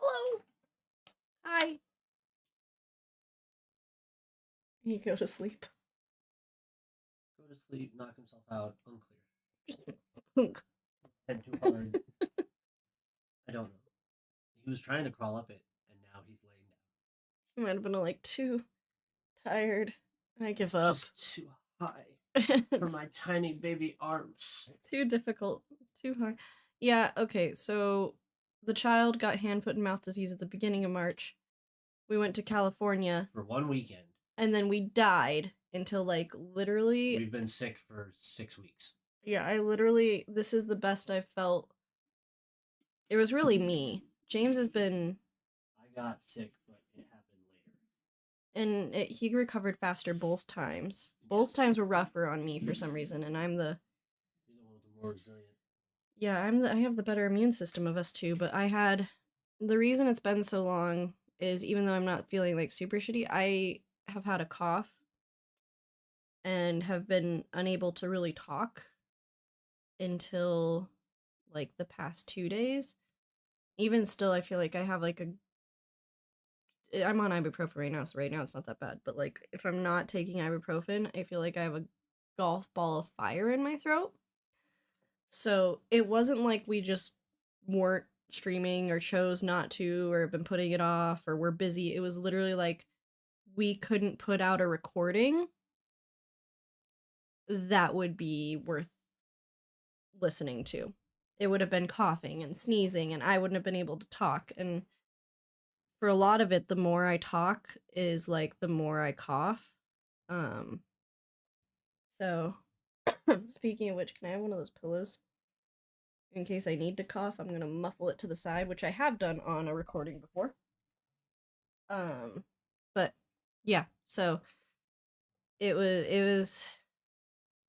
Hello. Hi. You go to sleep. Go to sleep, knock himself out, unclear. Just punk. Head too hard. I don't know. He was trying to crawl up it, and now he's laying down. He might have been like too tired. I give It's up. just too high for my tiny baby arms. Too difficult. Too hard. Yeah, okay, so the child got hand, foot, and mouth disease at the beginning of March. We went to California. For 1 weekend. And then we died until, like, literally... We've been sick for 6 weeks. Yeah, this is the best I've felt. It was really me. James has been... I got sick, but it happened later. And he recovered faster both times. Both times were rougher on me for some reason, and I'm the... You're the one with the more resilient. Yeah, I have the better immune system of us two, but I had... The reason it's been so long is, even though I'm not feeling, like, super shitty, I have had a cough and have been unable to really talk until, like, the past 2 days. Even still, I feel like I have, like, I'm on ibuprofen right now, so right now it's not that bad, but, like, if I'm not taking ibuprofen, I feel like I have a golf ball of fire in my throat. So it wasn't like we just weren't streaming or chose not to or been putting it off or we're busy. It was literally like we couldn't put out a recording that would be worth listening to. It would have been coughing and sneezing, and I wouldn't have been able to talk. And for a lot of it, the more I talk is like the more I cough. So speaking of which, can I have one of those pillows? In case I need to cough, I'm gonna muffle it to the side, which I have done on a recording before. But yeah, so it was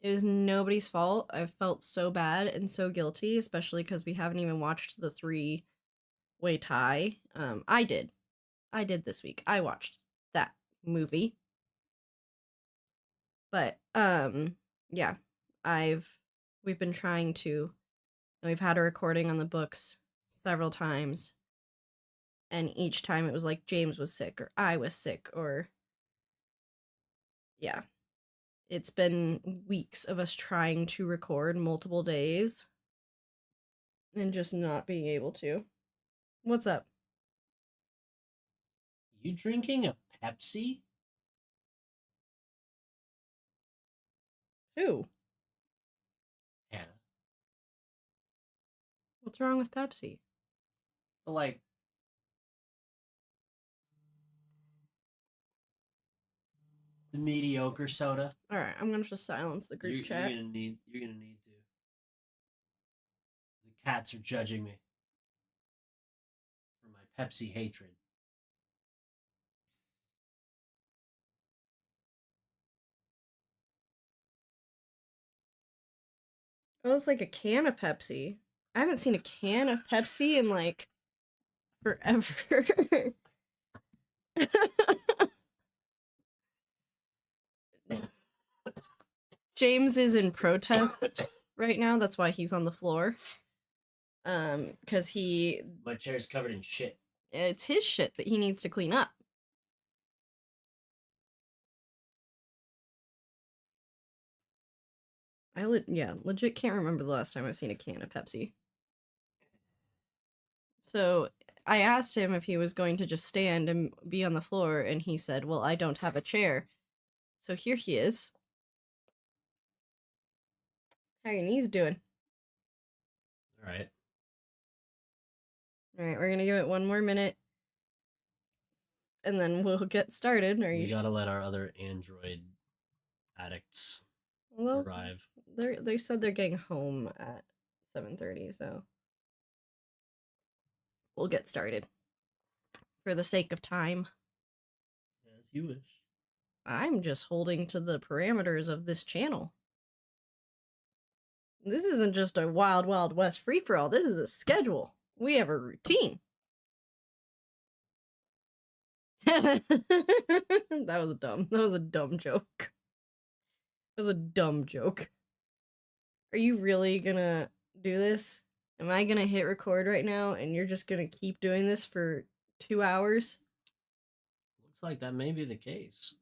nobody's fault. I felt so bad and so guilty, especially because we haven't even watched the 3-way tie. I did this week. I watched that movie. But yeah, we've been trying to, and we've had a recording on the books several times, and each time it was like James was sick or I was sick, or yeah, it's been weeks of us trying to record multiple days and just not being able to. What's up? You drinking a Pepsi? Who? Hannah. What's wrong with Pepsi? But like, the mediocre soda. All right, I'm gonna just silence the group chat. You're gonna need to. The cats are judging me for my Pepsi hatred. Oh, it's like a can of Pepsi. I haven't seen a can of Pepsi in like forever. James is in protest right now. That's why he's on the floor. Because my chair's covered in shit. It's his shit that he needs to clean up. I legit can't remember the last time I've seen a can of Pepsi. So I asked him if he was going to just stand and be on the floor, and he said, well, I don't have a chair. So here he is. How are your knees doing? Alright. Alright, we're gonna give it 1 more minute. And then we'll get started. We gotta let our other Android addicts arrive. They said they're getting home at 7:30, so we'll get started. For the sake of time. As you wish. I'm just holding to the parameters of this channel. This isn't just a wild, wild west free-for-all. This is a schedule. We have a routine. That was dumb. That was a dumb joke. That was a dumb joke. Are you really gonna do this? Am I gonna hit record right now and you're just gonna keep doing this for 2 hours? Looks like that may be the case.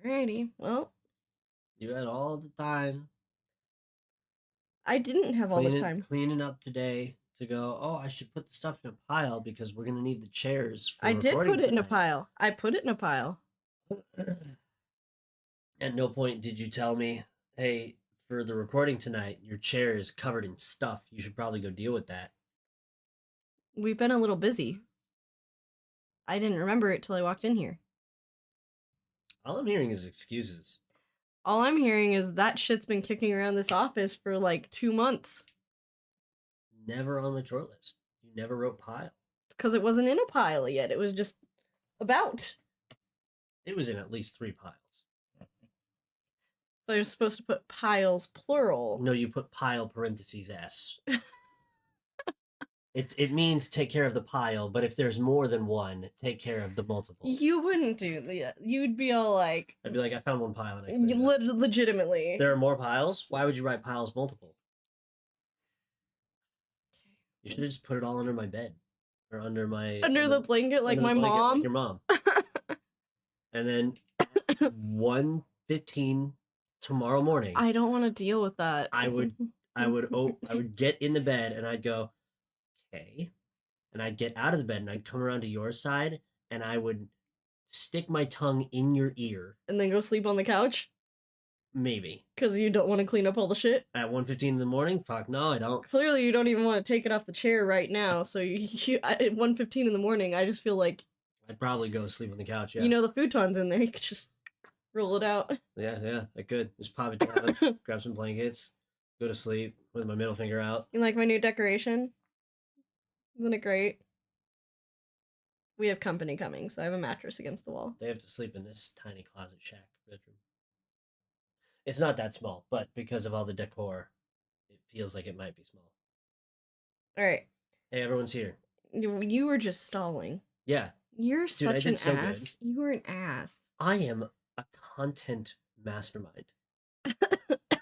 Alrighty, well. You had all the time. I didn't have all the time. Cleaning up today to go, oh, I should put the stuff in a pile because we're going to need the chairs for I did recording put it in a tonight. pile. I put it in a pile. At no point did you tell me, hey, for the recording tonight, your chair is covered in stuff. You should probably go deal with that. We've been a little busy. I didn't remember it till I walked in here. All I'm hearing is excuses. All I'm hearing is that shit's been kicking around this office for like 2 months. Never on my chore list. You never wrote pile. It's because it wasn't in a pile yet. It was just about. It was in at least 3 piles. So you're supposed to put piles plural. No, you put pile parentheses S. It means take care of the pile, but if there's more than one, take care of the multiple. You wouldn't do that. You'd be all like... I'd be like, I found one pile and I cleaned it up. Legitimately. There are more piles? Why would you write piles multiple? You should have just put it all under my bed. Or under my... Under the blanket like my mom? Like your mom. And then 1:15 tomorrow morning... I don't want to deal with that. I would get in the bed and I'd go... Okay. And I'd get out of the bed and I'd come around to your side and I would stick my tongue in your ear. And then go sleep on the couch? Maybe. Because you don't want to clean up all the shit? At 1:15 in the morning? Fuck, no, I don't. Clearly you don't even want to take it off the chair right now, so at 1:15 in the morning, I just feel like... I'd probably go sleep on the couch, yeah. You know, the futon's in there, you could just roll it out. Yeah, I could. Just pop it down, grab some blankets, go to sleep with my middle finger out. You like my new decoration? Isn't it great? We have company coming, so I have a mattress against the wall. They have to sleep in this tiny closet shack bedroom. It's not that small, but because of all the decor, it feels like it might be small. Alright. Hey, everyone's here. You were just stalling. Yeah. You're such an ass. You were an ass. I am a content mastermind.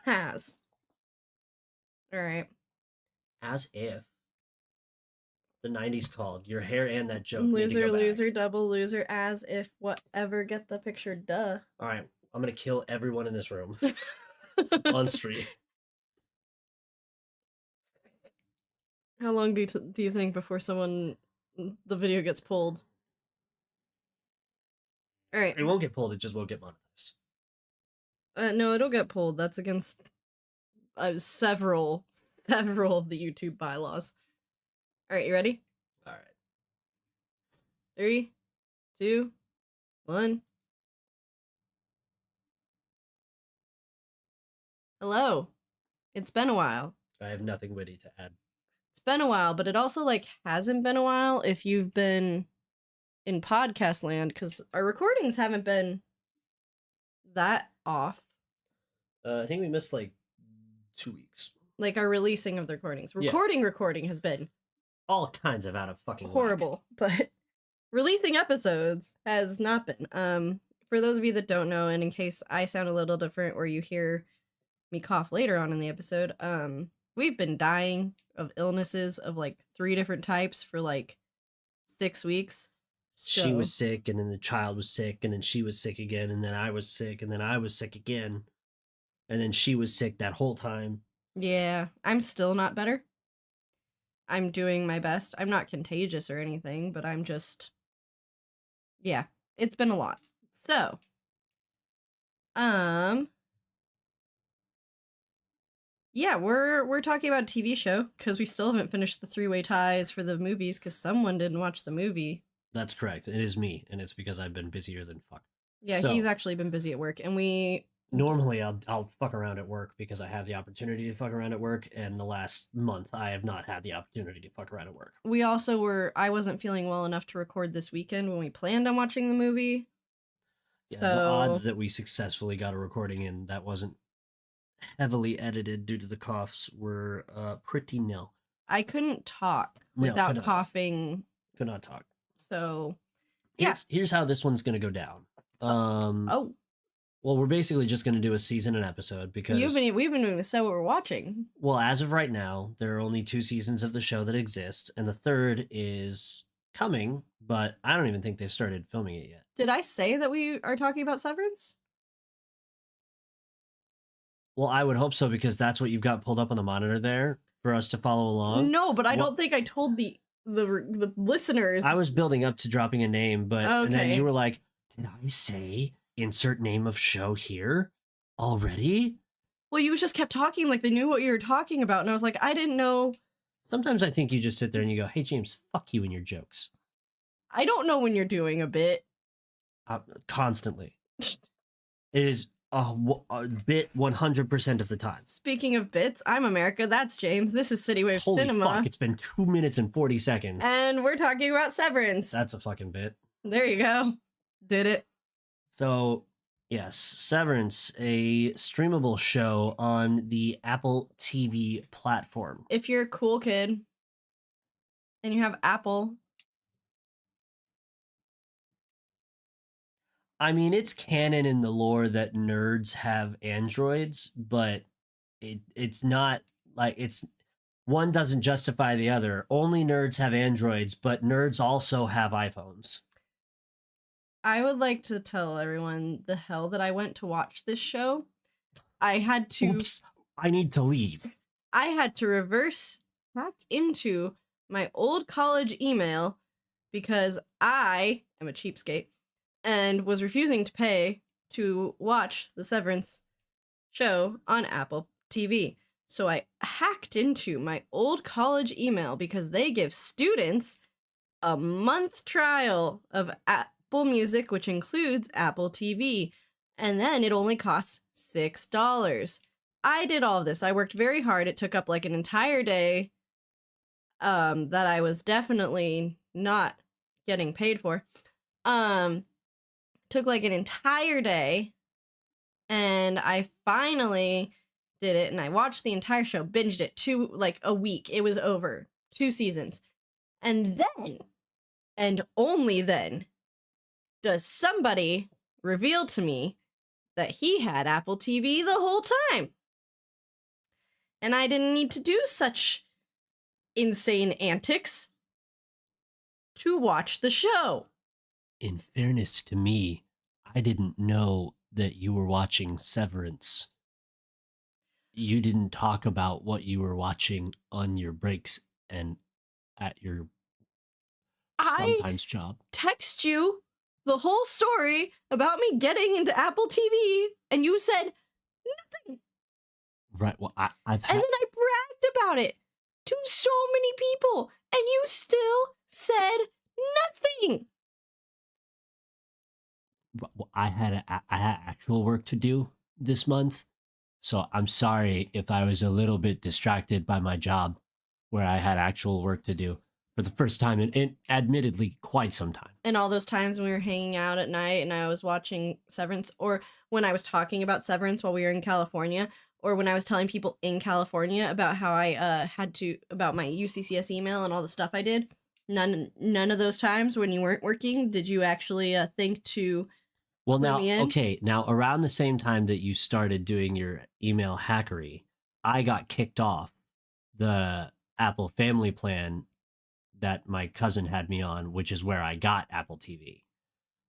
Ass. Alright. As if the 90s called your hair and that joke. Loser, loser, double loser, as if whatever, get the picture, duh. Alright, I'm gonna kill everyone in this room. On street. How long do you think before the video gets pulled? Alright. It won't get pulled, it just won't get monetized. No, it'll get pulled. That's against several of the YouTube bylaws. Alright, you ready? Alright. 3, 2, 1. Hello. It's been a while. I have nothing witty to add. It's been a while, but it also, like, hasn't been a while if you've been in podcast land, because our recordings haven't been that off. I think we missed, like, 2 weeks. Like, our releasing of the recordings. Recording has been all kinds of out of fucking horrible, but releasing episodes has not been. For those of you that don't know, and in case I sound a little different or you hear me cough later on in the episode, we've been dying of illnesses of like 3 different types for like 6 weeks. So... She was sick, and then the child was sick, and then she was sick again, and then I was sick, and then I was sick again, and then she was sick that whole time. Yeah, I'm still not better. I'm doing my best. I'm not contagious or anything, but I'm just... Yeah, it's been a lot. So, yeah, we're talking about a TV show, because we still haven't finished the 3-way ties for the movies, because someone didn't watch the movie. That's correct. It is me, and it's because I've been busier than fuck. Yeah, so, he's actually been busy at work, and we... Normally, I'll fuck around at work because I have the opportunity to fuck around at work, and the last month I have not had the opportunity to fuck around at work. We also I wasn't feeling well enough to record this weekend when we planned on watching the movie. Yeah, so... the odds that we successfully got a recording in that wasn't heavily edited due to the coughs were pretty nil. I couldn't talk without coughing. Could not talk. So, yeah. Here's how this one's gonna go down. Well, we're basically just going to do a season and episode because we've been doing so what we're watching. well, as of right now, there are only 2 seasons of the show that exist, and the third is coming, but I don't even think they've started filming it yet. Did I say that we are talking about Severance? Well, I would hope so because that's what you've got pulled up on the monitor there for us to follow along. No, but I don't think I told the listeners. I was building up to dropping a name, but and then Okay. you were like, "Did I say insert name of show here already?" Well, you just kept talking like they knew what you were talking about, and I was like, I didn't know. Sometimes I think you just sit there and you go, "Hey, James, fuck you and your jokes." I don't know when you're doing a bit. Constantly. It is a bit 100% of the time. Speaking of bits, I'm America. That's James. This is Holy CityWavesCinema. fuck, it's been 2 minutes and 40 seconds. And we're talking about Severance. That's a fucking bit. There you go. Did it. So, yes, Severance, a streamable show on the Apple TV platform. If you're a cool kid and you have Apple, I mean, it's canon in the lore that nerds have androids, but it's not like it's one doesn't justify the other. Only nerds have androids, but nerds also have iPhones. I would like to tell everyone the hell that I went to watch this show. I had to. Oops, I need to leave. I had to reverse hack into my old college email because I am a cheapskate and was refusing to pay to watch the Severance show on Apple TV. So I hacked into my old college email because they give students a month trial of Apple Music, which includes Apple TV, and then it only costs $6. I did all of this. I worked very hard. It took up like an entire day that I was definitely not getting paid for. Took like an entire day, and I finally did it, and I watched the entire show, binged it like a week. It was over. 2 seasons. And then, and only then, does somebody reveal to me that he had Apple TV the whole time. And I didn't need to do such insane antics to watch the show. In fairness to me, I didn't know that you were watching Severance. You didn't talk about what you were watching on your breaks and at your sometimes job. Text you the whole story about me getting into Apple TV, and you said nothing. Right. Well, I've and then I bragged about it to so many people, and you still said nothing. Well, I had actual work to do this month, so I'm sorry if I was a little bit distracted by my job, where I had actual work to do for the first time in admittedly quite some time. And all those times when we were hanging out at night and I was watching Severance, or when I was talking about Severance while we were in California, or when I was telling people in California about how I about my UCCS email and all the stuff I did. None of those times when you weren't working did you actually think to. Well, now around the same time that you started doing your email hackery, I got kicked off the Apple Family Plan that my cousin had me on, which is where I got Apple TV,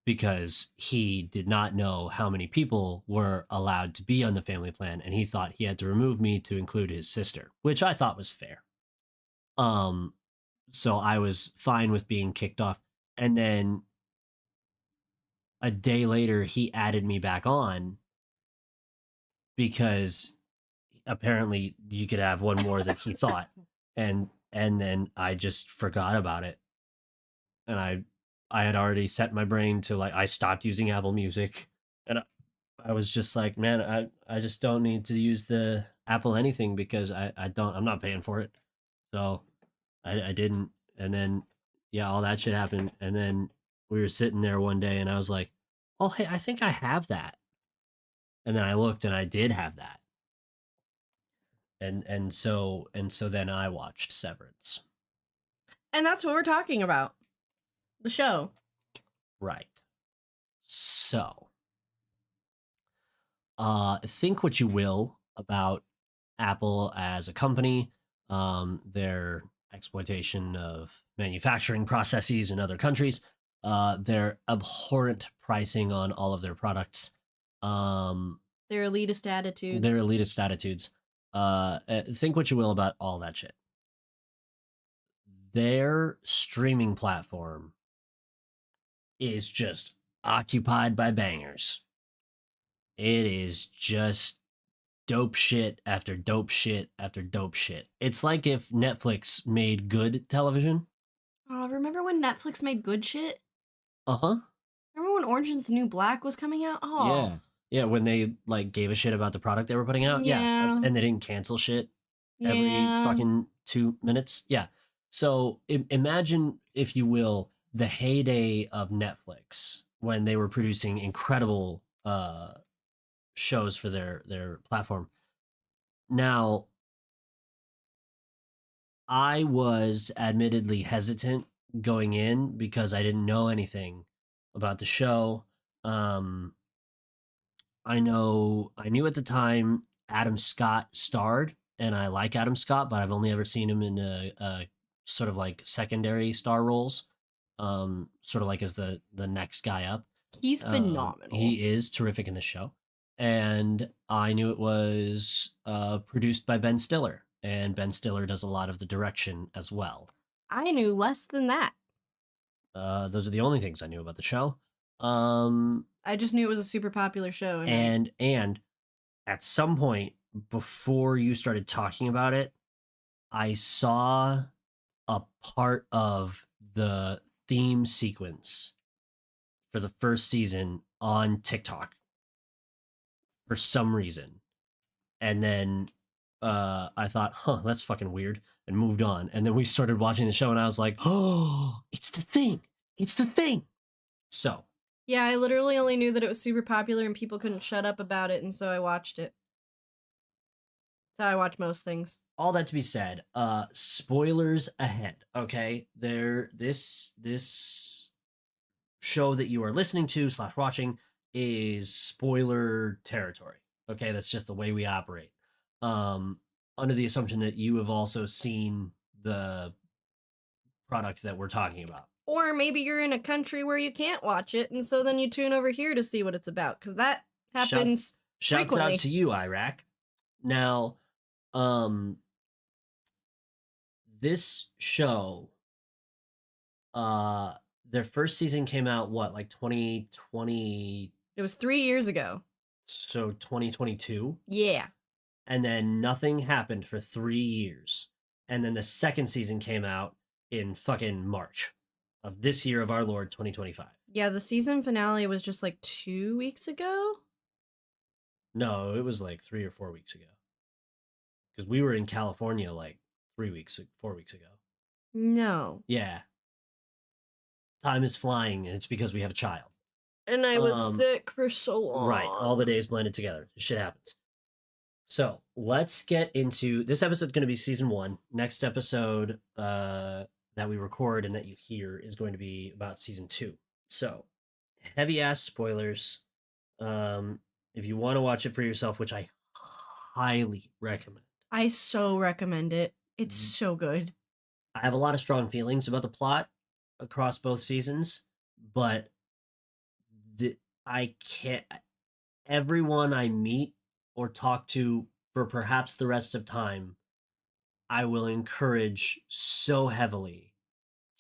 because he did not know how many people were allowed to be on the family plan, and he thought he had to remove me to include his sister, which I thought was fair. So I was fine with being kicked off. And then a day later, he added me back on because apparently you could have one more than he thought. And then I just forgot about it. And I had already set my brain to I stopped using Apple Music, and I was just like, man, I just don't need to use the Apple anything because I'm not paying for it. So I didn't. And then, yeah, all that shit happened. And then we were sitting there one day and I was like, oh, hey, I think I have that. And then I looked and I did have that. And so then I watched Severance. And that's what we're talking about. The show. Right. So Think what you will about Apple as a company, their exploitation of manufacturing processes in other countries, their abhorrent pricing on all of their products, um, Their elitist their attitudes. elitist attitudes. Think what you will about all that shit. Their streaming platform is just occupied by bangers. It is just dope shit after dope shit after dope shit. It's like if Netflix made good television. Oh, remember when Netflix made good shit? Uh huh. Remember when Orange is the New Black was coming out? Oh, Yeah. Yeah. When they like gave a shit about the product they were putting out. Yeah. yeah, And they didn't cancel shit every yeah. fucking 2 minutes. Yeah. So imagine, if you will, the heyday of Netflix when they were producing incredible shows for their platform. Now, I was admittedly hesitant going in because I didn't know anything about the show. Um, I knew at the time Adam Scott starred, and I like Adam Scott, but I've only ever seen him in a sort of like secondary star roles, sort of like as the next guy up. He's phenomenal. He is terrific in the show, and I knew it was produced by Ben Stiller, and Ben Stiller does a lot of the direction as well. I knew less than that. Those are the only things I knew about the show. Um, I just knew it was a super popular show, and at some point before you started talking about it, I saw a part of the theme sequence for the first season on TikTok for some reason. And then I thought, that's fucking weird, and moved on. And then we started watching the show, and I was like, oh, it's the thing. It's the thing. So, yeah, I literally only knew that it was super popular and people couldn't shut up about it, and so I watched it. That's how I watch most things. all that to be said, spoilers ahead, okay? This show that you are listening to / watching is spoiler territory. Okay, that's just the way we operate. Under the assumption that you have also seen the product that we're talking about. Or maybe you're in a country where you can't watch it, and so then you tune over here to see what it's about, because that happens Shouts frequently. out to you, Iraq. Now, this show, their first season came out what, like 2020? It was 3 years ago. So 2022. Yeah. And then nothing happened for 3 years. And then the second season came out in fucking March of this year of our Lord 2025. Yeah, the season finale was just like 2 weeks ago. No, it was like 3 or 4 weeks ago. Because we were in California like 4 weeks ago. No. Yeah. Time is flying, and it's because we have a child. And I was sick for so long. Right. All the days blended together. Shit happens. So let's get into this episode's going to be season 1. Next episode that we record and that you hear is going to be about season 2. So heavy ass spoilers. If you want to watch it for yourself, which I highly recommend. I so recommend it. It's so good. I have a lot of strong feelings about the plot across both seasons, but I can't. Everyone I meet or talk to for perhaps the rest of time, I will encourage so heavily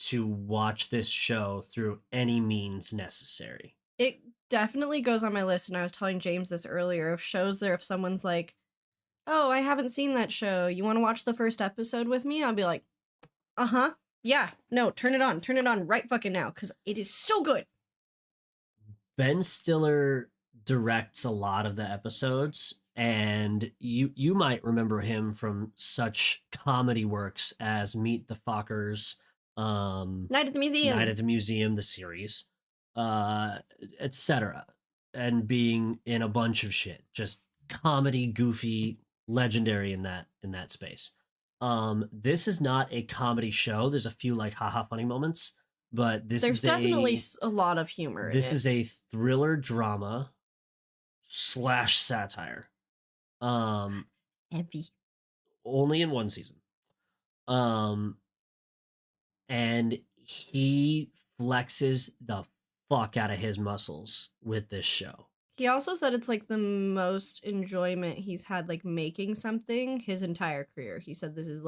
to watch this show through any means necessary. It definitely goes on my list, and I was telling James this earlier, of shows there if someone's like, oh, I haven't seen that show, you want to watch the first episode with me? I'll be like, uh-huh, yeah, no, turn it on right fucking now, because it is so good. Ben Stiller directs a lot of the episodes, and you might remember him from such comedy works as Meet the Fockers, Night at the Museum, the series, etc., and being in a bunch of shit, just comedy, goofy, legendary in that space. This is not a comedy show. There's a few like haha funny moments, but there's definitely a lot of humor. This is a thriller drama slash satire. Um, Heavy. only in one season. And he flexes the fuck out of his muscles with this show. He also said it's like the most enjoyment he's had like making something his entire career. He said this is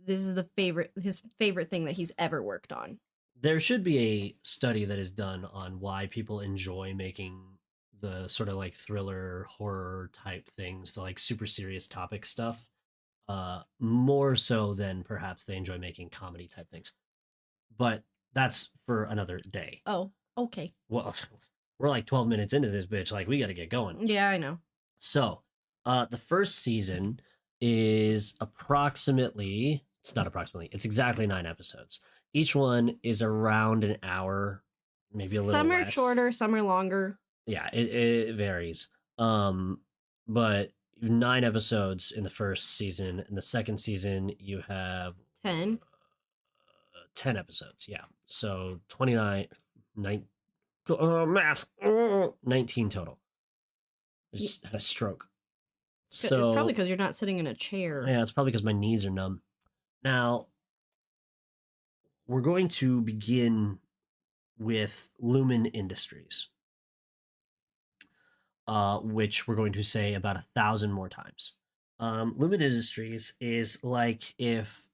his favorite thing that he's ever worked on. There should be a study that is done on why people enjoy making the sort of like thriller horror type things, the like super serious topic stuff, more so than perhaps they enjoy making comedy type things. But that's for another day. Oh, okay. Well, we're like 12 minutes into this bitch. Like, we got to get going. Yeah, I know. So, the first season is approximately, it's not approximately, it's exactly 9 episodes. Each one is around an hour, maybe a little some are less. shorter, some are longer. Yeah, it varies. But 9 episodes in the first season. In the second season, you have 10. 10 episodes. Yeah. So 29, math, 19 total. I just had a stroke. So it's probably because you're not sitting in a chair. Yeah, it's probably because my knees are numb. Now, we're going to begin with Lumen Industries, which we're going to say about 1,000 more times. Lumen Industries is like if...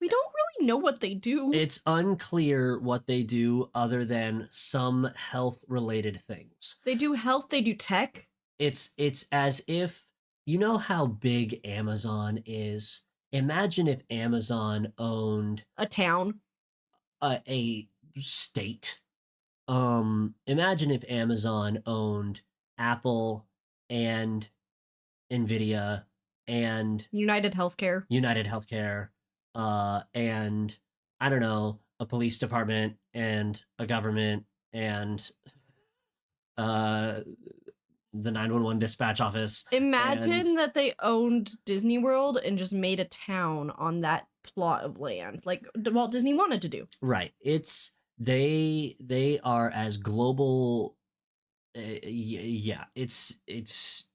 We don't really know what they do. It's unclear what they do other than some health-related things. They do health, they do tech. It's as if, you know how big Amazon is? Imagine if Amazon owned a town, a state. Imagine if Amazon owned Apple and Nvidia and United Healthcare, and I don't know, a police department and a government and the 911 dispatch office. Imagine that they owned Disney World and just made a town on that plot of land, like Walt Disney wanted to do. Right. It's they are as global. Yeah. It's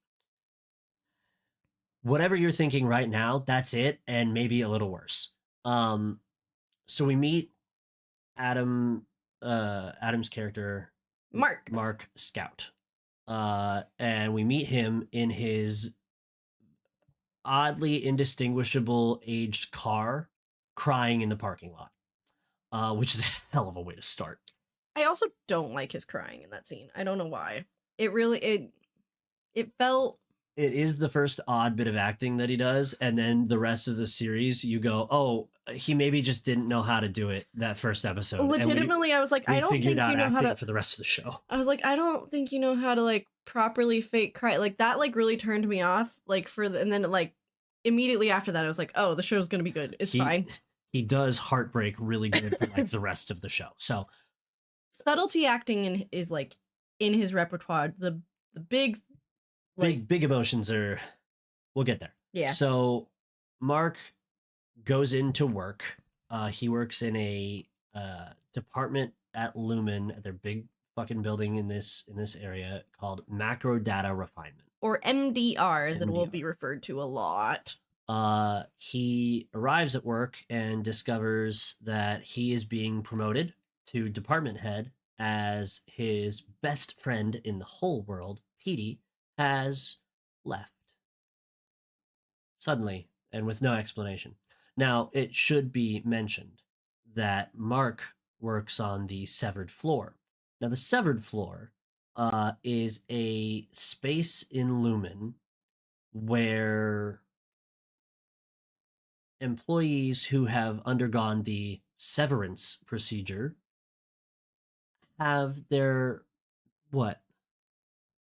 whatever you're thinking right now. That's it, and maybe a little worse. So we meet Adam's character, Mark Scout. And we meet him in his oddly indistinguishable aged car crying in the parking lot, which is a hell of a way to start. I also don't like his crying in that scene. I don't know why. It felt... It is the first odd bit of acting that he does, and then the rest of the series, you go, oh, he maybe just didn't know how to do it that first episode. Legitimately, I was like, I don't think you know how to... for the rest of the show. I was like, I don't think you know how to, like, properly fake cry. Like, that, like, really turned me off. Like, and then, like, immediately after that, I was like, oh, the show's gonna be good. It's fine. He does heartbreak really good for, like, the rest of the show. So... subtlety acting is, like, in his repertoire. The big... like, big emotions are... We'll get there. Yeah. So Mark goes into work. He works in a department at Lumen, at their big fucking building in this area called Macro Data Refinement, or MDR, as it will be referred to a lot. He arrives at work and discovers that he is being promoted to department head, as his best friend in the whole world, Petey, has left suddenly and with no explanation. Now, it should be mentioned that Mark works on the severed floor. Now, the severed floor is a space in Lumen where employees who have undergone the severance procedure have their... What?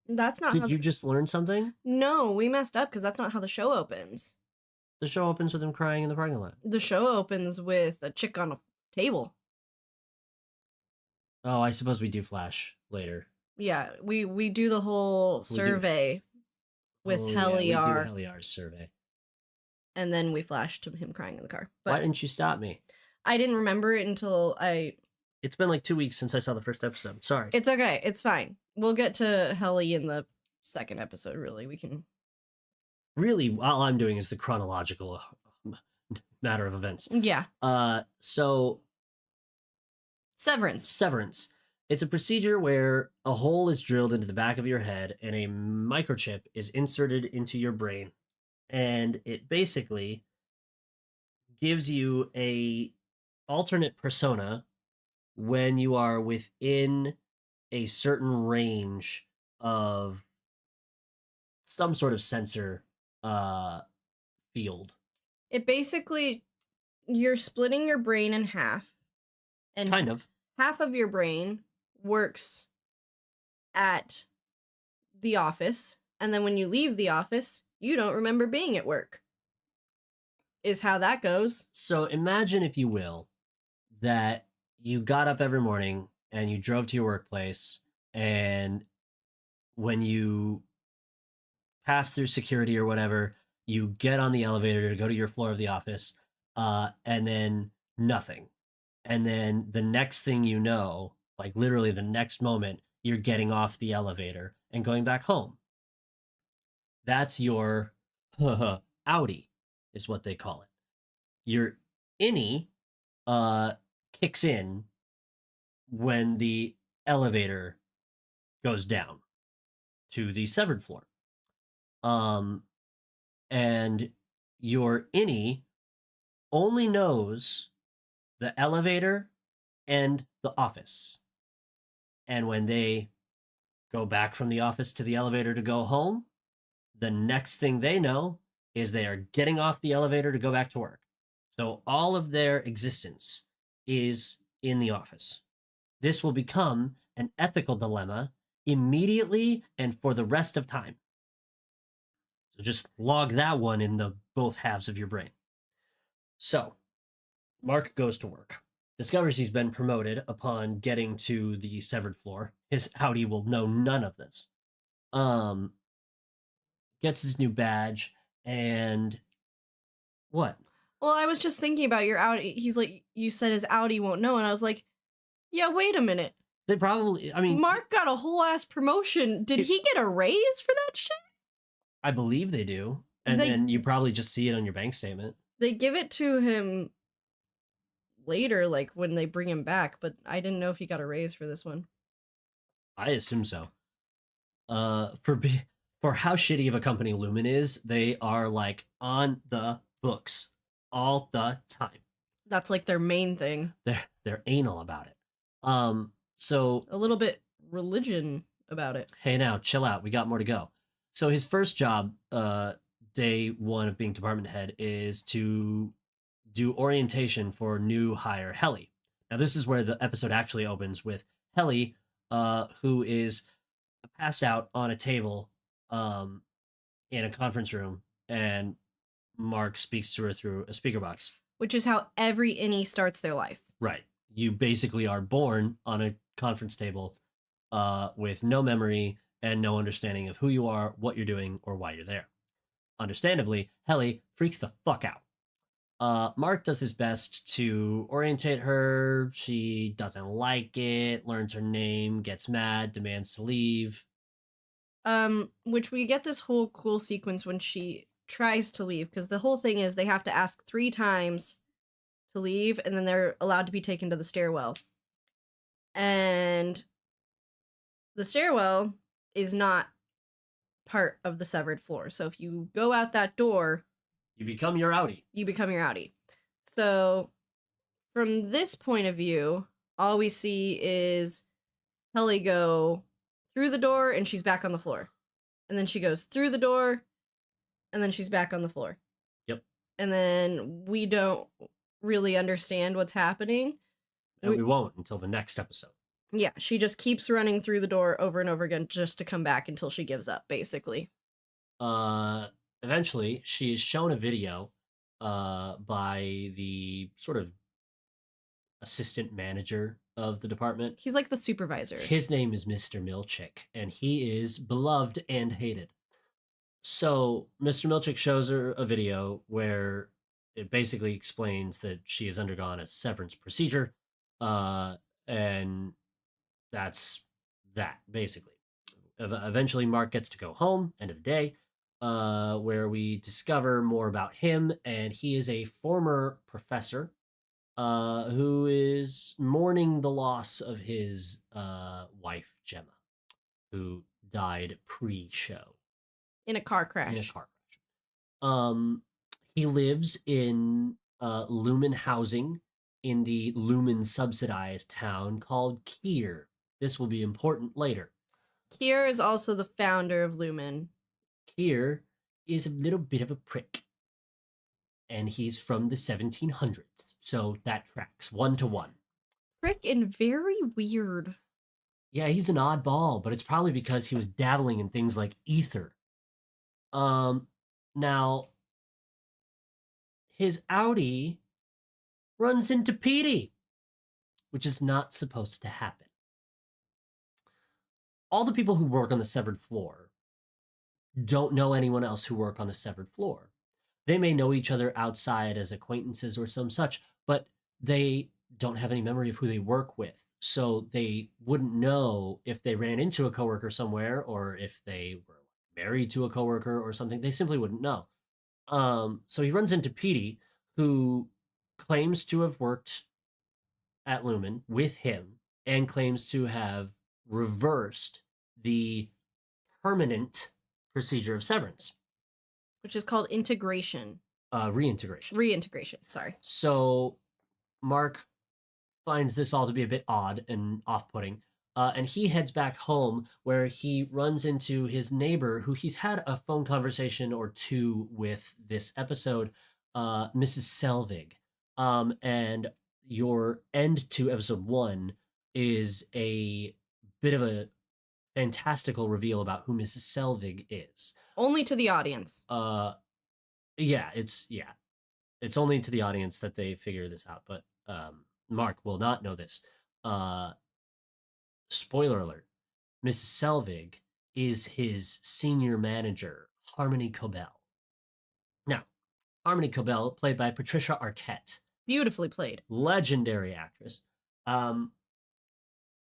That's not... Did you just learn something? No, we messed up because that's not how the show opens. The show opens with him crying in the parking lot. The show opens with a chick on a table. Oh, I suppose we do flash later. Yeah, we do the whole survey with Heliar. Yeah, we do Heliar's survey. And then we flash to him crying in the car. But why didn't you stop me? I didn't remember it until I... It's been like 2 weeks since I saw the first episode. Sorry. It's okay. It's fine. We'll get to Helly in the second episode, really. We can. Really, all I'm doing is the chronological matter of events. Yeah. So Severance. Severance. It's a procedure where a hole is drilled into the back of your head and a microchip is inserted into your brain. And it basically gives you a alternate persona when you are within a certain range of some sort of sensor field. It basically, you're splitting your brain in half, and Kind of. half of your brain works at the office, and then when you leave the office, you don't remember being at work. Is how that goes. So imagine, if you will, that you got up every morning and you drove to your workplace, and when you pass through security or whatever, you get on the elevator to go to your floor of the office, and then nothing. And then the next thing you know, like literally the next moment, you're getting off the elevator and going back home. That's your outie, is what they call it. Your innie kicks in when the elevator goes down to the severed floor. And your innie only knows the elevator and the office. And when they go back from the office to the elevator to go home, the next thing they know is they are getting off the elevator to go back to work. So all of their existence is in the office. This will become an ethical dilemma immediately and for the rest of time. So just log that one in the both halves of your brain. So Mark goes to work, discovers he's been promoted upon getting to the severed floor. His outie will know none of this. Gets his new badge, and what? Well, I was just thinking about your outie. He's like, you said his outie won't know, and I was like, yeah, wait a minute. They probably, I mean, Mark got a whole ass promotion. Did he get a raise for that shit? I believe they do. And then you probably just see it on your bank statement. They give it to him later, like when they bring him back, but I didn't know if he got a raise for this one. I assume so. For how shitty of a company Lumen is, they are like on the books all the time. That's like their main thing. They're anal about it. So a little bit religion about it. Hey, now chill out. We got more to go. So his first job, day one of being department head, is to do orientation for new hire Helly. Now this is where the episode actually opens with Helly, who is passed out on a table in a conference room, and Mark speaks to her through a speaker box. Which is how every innie starts their life. Right. You basically are born on a conference table with no memory and no understanding of who you are, what you're doing, or why you're there. Understandably, Helly freaks the fuck out. Mark does his best to orientate her. She doesn't like it, learns her name, gets mad, demands to leave. Which we get this whole cool sequence when she tries to leave, because the whole thing is they have to ask 3 times to leave, and then they're allowed to be taken to the stairwell. And the stairwell is not part of the severed floor. So if you go out that door, you become your outie. You become your outie. So from this point of view, all we see is Helly go through the door and she's back on the floor. And then she goes through the door and then she's back on the floor. Yep. And then we don't really understand what's happening. And we won't until the next episode. Yeah, she just keeps running through the door over and over again just to come back until she gives up, basically. Eventually, she is shown a video by the sort of assistant manager of the department. He's like the supervisor. His name is Mr. Milchick, and he is beloved and hated. So Mr. Milchick shows her a video where it basically explains that she has undergone a severance procedure, and that's that, basically. eventually Mark gets to go home, end of the day, where we discover more about him, and he is a former professor who is mourning the loss of his wife, Gemma, who died pre-show In a car in a crash. car crash. He lives in Lumen housing in the Lumen subsidized town called Kier. This will be important later. Kier is also the founder of Lumen. Kier is a little bit of a prick, and he's from the 1700s, so that tracks 1-to-1. Prick and very weird. Yeah, he's an oddball, but it's probably because he was dabbling in things like ether. Now his Audi runs into Petey, which is not supposed to happen. All the people who work on the severed floor don't know anyone else who work on the severed floor. They may know each other outside as acquaintances or some such, but they don't have any memory of who they work with. So they wouldn't know if they ran into a coworker somewhere or if they were married to a coworker or something. They simply wouldn't know. So he runs into Petey, who claims to have worked at Lumen with him and claims to have reversed the permanent procedure of severance, which is called integration. Reintegration. Reintegration, sorry. So Mark finds this all to be a bit odd and off-putting, and he heads back home where he runs into his neighbor, who he's had a phone conversation or two with this episode, Mrs. Selvig. And your end to episode 1 is a bit of a fantastical reveal about who Mrs. Selvig is. Only to the audience. It's only to the audience that they figure this out, but Mark will not know this. Spoiler alert, Mrs. Selvig is his senior manager, Harmony Cobell. Now, Harmony Cobell, played by Patricia Arquette. Beautifully played. Legendary actress.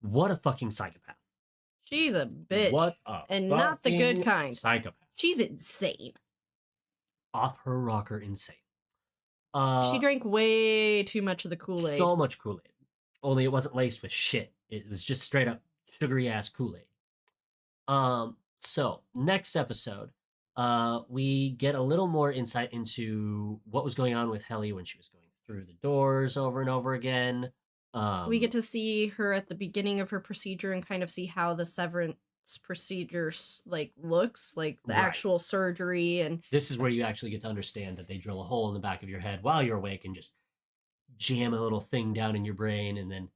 What a fucking psychopath. She's a bitch. What a and not the good kind. Psychopath. She's insane. Off her rocker insane. She drank way too much of the Kool-Aid. So much Kool-Aid. Only it wasn't laced with shit. It was just straight up sugary ass Kool-Aid. So next episode, we get a little more insight into what was going on with Helly when she was going through the doors over and over again. We get to see her at the beginning of her procedure and kind of see how the severance procedure looks like the actual surgery. And this is where you actually get to understand that they drill a hole in the back of your head while you're awake and just jam a little thing down in your brain, and then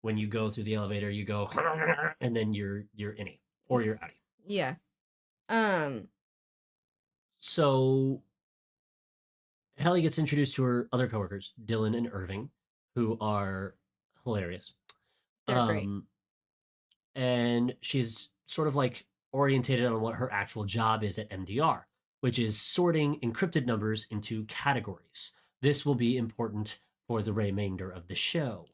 when you go through the elevator you go and then you're innie or you're outie. Yeah. So Helly gets introduced to her other coworkers, Dylan and Irving, who are hilarious. They're great. And she's sort of like orientated on what her actual job is at MDR, which is sorting encrypted numbers into categories. This will be important for the remainder of the show.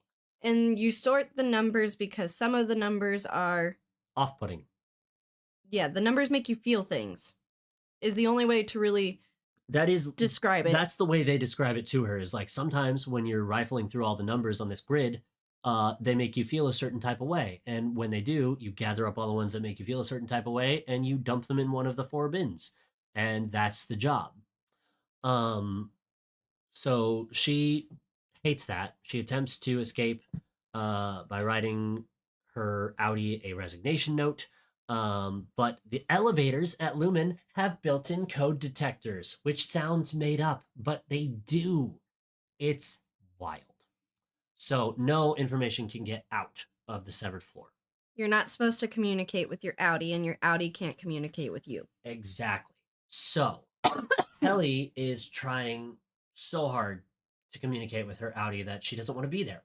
And you sort the numbers because some of the numbers are off-putting. Yeah, the numbers make you feel things. Is the only way to really describe it. That's the way they describe it to her, is like sometimes when you're rifling through all the numbers on this grid, they make you feel a certain type of way. And when they do, you gather up all the ones that make you feel a certain type of way and you dump them in one of the 4 bins. And that's the job. So she hates that. She attempts to escape by writing her Audi a resignation note. But the elevators at Lumen have built-in code detectors, which sounds made up, but they do. It's wild. So no information can get out of the severed floor. You're not supposed to communicate with your Audi, and your Audi can't communicate with you. Exactly. So Helly is trying so hard to communicate with her Audi that she doesn't want to be there.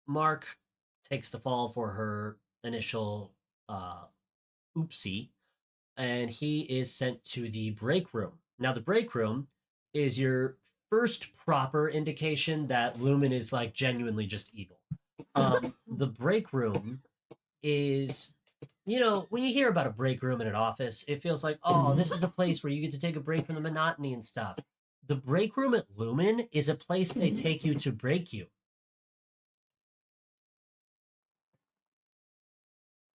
Mark takes the fall for her initial oopsie, and he is sent to the break room. Now, the break room is your first proper indication that Lumen is like genuinely just evil. The break room is You know, when you hear about a break room in an office, it feels like, oh, this is a place where you get to take a break from the monotony and stuff. The break room at Lumen is a place they take you to break you.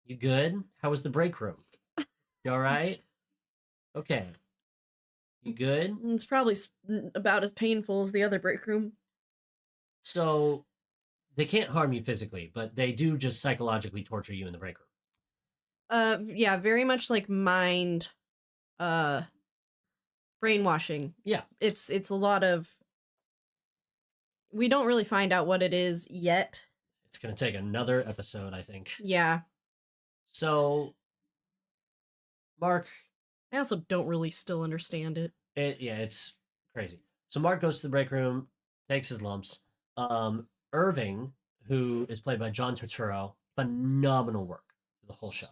You good? How was the break room? You all right? Okay. You good? It's probably about as painful as the other break room. So they can't harm you physically, but they do just psychologically torture you in the break room. Yeah, very much like mind, uh, brainwashing. Yeah. It's a lot of. We don't really find out what it is yet. It's going to take another episode, I think. Yeah. So, Mark. I also don't really still understand it. It's crazy. So Mark goes to the break room, takes his lumps. Irving, who is played by John Turturro, phenomenal work for the whole show.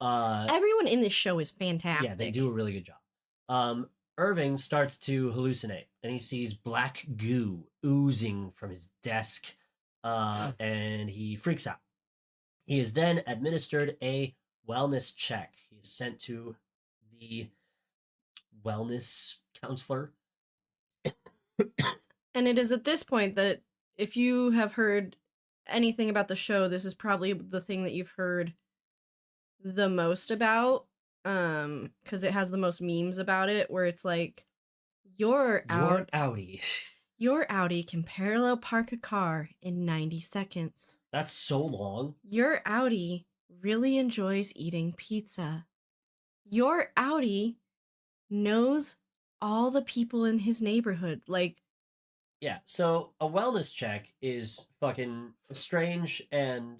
Everyone in this show is fantastic. Yeah, they do a really good job. Irving starts to hallucinate, and he sees black goo oozing from his desk, and he freaks out. He is then administered a wellness check. He is sent to the wellness counselor. And it is at this point that if you have heard anything about the show, this is probably the thing that you've heard the most about, because it has the most memes about it, where it's like, your Audi can parallel park a car in 90 seconds. That's so long. Your Audi really enjoys eating pizza. Your Audi knows all the people in his neighborhood. Like, yeah, so a wellness check is fucking strange and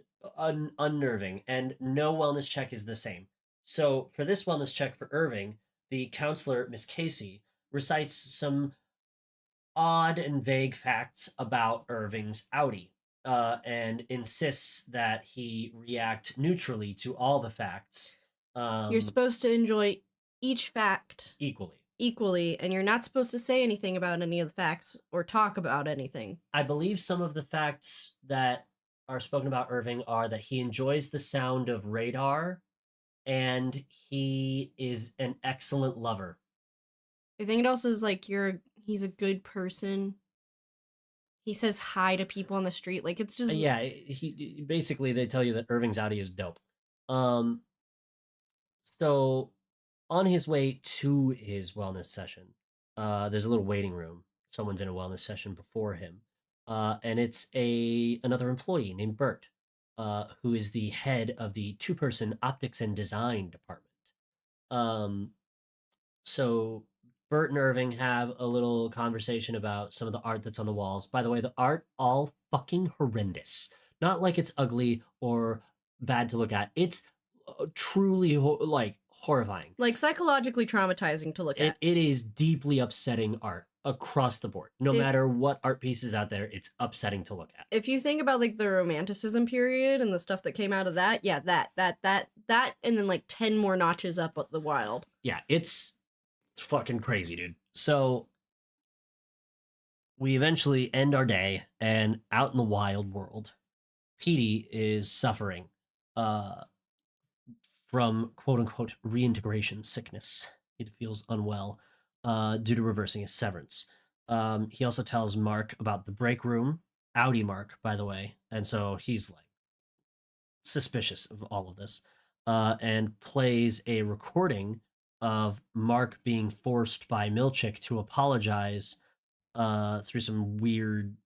unnerving, and no wellness check is the same. So for this wellness check for Irving, the counselor, Miss Casey, recites some odd and vague facts about Irving's Audi, and insists that he react neutrally to all the facts. You're supposed to enjoy each fact equally, and you're not supposed to say anything about any of the facts or talk about anything. I believe some of the facts that are spoken about Irving are that he enjoys the sound of radar and he is an excellent lover. I think it also is like he's a good person. He says hi to people on the street. Like, it's just yeah. He basically, they tell you that Irving's Audi is dope. So on his way to his wellness session, there's a little waiting room. Someone's in a wellness session before him, and it's another employee named Bert, who is the head of the two-person optics and design department. So Bert and Irving have a little conversation about some of the art that's on the walls. By the way, the art all fucking horrendous. Not like it's ugly or bad to look at. It's truly like horrifying. like psychologically traumatizing to look at. It is deeply upsetting art across the board. No matter what art piece is out there, it's upsetting to look at. If you think about like the Romanticism period and the stuff that came out of that, yeah, that, and then like 10 more notches up at the wild. Yeah, it's fucking crazy, dude. So we eventually end our day, and out in the wild world, Petey is suffering from quote unquote reintegration sickness. He feels unwell due to reversing his severance. He also tells Mark about the break room, Audi Mark, by the way, and so he's like suspicious of all of this, and plays a recording of Mark being forced by Milchick to apologize through some weird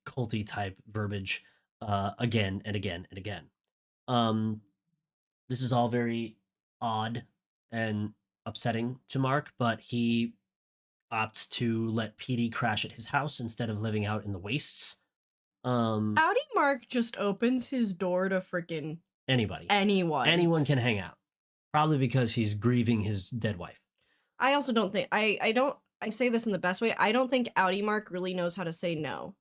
culty type verbiage again and again and again. This is all very odd and upsetting to Mark, but he opts to let Petey crash at his house instead of living out in the wastes. Audi Mark just opens his door to freaking anyone can hang out, probably because he's grieving his dead wife. I also don't think I say this in the best way. I don't think Audi Mark really knows how to say no.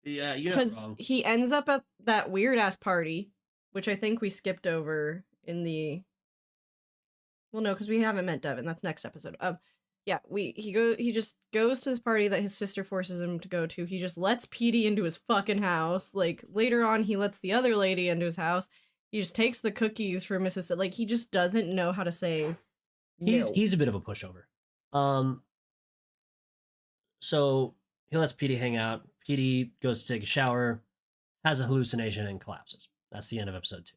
Yeah, you're because wrong. He ends up at that weird ass party, which I think we skipped over in the. Well, no, because we haven't met Devin. That's next episode. Yeah, he just goes to this party that his sister forces him to go to. He just lets Petey into his fucking house. Like, later on, he lets the other lady into his house. He just takes the cookies for Mrs. Like, he just doesn't know how to say no. He's a bit of a pushover. So he lets Petey hang out. Petey goes to take a shower, has a hallucination, and collapses. That's the end of episode 2.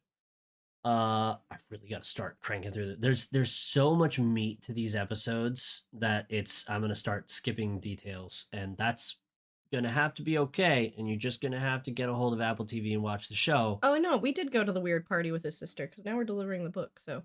I really got to start cranking through it. There's so much meat to these episodes that I'm gonna start skipping details, and that's gonna have to be okay. And you're just gonna have to get a hold of Apple TV and watch the show. Oh no, we did go to the weird party with his sister because now we're delivering the book. So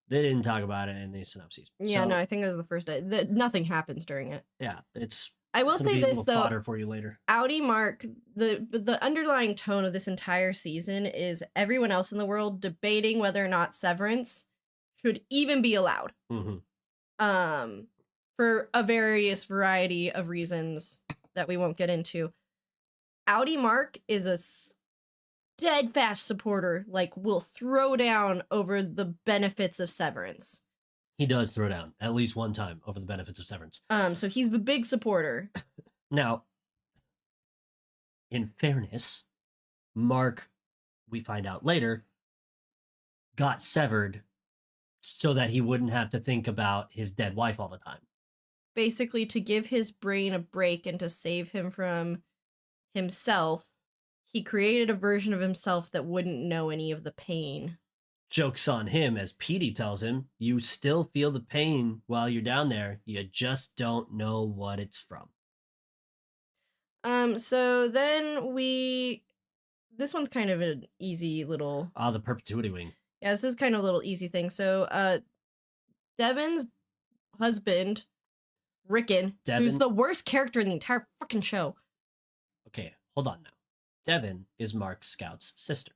they didn't talk about it in the synopses. Yeah, so, no, I think it was the first day. Nothing happens during it. Yeah, it's. I will say this though, fodder for you later. Audi Mark, the underlying tone of this entire season is everyone else in the world debating whether or not Severance should even be allowed. For a various variety of reasons that we won't get into. Audi Mark is a steadfast supporter, like will throw down over the benefits of Severance. He does throw down at least one time over the benefits of Severance. So he's a big supporter. Now, in fairness, Mark, we find out later, got severed so that he wouldn't have to think about his dead wife all the time. Basically, to give his brain a break and to save him from himself, he created a version of himself that wouldn't know any of the pain. Joke's on him, as Petey tells him, you still feel the pain while you're down there. You just don't know what it's from. So then this one's kind of an easy little... the perpetuity wing. Yeah, this is kind of a little easy thing. So, Devin's husband, Rickon, who's the worst character in the entire fucking show. Okay, hold on now. Devin is Mark Scout's sister.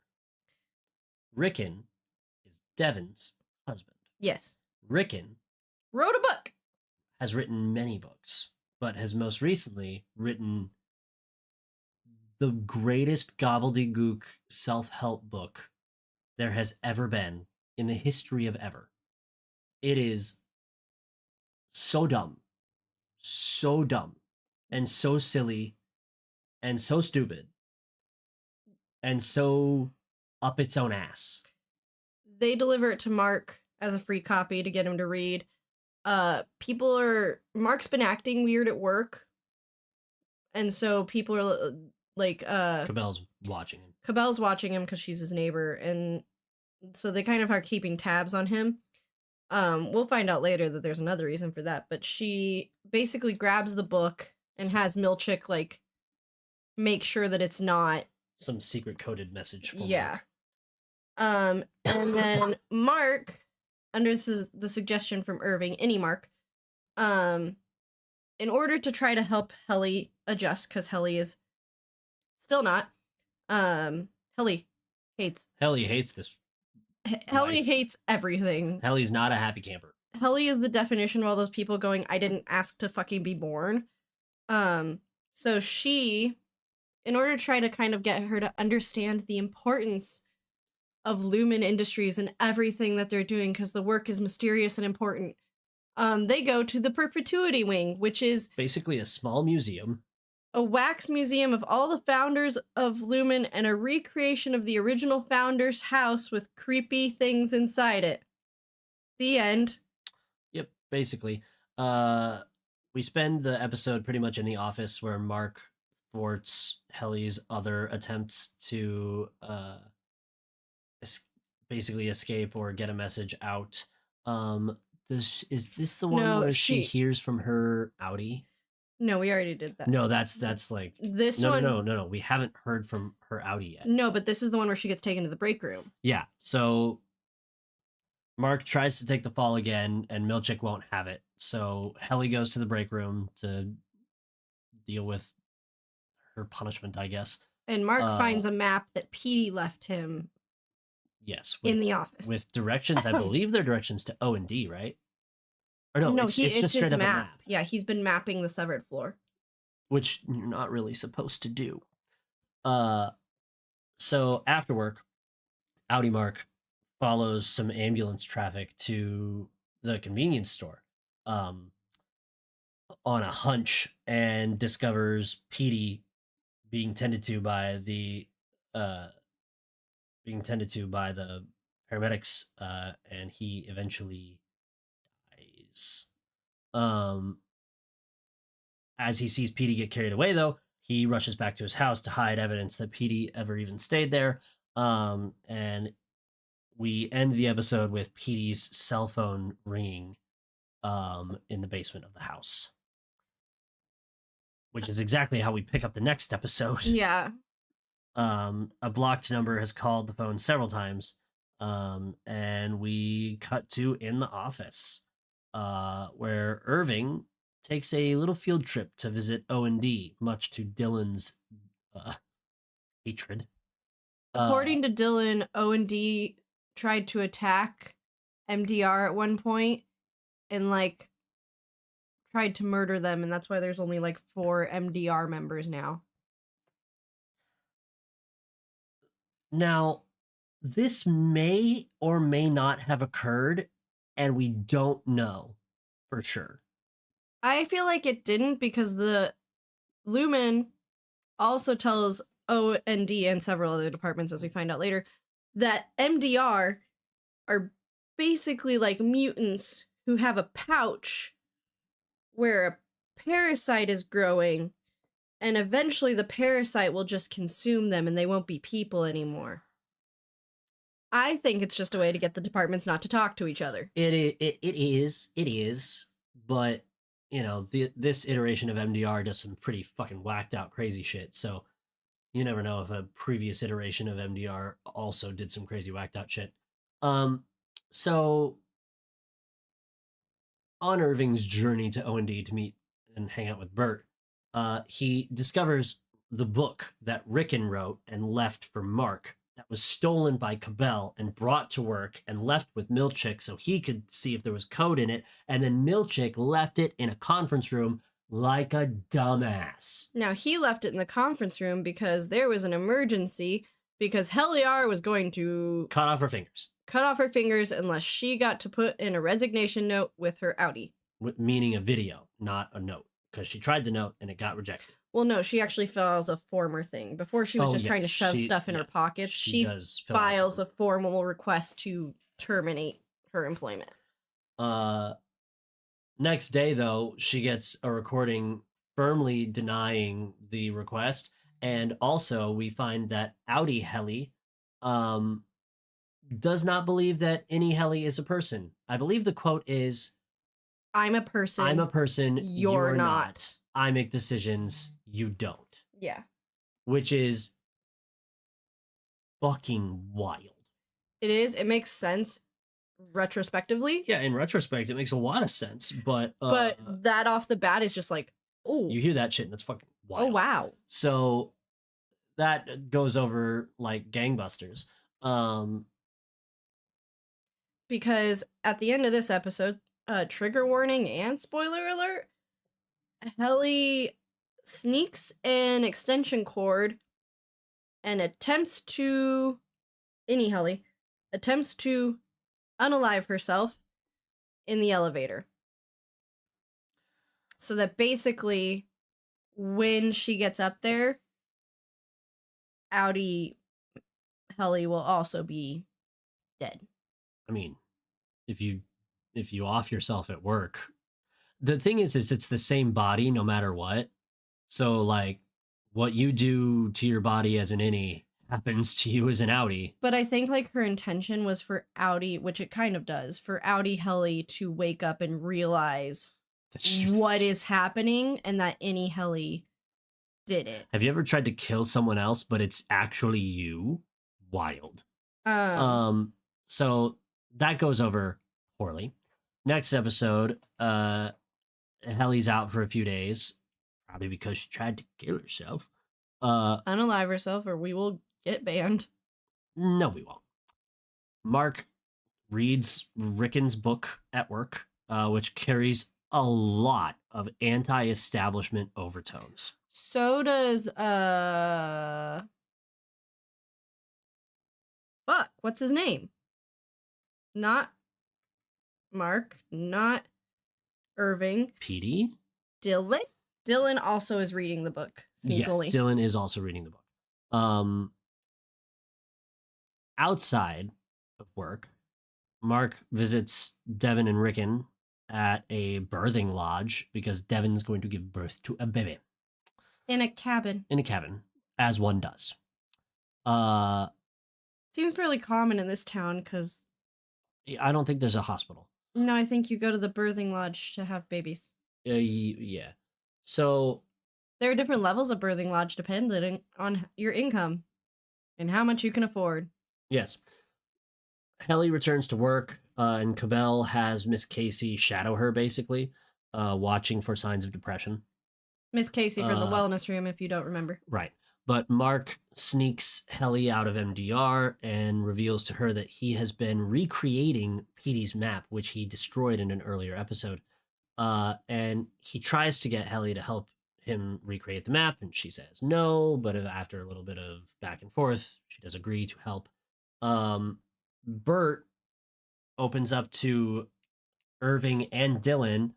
Rickon is Devin's husband. Yes. Rickon wrote a book. Has written many books, but has most recently written the greatest gobbledygook self-help book there has ever been in the history of ever. It is so dumb, and so silly, and so stupid, and so up its own ass. They deliver it to Mark as a free copy to get him to read. Mark's been acting weird at work, and so people are like, Cabell's watching him. Cabell's watching him because she's his neighbor, and so they kind of are keeping tabs on him. We'll find out later that there's another reason for that, but she basically grabs the book and has Milchick, like, make sure that it's not some secret coded message from Mark. And then Mark, under the suggestion from Irving, any Mark, in order to try to help Helly adjust, because Helly is still not, Helly hates this. Helly hates everything. Helly's not a happy camper. Helly is the definition of all those people going, I didn't ask to fucking be born. So she, in order to try to kind of get her to understand the importance of Lumen Industries and everything that they're doing, because the work is mysterious and important, they go to the Perpetuity Wing, which is basically a small museum. A wax museum of all the founders of Lumen and a recreation of the original founder's house with creepy things inside it. The end. Yep, basically. We spend the episode pretty much in the office where Mark thwarts Helly's other attempts to basically escape or get a message out. Is this the one where she hears from her Audi? No, we already did that. No, that's like this one. No. We haven't heard from her Audi yet. No, but this is the one where she gets taken to the break room. Yeah. So Mark tries to take the fall again, and Milchick won't have it. So Helly goes to the break room to deal with her punishment, I guess. And Mark finds a map that Petey left him. Yes, in the office with directions. I believe they're directions to O&D, right? Or no, it's just straight up a map. Yeah, he's been mapping the severed floor, which you're not really supposed to do. So after work, Audi Mark follows some ambulance traffic to the convenience store on a hunch, and discovers Petey being tended to by the being tended to by the paramedics, and he eventually dies. As he sees Petey get carried away, though, he rushes back to his house to hide evidence that Petey ever even stayed there. And we end the episode with Petey's cell phone ringing in the basement of the house, which is exactly how we pick up the next episode. Yeah. A blocked number has called the phone several times, and we cut to in the office, where Irving takes a little field trip to visit O&D, much to Dylan's hatred. According to Dylan, O&D tried to attack MDR at one point and like tried to murder them, and that's why there's only like 4 MDR members now. Now, this may or may not have occurred, and we don't know for sure. I feel like it didn't, because the Lumen also tells O&D and several other departments, as we find out later, that MDR are basically like mutants who have a pouch where a parasite is growing, and eventually the parasite will just consume them and they won't be people anymore. I think it's just a way to get the departments not to talk to each other. It is, but you know, this iteration of MDR does some pretty fucking whacked out crazy shit. So you never know if a previous iteration of MDR also did some crazy whacked out shit. So on Irving's journey to O&D to meet and hang out with Bert, he discovers the book that Rickon wrote and left for Mark that was stolen by Cabell and brought to work and left with Milchick so he could see if there was code in it. And then Milchick left it in a conference room like a dumbass. Now, he left it in the conference room because there was an emergency, because Heliar was going to cut off her fingers. Cut off her fingers unless she got to put in a resignation note with her Audi. Meaning a video, not a note. Because she tried the note and it got rejected. Well, no, she actually files a former thing. Before she was trying to shove stuff in her pockets, she files a formal request to terminate her employment. Next day, though, she gets a recording firmly denying the request. And also, we find that Audi Heli does not believe that any Heli is a person. I believe the quote is, I'm a person. You're not. I make decisions. You don't. Yeah. Which is fucking wild. It is. It makes sense retrospectively. Yeah, in retrospect, it makes a lot of sense. But that off the bat is just like, oh. You hear that shit and that's fucking wild. Oh, wow. So that goes over like gangbusters. Because at the end of this episode, trigger warning and spoiler alert, Heli sneaks an extension cord and attempts to unalive herself in the elevator. So that basically when she gets up there, Audi Heli will also be dead. I mean, if you off yourself at work, the thing is it's the same body no matter what. So like what you do to your body as an innie happens to you as an Audi. But I think like her intention was for Audi, which it kind of does, for Audi Heli to wake up and realize what is happening and that any Heli did it. Have you ever tried to kill someone else but it's actually you? Wild. So that goes over poorly. Next episode, Heli's out for a few days, probably because she tried to kill herself. Unalive herself, or we will get banned. No, we won't. Mark reads Rickon's book at work, which carries a lot of anti-establishment overtones. So does fuck, what's his name? Not Mark, not Irving. Petey? Dylan? Dylan also is reading the book. Sneakily. Yes, Dylan is also reading the book. outside of work, Mark visits Devin and Rickon at a birthing lodge because Devin's going to give birth to a baby In a cabin. in a cabin, as one does. Uh, Seems fairly common in this town because. I don't think there's a hospital. No, I think you go to the birthing lodge to have babies. Yeah. So there are different levels of birthing lodge depending on your income and how much you can afford. Yes. Helly returns to work, and Cabell has Miss Casey shadow her, basically, watching for signs of depression. Miss Casey from the wellness room, if you don't remember. Right. But Mark sneaks Helly out of MDR and reveals to her that he has been recreating Petey's map, which he destroyed in an earlier episode. And he tries to get Helly to help him recreate the map, and she says no, but after a little bit of back and forth, she does agree to help. Bert opens up to Irving and Dylan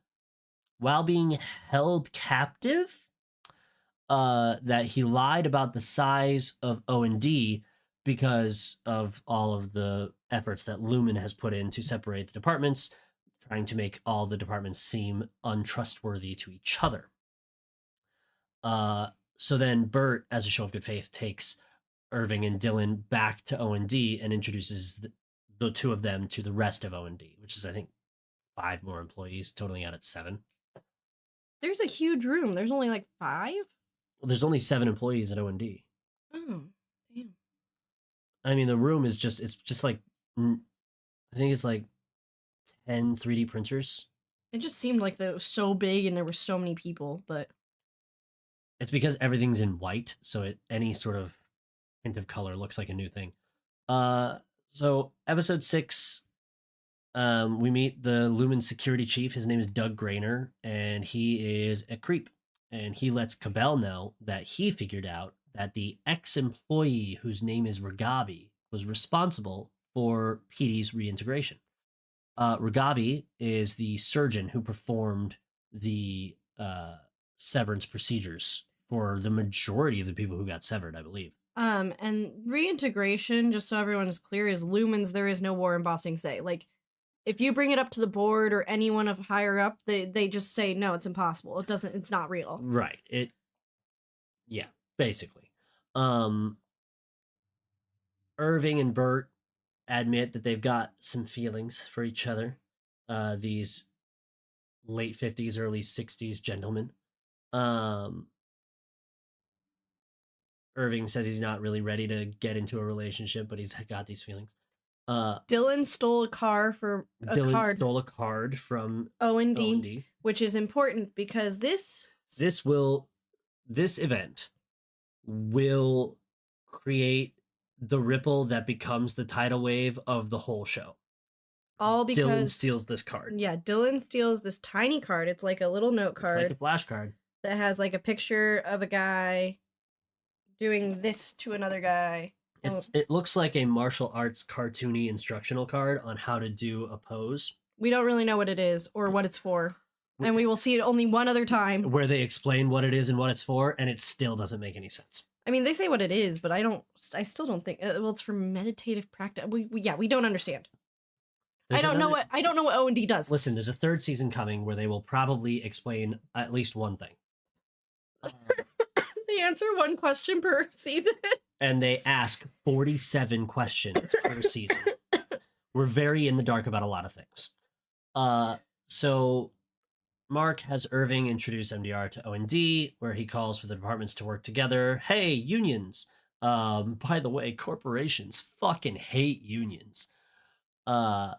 while being held captive, that he lied about the size of O&D because of all of the efforts that Lumen has put in to separate the departments, trying to make all the departments seem untrustworthy to each other. So then Bert, as a show of good faith, takes Irving and Dylan back to O&D and introduces the two of them to the rest of O&D, which is, I think, 5 more employees, totaling out at 7. There's a huge room. There's only like 5? Well, there's only 7 employees at O&D. Oh, damn. I mean, the room is it's just like, I think it's like 10 3D printers. It just seemed like that it was so big and there were so many people, but it's because everything's in white, so any sort of hint of color looks like a new thing. So episode 6, we meet the Lumen security chief. His name is Doug Grainer, and he is a creep. And he lets Cabell know that he figured out that the ex-employee whose name is Ragabi was responsible for Petey's reintegration. Ragabi is the surgeon who performed the severance procedures for the majority of the people who got severed, I believe. And reintegration, just so everyone is clear, is Lumen's there is no war embossing say. Like, if you bring it up to the board or anyone of higher up, they just say, no, it's impossible. It's not real. Right. Yeah, basically. Irving and Bert admit that they've got some feelings for each other. These late 50s, early 60s gentlemen. Irving says he's not really ready to get into a relationship, but he's got these feelings. Dylan stole a car for Dylan stole a card from O&D, which is important because this event will create the ripple that becomes the tidal wave of the whole show. All because Dylan steals this card. Yeah, Dylan steals this tiny card. It's like a little note card. It's like a flashcard that has like a picture of a guy doing this to another guy. It looks like a martial arts cartoony instructional card on how to do a pose. We don't really know what it is or what it's for. And we will see it only one other time. Where they explain what it is and what it's for, and it still doesn't make any sense. I mean, they say what it is, but I still don't think, well, it's for meditative practice. We don't understand. I don't know what O&D does. Listen, there's a 3rd season coming where they will probably explain at least one thing. They answer one question per season. And they ask 47 questions per season. We're very in the dark about a lot of things. So Mark has Irving introduce MDR to O&D, where he calls for the departments to work together. Hey, unions. By the way, corporations fucking hate unions. However,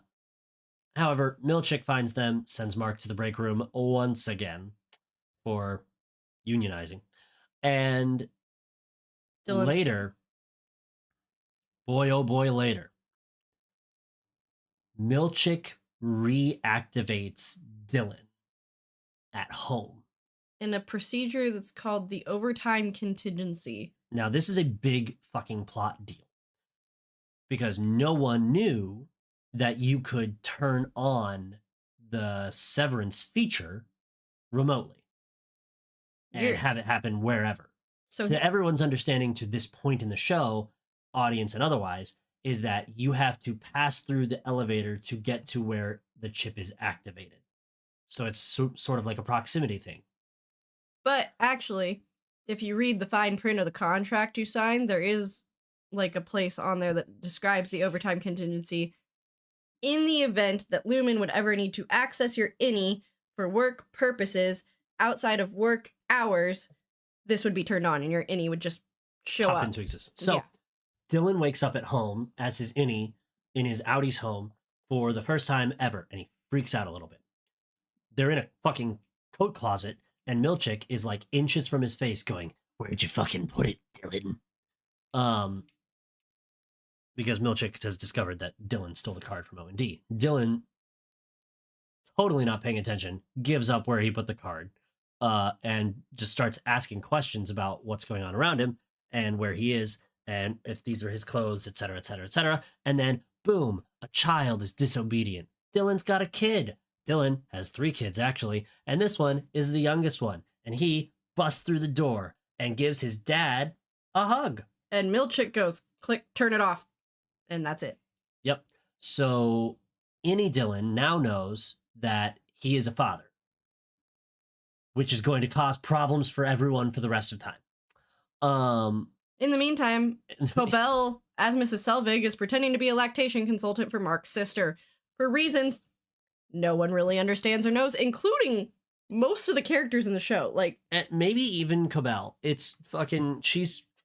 Milchick finds them, sends Mark to the break room once again for unionizing. And later, later, Milchick reactivates Dylan at home. In a procedure that's called the overtime contingency. Now, this is a big fucking plot deal. Because no one knew that you could turn on the Severance feature remotely. And have it happen wherever. So to everyone's understanding to this point in the show, audience and otherwise, is that you have to pass through the elevator to get to where the chip is activated. So it's sort of like a proximity thing. But actually, if you read the fine print of the contract you signed, there is like a place on there that describes the overtime contingency. In the event that Lumen would ever need to access your INI for work purposes outside of work hours, this would be turned on and your INI would just show Pop up into existence. So Yeah. Dylan wakes up at home as his innie in his Audi's home for the first time ever, and he freaks out a little bit. They're in a fucking coat closet, and Milchick is like inches from his face going, "Where'd you fucking put it, Dylan?" Because Milchick has discovered that Dylan stole the card from O&D. Dylan, totally not paying attention, gives up where he put the card, and just starts asking questions about what's going on around him and where he is and if these are his clothes, etc., etc., etc. And then, boom, a child is disobedient. Dylan's got a kid. Dylan has 3 kids, actually, and this one is the youngest one. And he busts through the door and gives his dad a hug. And Milchick goes, click, turn it off. And that's it. Yep. So, Innie Dylan now knows that he is a father, which is going to cause problems for everyone for the rest of time. In the meantime, Cobell, as Mrs. Selvig, is pretending to be a lactation consultant for Mark's sister for reasons no one really understands or knows, including most of the characters in the show. Like, and maybe even Cobell. She's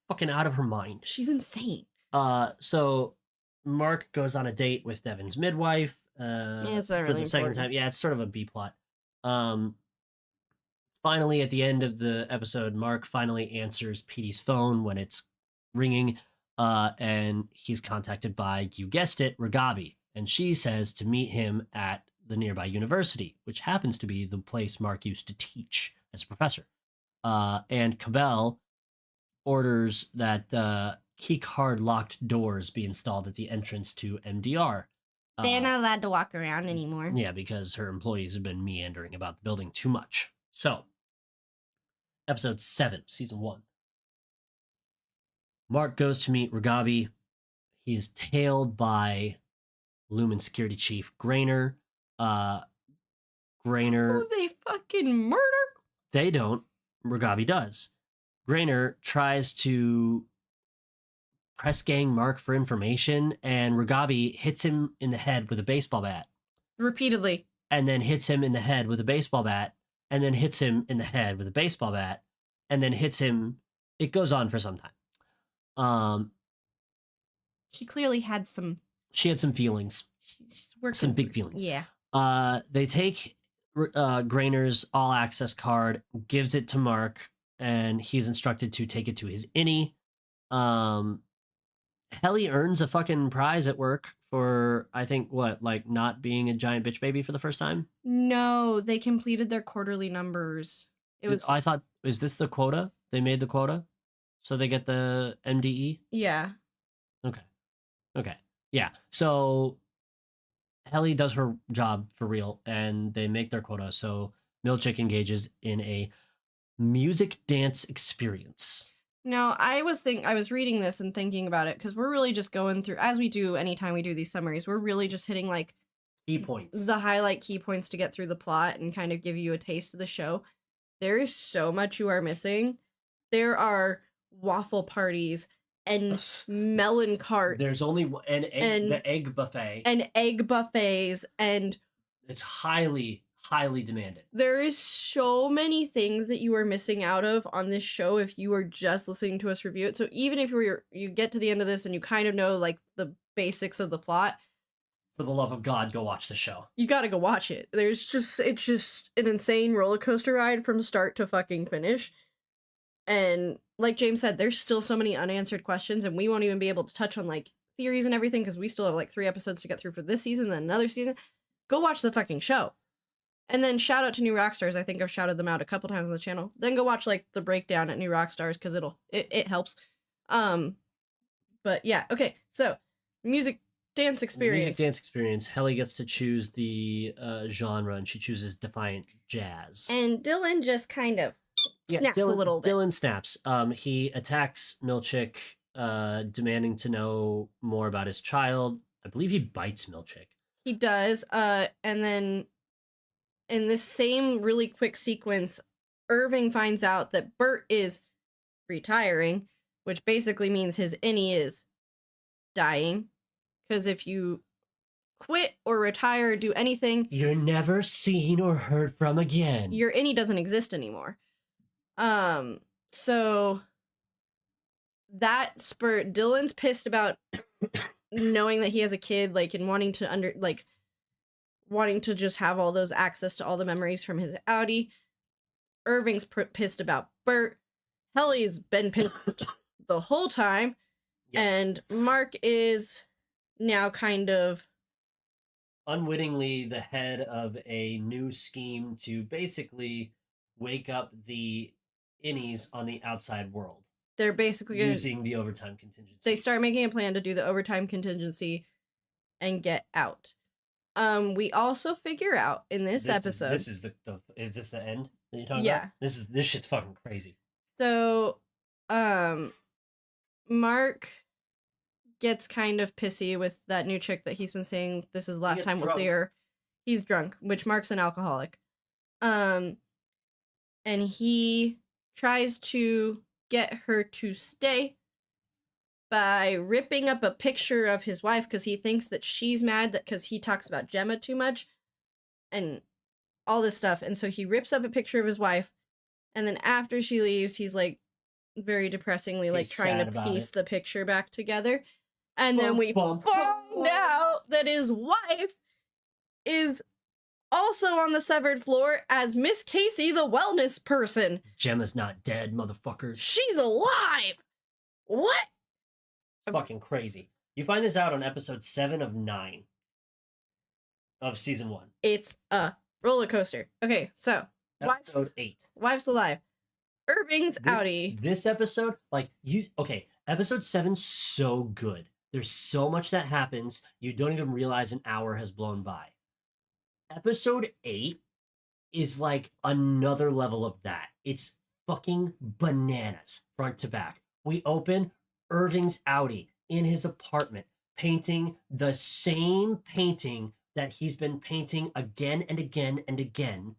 fucking out of her mind. She's insane. So Mark goes on a date with Devin's midwife. It's not really for the second important. time. Yeah, it's sort of a B plot. Finally, at the end of the episode, Mark finally answers Petey's phone when it's ringing, and he's contacted by, you guessed it, Ragabi, and she says to meet him at the nearby university, which happens to be the place Mark used to teach as a professor. And Cabell orders that key card locked doors be installed at the entrance to MDR. They're not allowed to walk around anymore. Yeah, because her employees have been meandering about the building too much. So, episode 7, season 1. Mark goes to meet Ragabi. He is tailed by Lumen security chief Grainer. Grainer. Who they fucking murder? They don't. Ragabi does. Grainer tries to press gang Mark for information, and Ragabi hits him in the head with a baseball bat. Repeatedly. And then hits him in the head with a baseball bat, and then hits him in the head with a baseball bat, and then hits him. It goes on for some time. She clearly had some. She had some feelings. Some big feelings. Yeah. They take Grainer's all access card, gives it to Mark, and he's instructed to take it to his innie. Helly earns a fucking prize at work for, I think, not being a giant bitch baby for the first time? No, they completed their quarterly numbers. I thought, is this the quota? They made the quota? So they get the MDE? Yeah. Okay. Yeah. So Helly does her job for real, and they make their quota. So Milchick engages in a music dance experience. Now, I was reading this and thinking about it, because we're really just going through, as we do anytime we do these summaries, we're really just hitting like Key points. The highlight key points to get through the plot and kind of give you a taste of the show. There is so much you are missing. There are waffle parties and melon carts. There's only the egg buffet. And egg buffets, and it's highly demanded. There is so many things that you are missing out of on this show if you are just listening to us review it. So even if you get to the end of this and you kind of know like the basics of the plot, for the love of God, go watch the show. You gotta go watch it. It's just an insane roller coaster ride from start to fucking finish. And like James said, there's still so many unanswered questions, and we won't even be able to touch on like theories and everything because we still have like 3 episodes to get through for this season, then another season. Go watch the fucking show. And then shout out to New Rockstars. I think I've shouted them out a couple times on the channel. Then go watch like the breakdown at New Rockstars because it helps. But yeah, okay. So music dance experience. Helly gets to choose the genre, and she chooses Defiant Jazz. And Dylan just kind of snaps a little bit. Dylan snaps. He attacks Milchick demanding to know more about his child. I believe he bites Milchick. He does. And then in this same really quick sequence, Irving finds out that Bert is retiring, which basically means his innie is dying. Because if you quit or retire or do anything, you're never seen or heard from again. Your innie doesn't exist anymore. So that spurt, Dylan's pissed about knowing that he has a kid, like, and wanting to just have all those access to all the memories from his Audi. Irving's pissed about Bert. Helly's been pissed the whole time. Yep. And Mark is now kind of unwittingly the head of a new scheme to basically wake up the innies on the outside world. They're basically using the overtime contingency. They start making a plan to do the overtime contingency and get out. We also figure out in this episode. Is this the end that you're talking about? This shit's fucking crazy. So, Mark gets kind of pissy with that new chick that he's been saying this is the last time we'll see her. He's drunk, which Mark's an alcoholic. And he tries to get her to stay by ripping up a picture of his wife because he thinks that she's mad that because he talks about Gemma too much and all this stuff. And so he rips up a picture of his wife, and then after she leaves, he's like very depressingly like trying to piece the picture back together. And then we find out that his wife is also on the severed floor as Miss Casey, the wellness person. Gemma's not dead, motherfuckers. She's alive! What? It's fucking crazy. You find this out on episode 7 of 9 of season 1. It's a roller coaster. Okay, so episode 8. Wife's alive. Irving's Audi. This episode, episode 7's so good. There's so much that happens, you don't even realize an hour has blown by. Episode 8 is like another level of that. It's fucking bananas, front to back. We open Irving's Audi in his apartment, painting the same painting that he's been painting again and again and again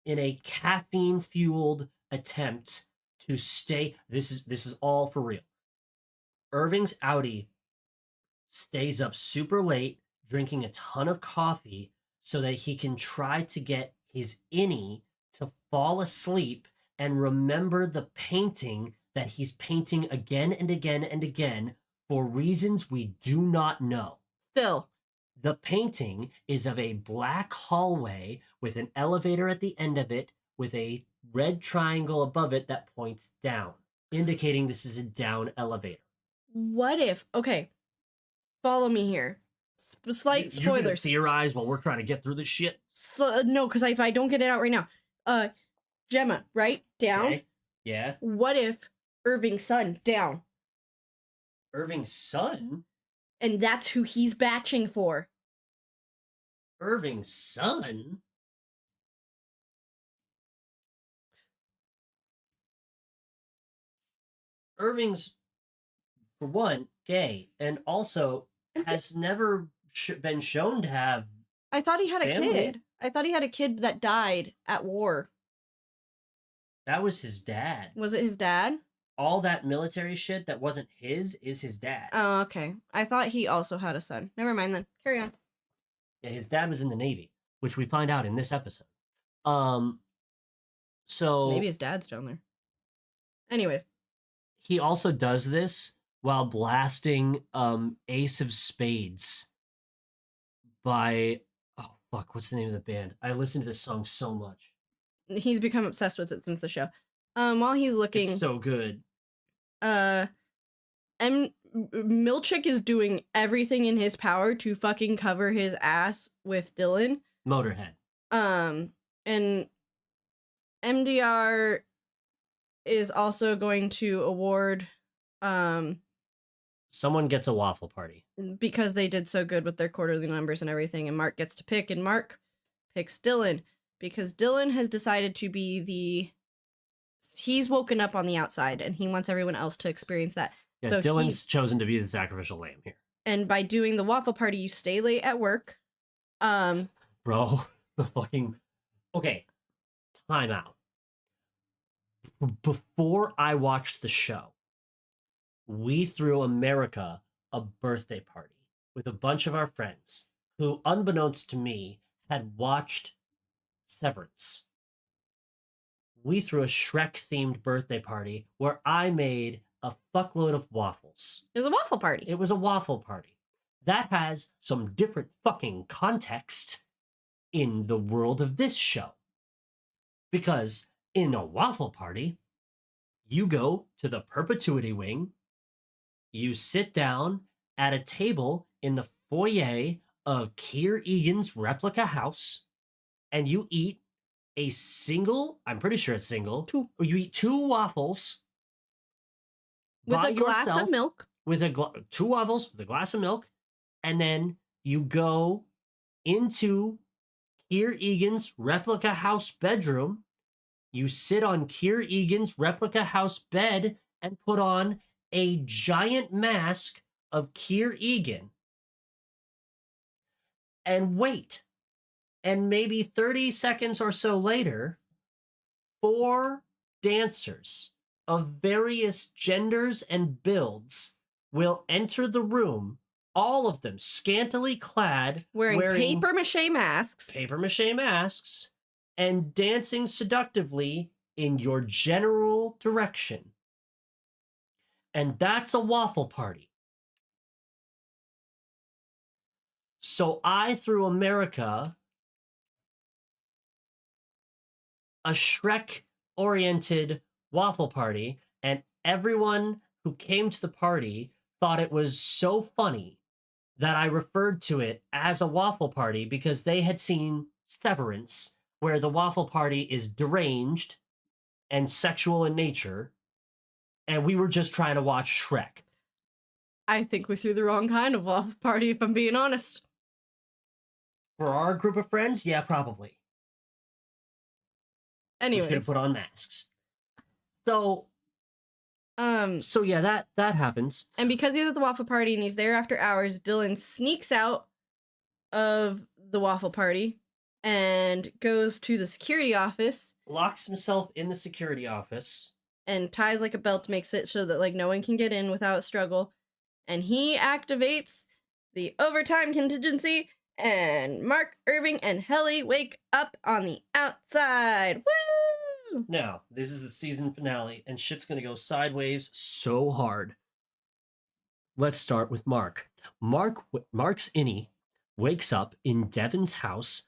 in a caffeine-fueled attempt to stay. This is all for real. Irving's Audi stays up super late, drinking a ton of coffee so that he can try to get his innie to fall asleep and remember the painting that he's painting again and again and again for reasons we do not know. Still, the painting is of a black hallway with an elevator at the end of it with a red triangle above it that points down, indicating this is a down elevator. What if, okay, follow me here. Slight spoilers. You're gonna theorize while we're trying to get through this shit? So, no, because if I don't get it out right now. Gemma, right? Down? Okay. Yeah. What if Irving's son, down? Irving's son? And that's who he's batching for. Irving's son? Irving's, for one, gay, and also has never been shown to have. I thought he had a family. kid. I thought he had a kid that died at war. That was his dad. Was it his dad? All that military shit that wasn't his is his dad. Oh, okay. I thought he also had a son. Never mind then. Carry on. Yeah, his dad was in the Navy, which we find out in this episode. So maybe his dad's down there. Anyways. He also does this while blasting Ace of Spades by, oh fuck, what's the name of the band? I listened to this song so much. He's become obsessed with it since the show. While he's looking, it's so good. Milchick is doing everything in his power to fucking cover his ass with Dylan. Motorhead. And MDR is also going to award someone gets a waffle party because they did so good with their quarterly numbers and everything, and Mark gets to pick, and Mark picks Dylan because Dylan has decided to be he's woken up on the outside and he wants everyone else to experience that. Yeah, So Dylan's chosen to be the sacrificial lamb here. And by doing the waffle party, you stay late at work. Bro, the fucking... Okay, time out. Before I watched the show, we threw America a birthday party with a bunch of our friends who, unbeknownst to me, had watched Severance. We threw a Shrek-themed birthday party where I made a fuckload of waffles. It was a waffle party. It was a waffle party. That has some different fucking context in the world of this show. Because in a waffle party, you go to the perpetuity wing, you sit down at a table in the foyer of Keir Egan's replica house, and you eat a single, I'm pretty sure it's single, or you eat 2 waffles with a glass of milk. With 2 waffles with a glass of milk, and then you go into Keir Egan's replica house bedroom. You sit on Keir Egan's replica house bed and put on a giant mask of Keir Egan and wait. And maybe 30 seconds or so later, 4 dancers of various genders and builds will enter the room, all of them scantily clad, wearing papier-mâché masks, and dancing seductively in your general direction. And that's a waffle party. So I threw America a Shrek-oriented waffle party, and everyone who came to the party thought it was so funny that I referred to it as a waffle party because they had seen Severance, where the waffle party is deranged and sexual in nature, and we were just trying to watch Shrek. I think we threw the wrong kind of waffle party, if I'm being honest. For our group of friends, yeah, probably. Anyways. We should have put on masks. So yeah, that happens. And because he's at the waffle party and he's there after hours, Dylan sneaks out of the waffle party and goes to the security office. Locks himself in the security office. And ties like a belt, makes it so that like no one can get in without struggle. And he activates the overtime contingency, and Mark, Irving, and Helly wake up on the outside. Woo! Now, this is the season finale, and shit's gonna go sideways so hard. Let's start with Mark. Mark's innie wakes up in Devon's house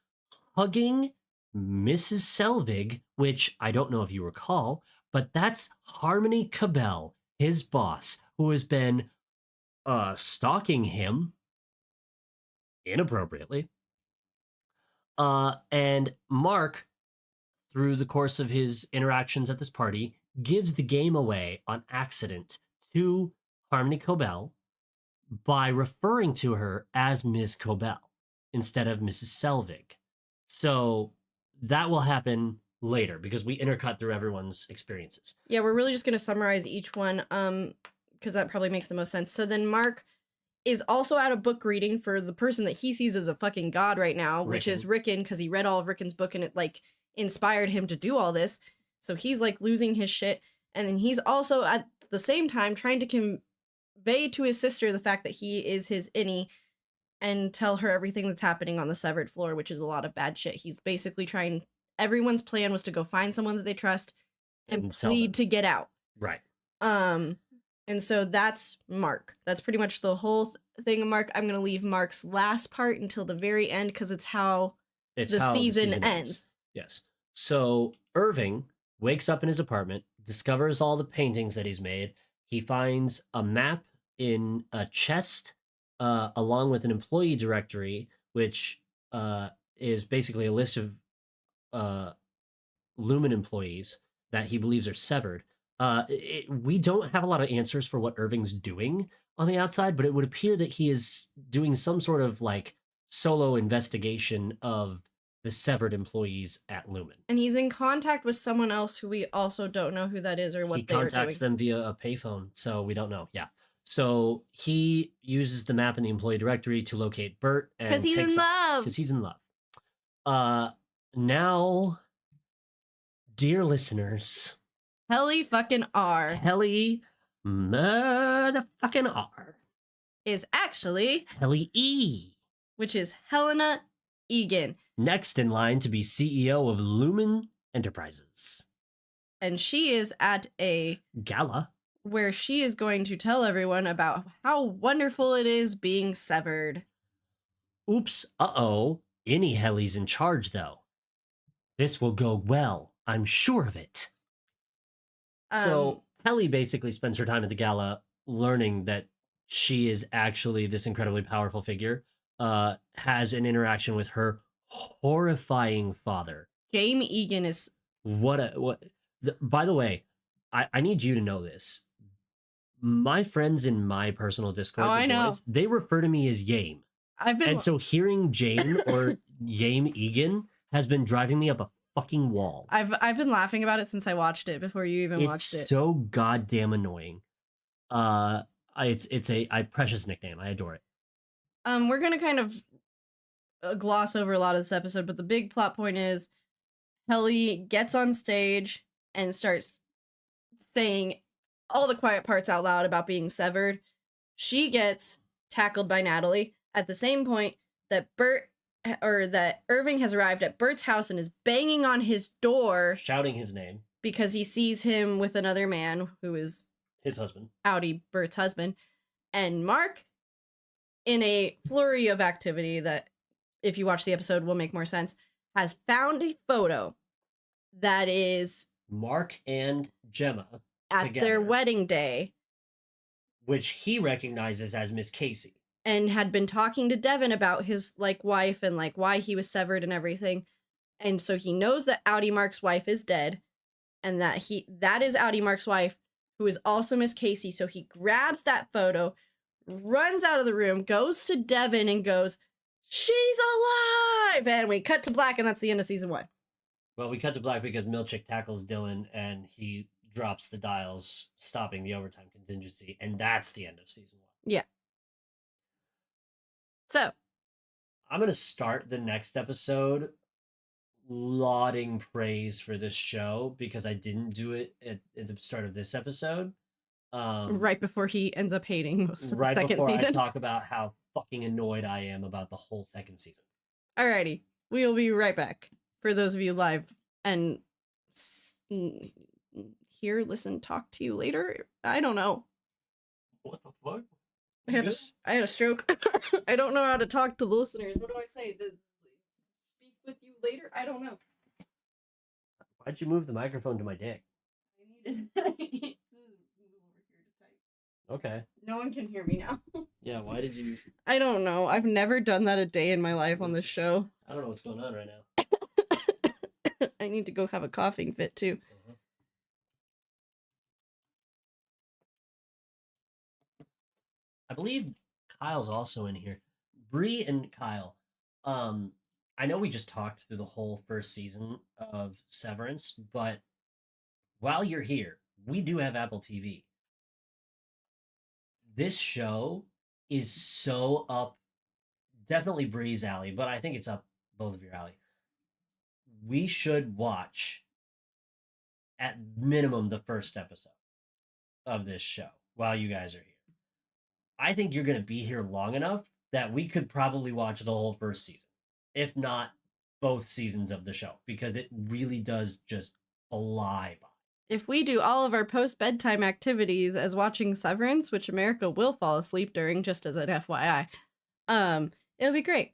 hugging Mrs. Selvig, which I don't know if you recall, but that's Harmony Cabell, his boss, who has been stalking him inappropriately. And Mark, through the course of his interactions at this party, gives the game away on accident to Harmony Cabell by referring to her as Ms. Cabell instead of Mrs. Selvig. So that will happen later because we intercut through everyone's experiences. Yeah, we're really just going to summarize each one because that probably makes the most sense. So then Mark is also at a book reading for the person that he sees as a fucking god right now, which is Rickon, because he read all of Rickon's book and it like inspired him to do all this. So he's like losing his shit. And then he's also at the same time trying to convey to his sister the fact that he is his innie and tell her everything that's happening on the severed floor, which is a lot of bad shit. He's basically trying, everyone's plan was to go find someone that they trust and plead to get out. Right. And so that's Mark. That's pretty much the whole thing of Mark. I'm going to leave Mark's last part until the very end because it's how the season ends. Yes. So Irving wakes up in his apartment, discovers all the paintings that he's made. He finds a map in a chest along with an employee directory, which is basically a list of Lumen employees that he believes are severed. We don't have a lot of answers for what Irving's doing on the outside, but it would appear that he is doing some sort of like solo investigation of the severed employees at Lumen. And he's in contact with someone else who we also don't know who that is or what they're doing. He contacts them via a payphone, so we don't know. Yeah. So he uses the map in the employee directory to locate Bert and Because he's in love. Because he's in love. Now, dear listeners, Helly fucking R Helly motherfucking R is actually Helly E, which is Helena Egan. next in line to be CEO of Lumen Enterprises. And she is at a gala where she is going to tell everyone about how wonderful it is being severed. Oops, uh-oh. Any Helly's in charge, though. This will go well. I'm sure of it. So Helly basically spends her time at the gala learning that she is actually this incredibly powerful figure, has an interaction with her horrifying father. Jamie Egan is... By the way, I need you to know this. My friends in my personal Discord, I know. Boys, they refer to me as Yame. And so hearing Jane or Yame Egan has been driving me up a fucking wall. I've been laughing about it since I watched it, before you even watched it. It's so goddamn annoying. It's a precious nickname. I adore it. We're gonna kind of gloss over a lot of this episode, but the big plot point is Helly gets on stage and starts saying all the quiet parts out loud about being severed. She gets tackled by Natalie at the same point that that Irving has arrived at Bert's house and is banging on his door, shouting his name because he sees him with another man who is his husband, Audi, Bert's husband. And Mark, in a flurry of activity that, if you watch the episode, will make more sense, has found a photo that is Mark and Gemma at together, their wedding day, which he recognizes as Miss Casey, and had been talking to Devin about his wife and why he was severed and everything. And so he knows that Audi Mark's wife is dead, and that is Audi Mark's wife, who is also Miss Casey. So he grabs that photo, runs out of the room, goes to Devin and goes, "She's alive!" And we cut to black, and that's the end of season 1. Well, we cut to black because Milchick tackles Dylan and he drops the dials, stopping the overtime contingency, and that's the end of season 1. Yeah. So I'm going to start the next episode lauding praise for this show, because I didn't do it at the start of this episode. Right before he ends up hating most of the right second before season. I talk about how fucking annoyed I am about the whole second season. Alrighty, we'll be right back. For those of you live and hear, listen, talk to you later. I don't know. What the fuck? I had a stroke. I don't know how to talk to the listeners. What do I say? Speak with you later? I don't know. Why'd you move the microphone to my dick? I needed to move over here to type. Okay. No one can hear me now. Yeah, why did you... I don't know. I've never done that a day in my life on this show. I don't know what's going on right now. I need to go have a coughing fit too. I believe Kyle's also in here. Bree and Kyle, I know we just talked through the whole first season of Severance, but while you're here, we do have Apple TV. This show is so up, definitely Bree's alley, but I think it's up both of your alley. We should watch at minimum the first episode of this show while you guys are here. I think you're going to be here long enough that we could probably watch the whole first season, if not both seasons of the show, because it really does just fly by. If we do all of our post-bedtime activities as watching Severance, which America will fall asleep during, just as an FYI, it'll be great.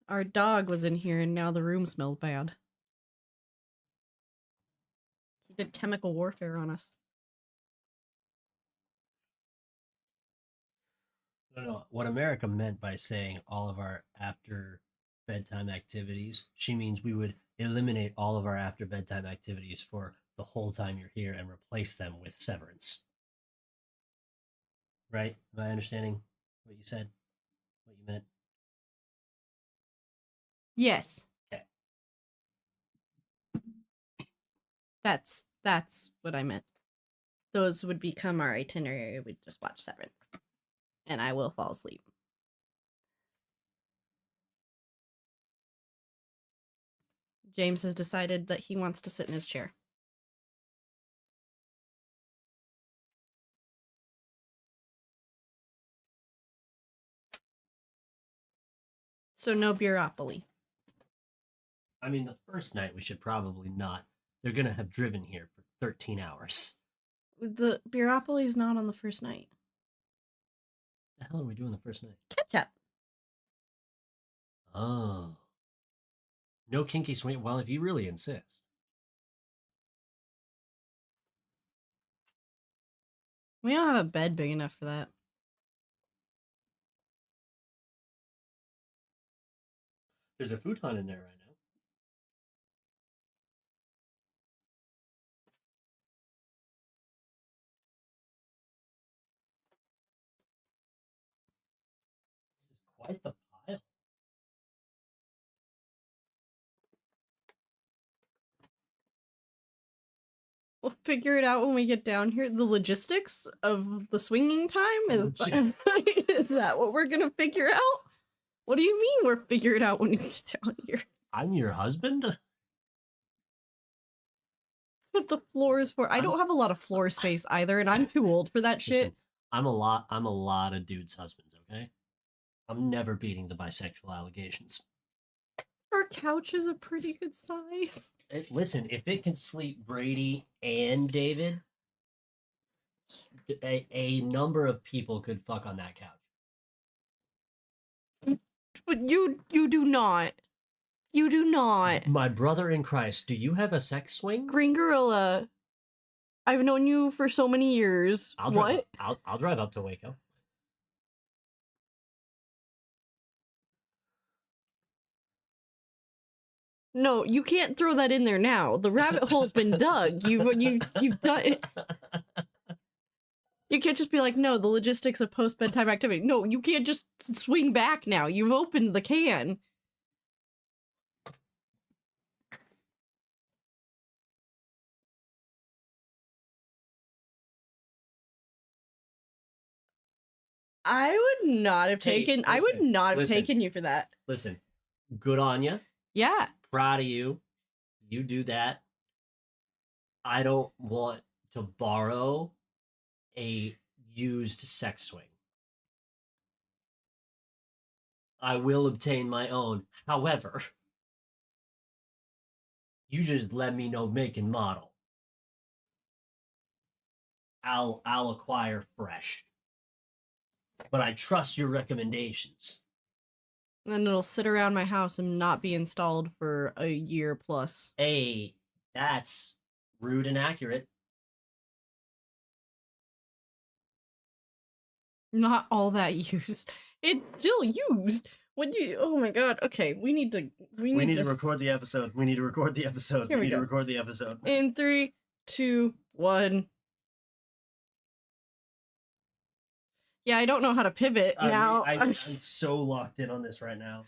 Our dog was in here and now the room smells bad. He did chemical warfare on us. No. What America meant by saying all of our after bedtime activities, she means we would eliminate all of our after bedtime activities for the whole time you're here and replace them with Severance. Right? Am I understanding what you said? What you meant? Yes. Okay. That's what I meant. Those would become our itinerary. We'd just watch Severance. And I will fall asleep. James has decided that he wants to sit in his chair. So no Bureopoly. I mean, the first night we should probably not. They're going to have driven here for 13 hours. The Bureopoly is not on the first night. What the hell are we doing the first night? Catch up. Oh. No kinky swing. Well, if you really insist. We don't have a bed big enough for that. There's a futon in there right now. This is quite the pile. We'll figure it out when we get down here. The logistics of the swinging time is that what we're gonna figure out? What do you mean we're figuring it out when we get down here? I'm your husband? That's what the floor is for. I don't have a lot of floor space either, and I'm too old for that shit. Listen, I'm a lot of dudes' husbands, okay? I'm never beating the bisexual allegations. Our couch is a pretty good size. Listen, if it can sleep Brady and David, a number of people could fuck on that couch. But you do not. You do not. My brother in Christ, do you have a sex swing? Green Gorilla, I've known you for so many years. I'll drive up to Waco. No, you can't throw that in there now. The rabbit hole's been dug. You've done it. You can't just be like, no, the logistics of post-bedtime activity. No, you can't just swing back now. You've opened the can. I would not have taken you for that. Listen, good on you. Yeah. Proud of you. You do that. I don't want to borrow a used sex swing. I will obtain my own. However, you just let me know make and model. I'll acquire fresh. But I trust your recommendations. And then it'll sit around my house and not be installed for a year plus. Hey, that's rude and accurate. Not all that used. It's still used. When you, oh my god. Okay, we need to record the episode. We need to record the episode. Here we go. To record the episode. In 3, 2, 1. Yeah, I don't know how to pivot now. I'm so locked in on this right now.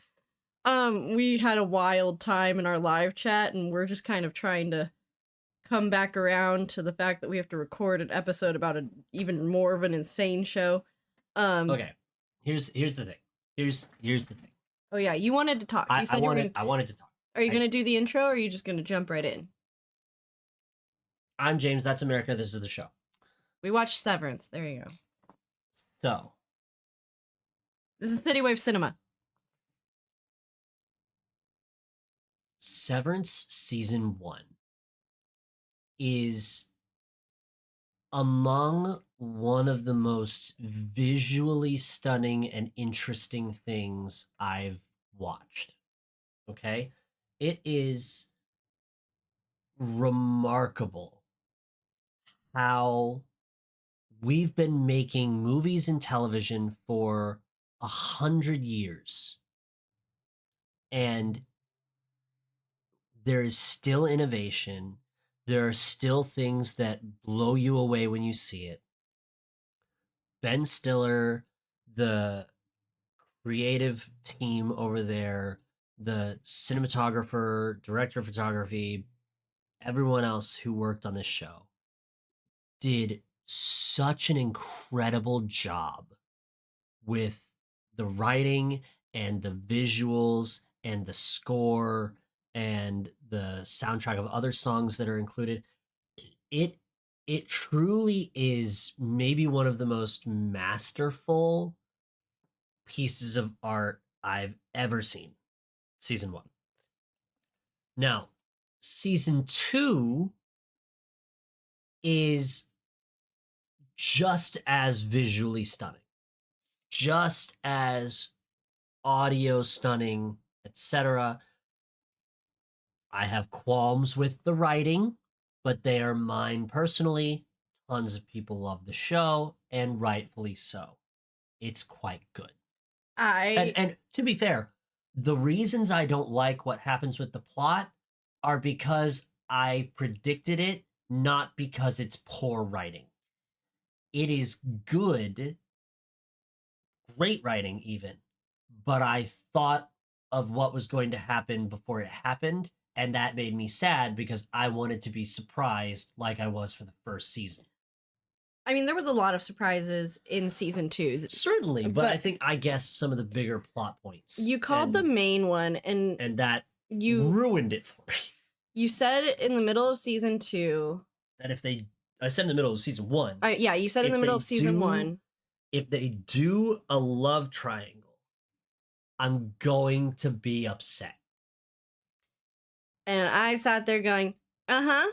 We had a wild time in our live chat, and we're just kind of trying to come back around to the fact that we have to record an episode about an even more of an insane show. Okay, here's the thing. Here's the thing. Oh yeah, you wanted to talk. You said I wanted to talk. Are you gonna do the intro, or are you just gonna jump right in? I'm James. That's America. This is the show. We watched Severance. There you go. So, this is CityWavesCinema. Severance Season 1 is among one of the most visually stunning and interesting things I've watched. Okay? It is remarkable how we've been making movies and television for 100 years, and there is still innovation. There are still things that blow you away when you see it. Ben Stiller, the creative team over there, the cinematographer, director of photography, everyone else who worked on this show did such an incredible job with the writing and the visuals and the score and the soundtrack of other songs that are included. It it truly is maybe one of the most masterful pieces of art I've ever seen. Season 1. Now, season 2 is just as visually stunning, just as audio stunning, etc. I have qualms with the writing, but they are mine personally. Tons of people love the show, and rightfully so. It's quite good. I And to be fair, the reasons I don't like what happens with the plot are because I predicted it, not because it's poor writing. It is good, great writing even, but I thought of what was going to happen before it happened, and that made me sad because I wanted to be surprised like I was for the first season. mean, there was a lot of surprises in season 2. Certainly, but I think I guessed some of the bigger plot points. You called the main one, and that you ruined it for me. You said in the middle of season 2. That I said in the middle of season 1. Yeah, you said in the middle of season 1. If they do a love triangle, I'm going to be upset. And I sat there going, uh-huh.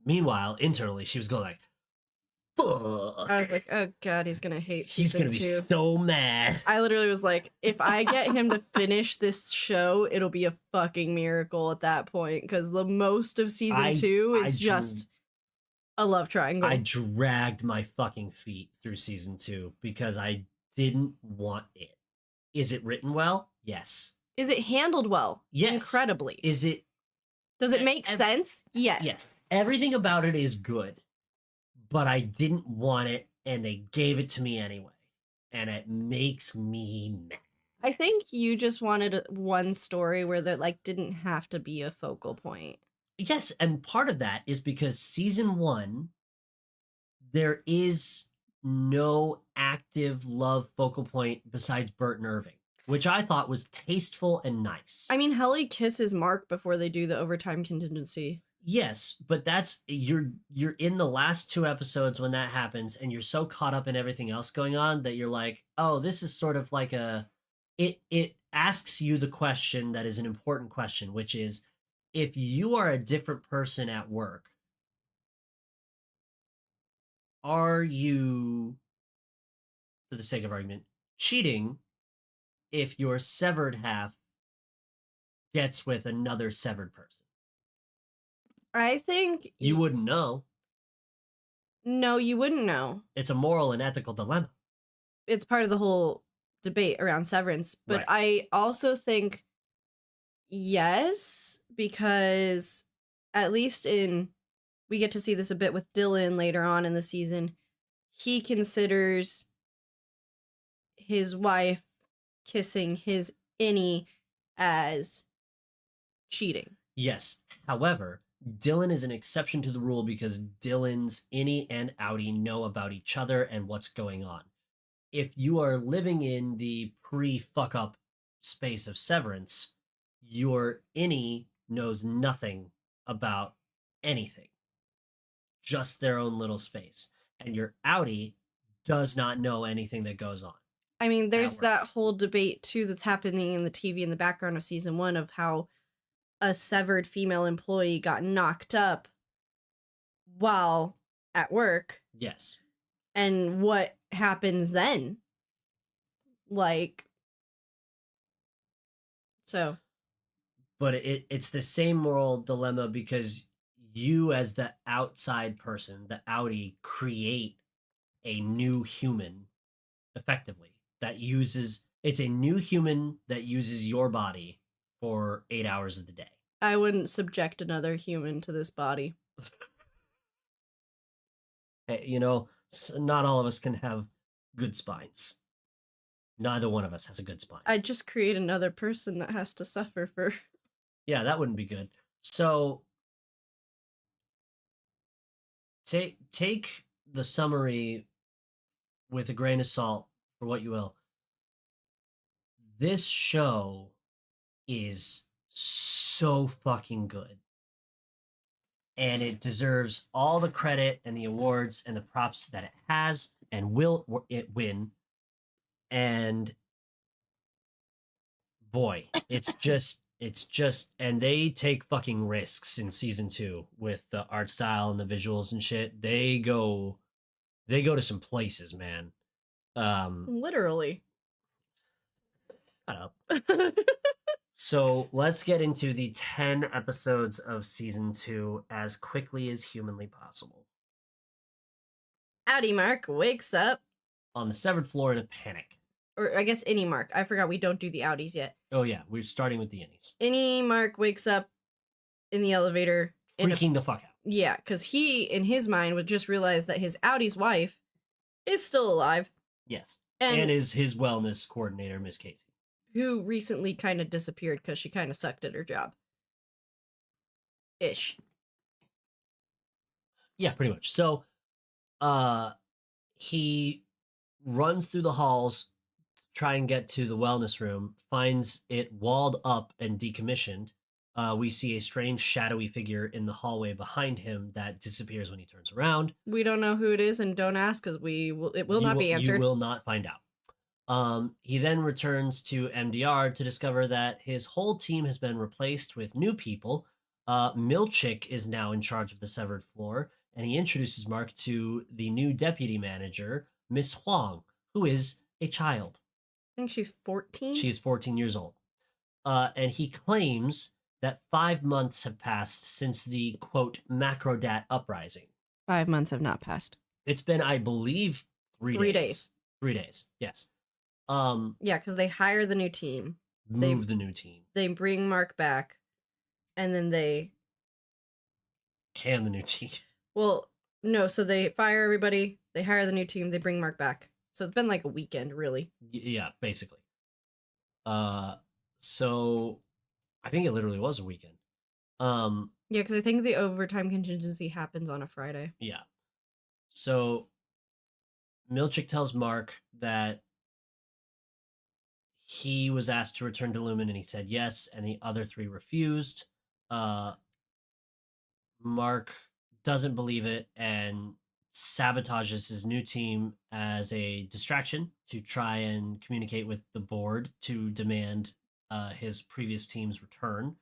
Meanwhile, internally, she was going like, fuck. I was like, oh god, he's gonna hate He's season gonna 2. be so mad. I literally was like, if I get him to finish this show, it'll be a fucking miracle at that point, because the most of season 2 is just a love triangle. I dragged my fucking feet through season 2 because I didn't want it. Is it written well? Yes. Is it handled well? Yes. Incredibly. Does it make sense? Yes. Yes. Everything about it is good, but I didn't want it, and they gave it to me anyway, and it makes me mad. I think you just wanted one story where there didn't have to be a focal point. Yes, and part of that is because season 1, there is no active love focal point besides Bert and Irving, which I thought was tasteful and nice. I mean, Helly kisses Mark before they do the overtime contingency. Yes, but that's you're in the last 2 episodes when that happens, and you're so caught up in everything else going on that you're like, oh, this is sort of like it asks you the question that is an important question, which is, if you are a different person at work, are you, for the sake of argument, cheating if your severed half gets with another severed person? I think you wouldn't know. No, you wouldn't know. It's a moral and ethical dilemma. It's part of the whole debate around Severance. But right. I also think yes, because at least we get to see this a bit with Dylan later on in the season. He considers his wife kissing his innie as cheating. Yes. However, Dylan is an exception to the rule because Dylan's innie and outie know about each other and what's going on. If you are living in the pre-fuck up space of Severance, your innie knows nothing about anything. Just their own little space. And your outie does not know anything that goes on. I mean, there's that whole debate too that's happening in the TV in the background of season 1 of how a severed female employee got knocked up while at work. Yes. And what happens then? Like, So But it's the same moral dilemma because you, as the outside person, the outie, create a new human effectively that uses it's a new human that uses your body for 8 hours of the day. I wouldn't subject another human to this body. Hey, you know, not all of us can have good spines. Neither one of us has a good spine. I'd just create another person that has to suffer for. Yeah, that wouldn't be good. So take the summary with a grain of salt for what you will. This show is so fucking good. And it deserves all the credit and the awards and the props that it has and will it win. And boy, it's just and they take fucking risks in season 2 with the art style and the visuals and shit. They go to some places, man. Literally. Shut up. So let's get into the 10 episodes of season 2 as quickly as humanly possible. Howdy Mark wakes up. On the severed floor in a panic. Or I guess any Mark. I forgot we don't do the outies yet. Oh yeah, we're starting with the innies. Any Mark wakes up in the elevator. Freaking the fuck out. Yeah, because he, in his mind, would just realize that his outie's wife is still alive. Yes. And is his wellness coordinator, Miss Casey. Who recently kind of disappeared because she kind of sucked at her job. Ish. Yeah, pretty much. So he runs through the halls to try and get to the wellness room, finds it walled up and decommissioned. We see a strange shadowy figure in the hallway behind him that disappears when he turns around. We don't know who it is, and don't ask because it will not be answered. You will not find out. He then returns to MDR to discover that his whole team has been replaced with new people. Milchick is now in charge of the severed floor, and he introduces Mark to the new deputy manager, Miss Huang, who is a child. I think she's 14. She's 14 years old. And he claims that 5 months have passed since the, quote, Macrodat uprising. 5 months have not passed. It's been, I believe, 3 days. 3 days, yes. Yeah, because they hire the new team. The new team. They bring Mark back, and then they... Can the new team. Well, no, so they fire everybody, they hire the new team, they bring Mark back. So it's been like a weekend, really. Yeah, basically. So I think it literally was a weekend. Yeah, because I think the overtime contingency happens on a Friday. Yeah. So Milchick tells Mark that he was asked to return to Lumen and he said yes, and the other 3 refused. Mark doesn't believe it and sabotages his new team as a distraction to try and communicate with the board to demand his previous team's return.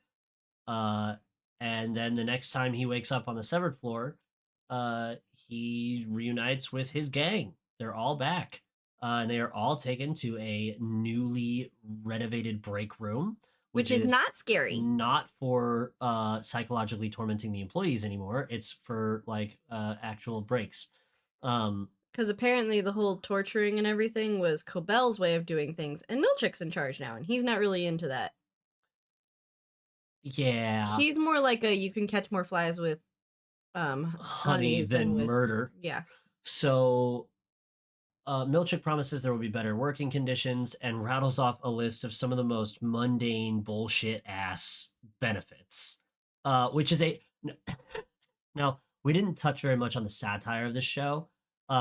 And then the next time he wakes up on the severed floor, he reunites with his gang. They're all back. And they are all taken to a newly renovated break room. Which is not scary. Not for psychologically tormenting the employees anymore. It's for like actual breaks. Because apparently the whole torturing and everything was Cobell's way of doing things, and Milchick's in charge now, and he's not really into that. Yeah. He's more like a you can catch more flies with honey than with murder. Yeah. So Milchick promises there will be better working conditions and rattles off a list of some of the most mundane bullshit ass benefits. Which is now, we didn't touch very much on the satire of this show,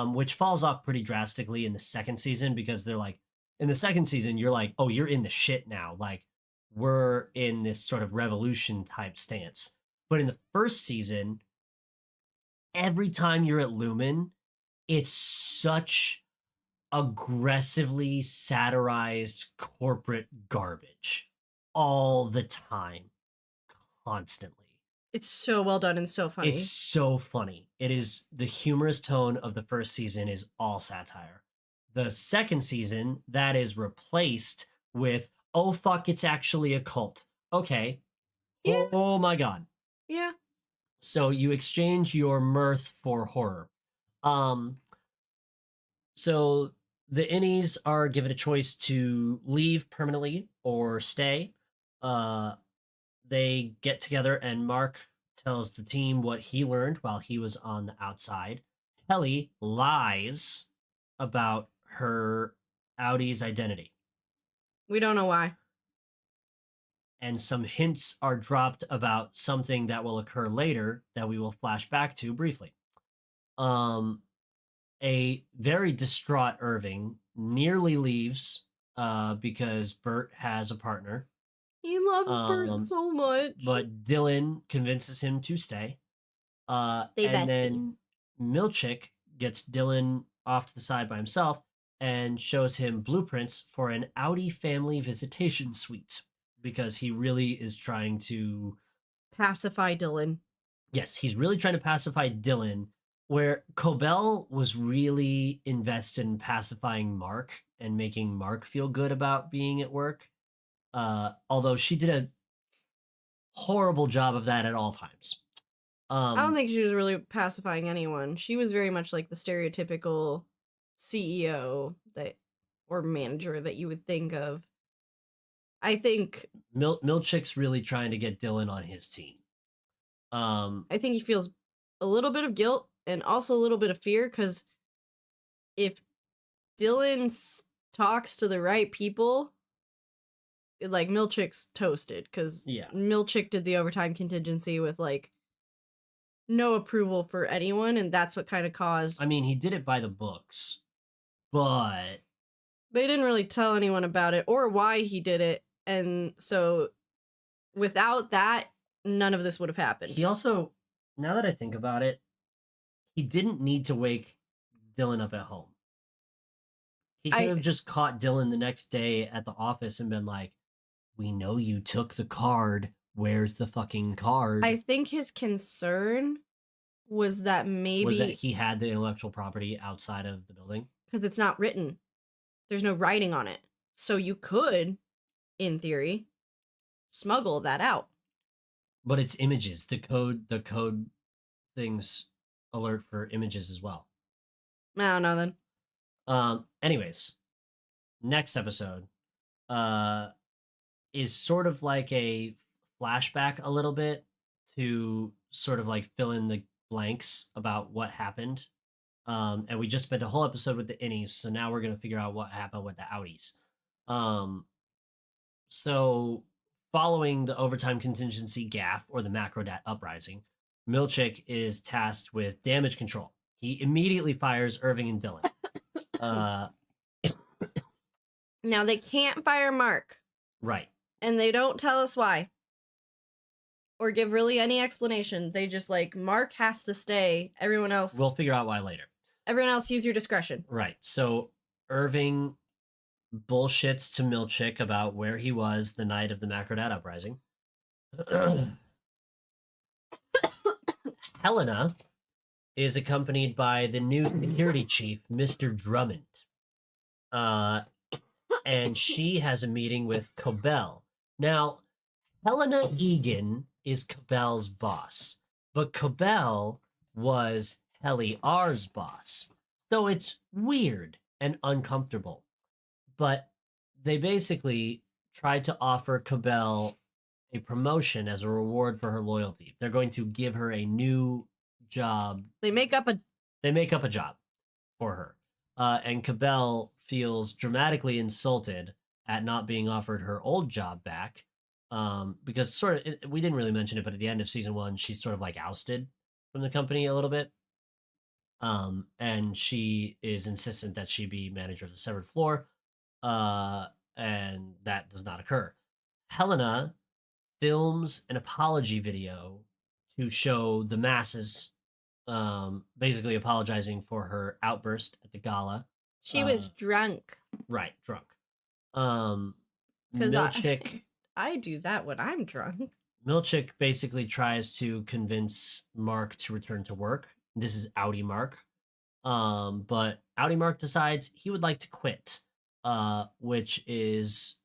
which falls off pretty drastically in the second season because they're like, in the second season, you're like, oh, you're in the shit now. Like, we're in this sort of revolution type stance. But in the first season, every time you're at Lumen, it's such aggressively satirized corporate garbage all the time, constantly. It's so well done and so funny. It's so funny. It is the humorous tone of the first season is all satire. The second season, that is replaced with, oh fuck, it's actually a cult. Okay. Yeah. Oh my god. Yeah. So you exchange your mirth for horror. Um, so the innies are given a choice to leave permanently or stay. Uh, they get together, and Mark tells the team what he learned while he was on the outside. Kelly lies about her Audi's identity, We don't know why. and some hints are dropped about something that will occur later that we will flash back to briefly. Um, a very distraught Irving nearly leaves because Bert has a partner. He loves Bert Um, so much. but Dylan convinces him to stay. They And besties. then Milchick gets Dylan off to the side by himself and shows him blueprints for an Audi family visitation suite because he really is trying to Pacify Dylan. Yes, he's really trying to pacify Dylan, where Cobell was really invested in pacifying Mark and making Mark feel good about being at work. Although she did a horrible job of that at all times. I don't think she was really pacifying anyone. She was very much like the stereotypical CEO that or manager that you would think of. I think Milchick's really trying to get Dylan on his team. I think he feels a little bit of guilt and also a little bit of fear because if Dylan talks to the right people, like Milchick's toasted because Milchick did the overtime contingency with like no approval for anyone, and that's what kind of caused. I mean, he did it by the books, but they didn't really tell anyone about it or why he did it, and so without that, none of this would have happened. He also, now that I think about it, he didn't need to wake Dylan up at home. He could have just caught Dylan the next day at the office and been like, "We know you took the card. Where's the fucking card?" I think his concern was that maybe he had the intellectual property outside of the building because it's not written. There's no writing on it, so you could, in theory, smuggle that out. But it's images. The code things alert for images as well. I don't know then. Anyways, next episode is sort of like a flashback a little bit to sort of like fill in the blanks about what happened. And we just spent a whole episode with the innies, so now we're gonna figure out what happened with the outies. So following the overtime contingency gaffe or the Macrodat uprising, Milchick is tasked with damage control. He immediately fires Irving and Dylan. Now they can't fire Mark. Right. And they don't tell us why. Or give really any explanation. They just like, Mark has to stay. Everyone else... We'll figure out why later. Everyone else use your discretion. Right. So Irving bullshits to Milchick about where he was the night of the Macrodat uprising. Helena is accompanied by the new security chief, Mr. Drummond. And she has a meeting with Cobell. Now, Helena Egan is Cobell's boss, but Cobell was Helly R's boss. So it's weird and uncomfortable. But they basically tried to offer Cobell a promotion as a reward for her loyalty. They're going to give her a new job. They make up a job for her. And Cobell feels dramatically insulted at not being offered her old job back. Because we didn't really mention it, but at the end of season 1, she's sort of like ousted from the company a little bit. And she is insistent that she be manager of the severed floor. And that does not occur. Helena films an apology video to show the masses, basically apologizing for her outburst at the gala. She was drunk. Right, drunk. Because Milchick... I do that when I'm drunk. Milchick basically tries to convince Mark to return to work. This is Audi Mark. But Audi Mark decides he would like to quit, which is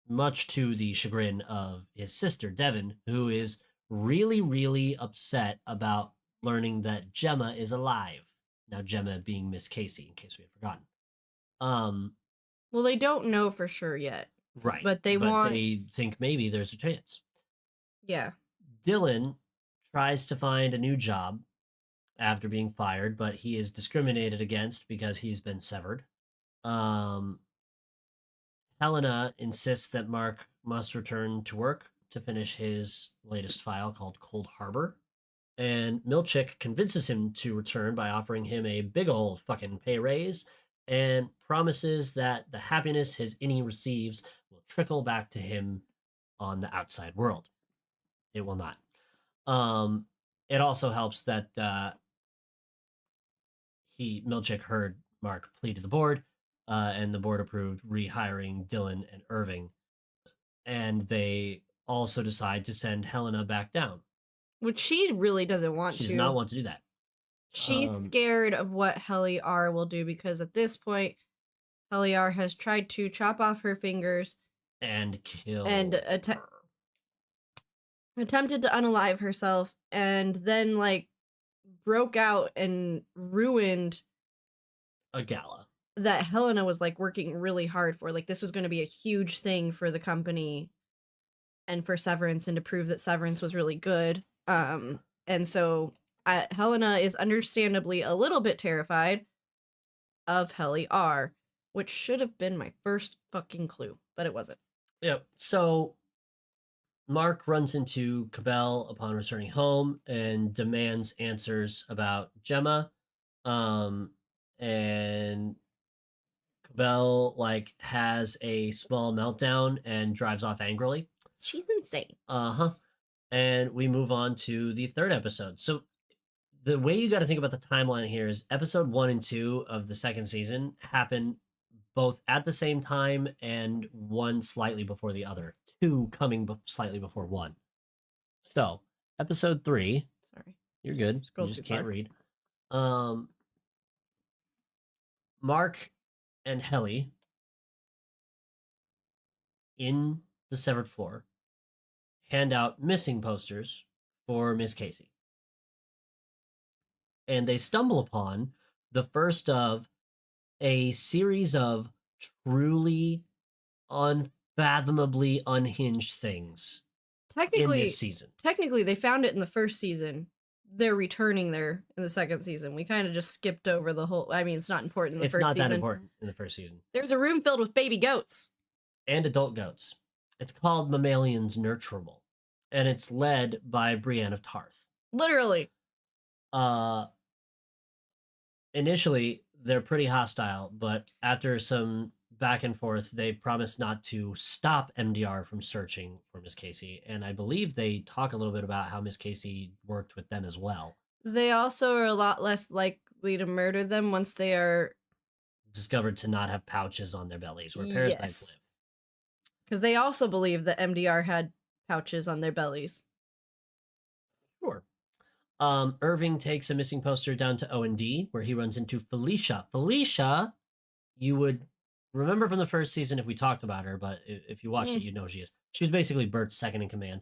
much to the chagrin of his sister, Devon, who is really, really upset about learning that Gemma is alive. Now, Gemma being Miss Casey, in case we had forgotten. Well, they don't know for sure yet. Right. But they think maybe there's a chance. Yeah. Dylan tries to find a new job after being fired, but he is discriminated against because he's been severed. Helena insists that Mark must return to work to finish his latest file called Cold Harbor. And Milchick convinces him to return by offering him a big old fucking pay raise and promises that the happiness his innie receives will trickle back to him on the outside world. It will not. It also helps that Milchick heard Mark plead to the board, and the board approved rehiring Dylan and Irving. And they also decide to send Helena back down. Which she really doesn't want She to. does not want to do that. She's scared of what Heliar will do because at this point, Heliar has tried to chop off her fingers and kill and attempted to unalive herself, and then like broke out and ruined a gala that Helena was like working really hard for. Like this was going to be a huge thing for the company and for Severance, and to prove that Severance was really good. And so Helena is understandably a little bit terrified of Heliar, which should have been my first fucking clue, but it wasn't. Yep. So Mark runs into Cabell upon returning home and demands answers about Gemma. And Cabell like has a small meltdown and drives off angrily. She's insane. And we move on to the third episode. So the way you got to think about the timeline here is episode 1 and 2 of the second season happen both at the same time and one slightly before the other, two coming slightly before one. So episode 3. Sorry, you're good. You just can't read. Mark and Helly in the severed floor hand out missing posters for Miss Casey. And they stumble upon the first of a series of truly unfathomably unhinged things in this season. Technically, they found it in the first season. They're returning there in the second season. We kind of just skipped over the whole... I mean, it's not important in the first season. It's not that important in the first season. There's a room filled with baby goats. And adult goats. It's called Mammalians Nurturable. And it's led by Brienne of Tarth. Literally. Initially, they're pretty hostile, but after some back and forth, they promise not to stop MDR from searching for Miss Casey. And I believe they talk a little bit about how Miss Casey worked with them as well. They also are a lot less likely to murder them once they are discovered to not have pouches on their bellies where parasites live. Because they also believe that MDR had pouches on their bellies. Sure. Irving takes a missing poster down to O&D where he runs into Felicia. Felicia, you would remember from the first season if we talked about her, but if you watched it, you'd know who she is. She was basically Bert's second in command.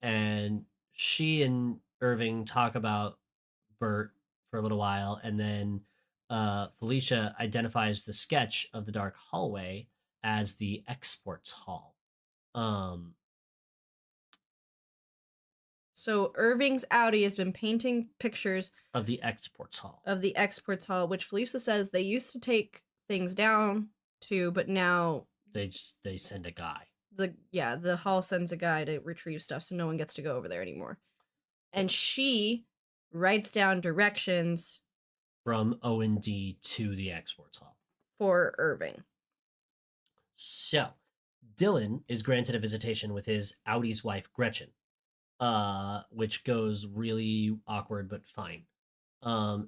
And she and Irving talk about Bert for a little while, and then Felicia identifies the sketch of the dark hallway as the exports hall. So Irving's Audi has been painting pictures of the exports hall. Which Felicia says they used to take things down to, but now they send a guy. The hall sends a guy to retrieve stuff, so no one gets to go over there anymore. And she writes down directions from O&D to the exports hall for Irving. So Dylan is granted a visitation with his Audi's wife Gretchen, which goes really awkward but fine.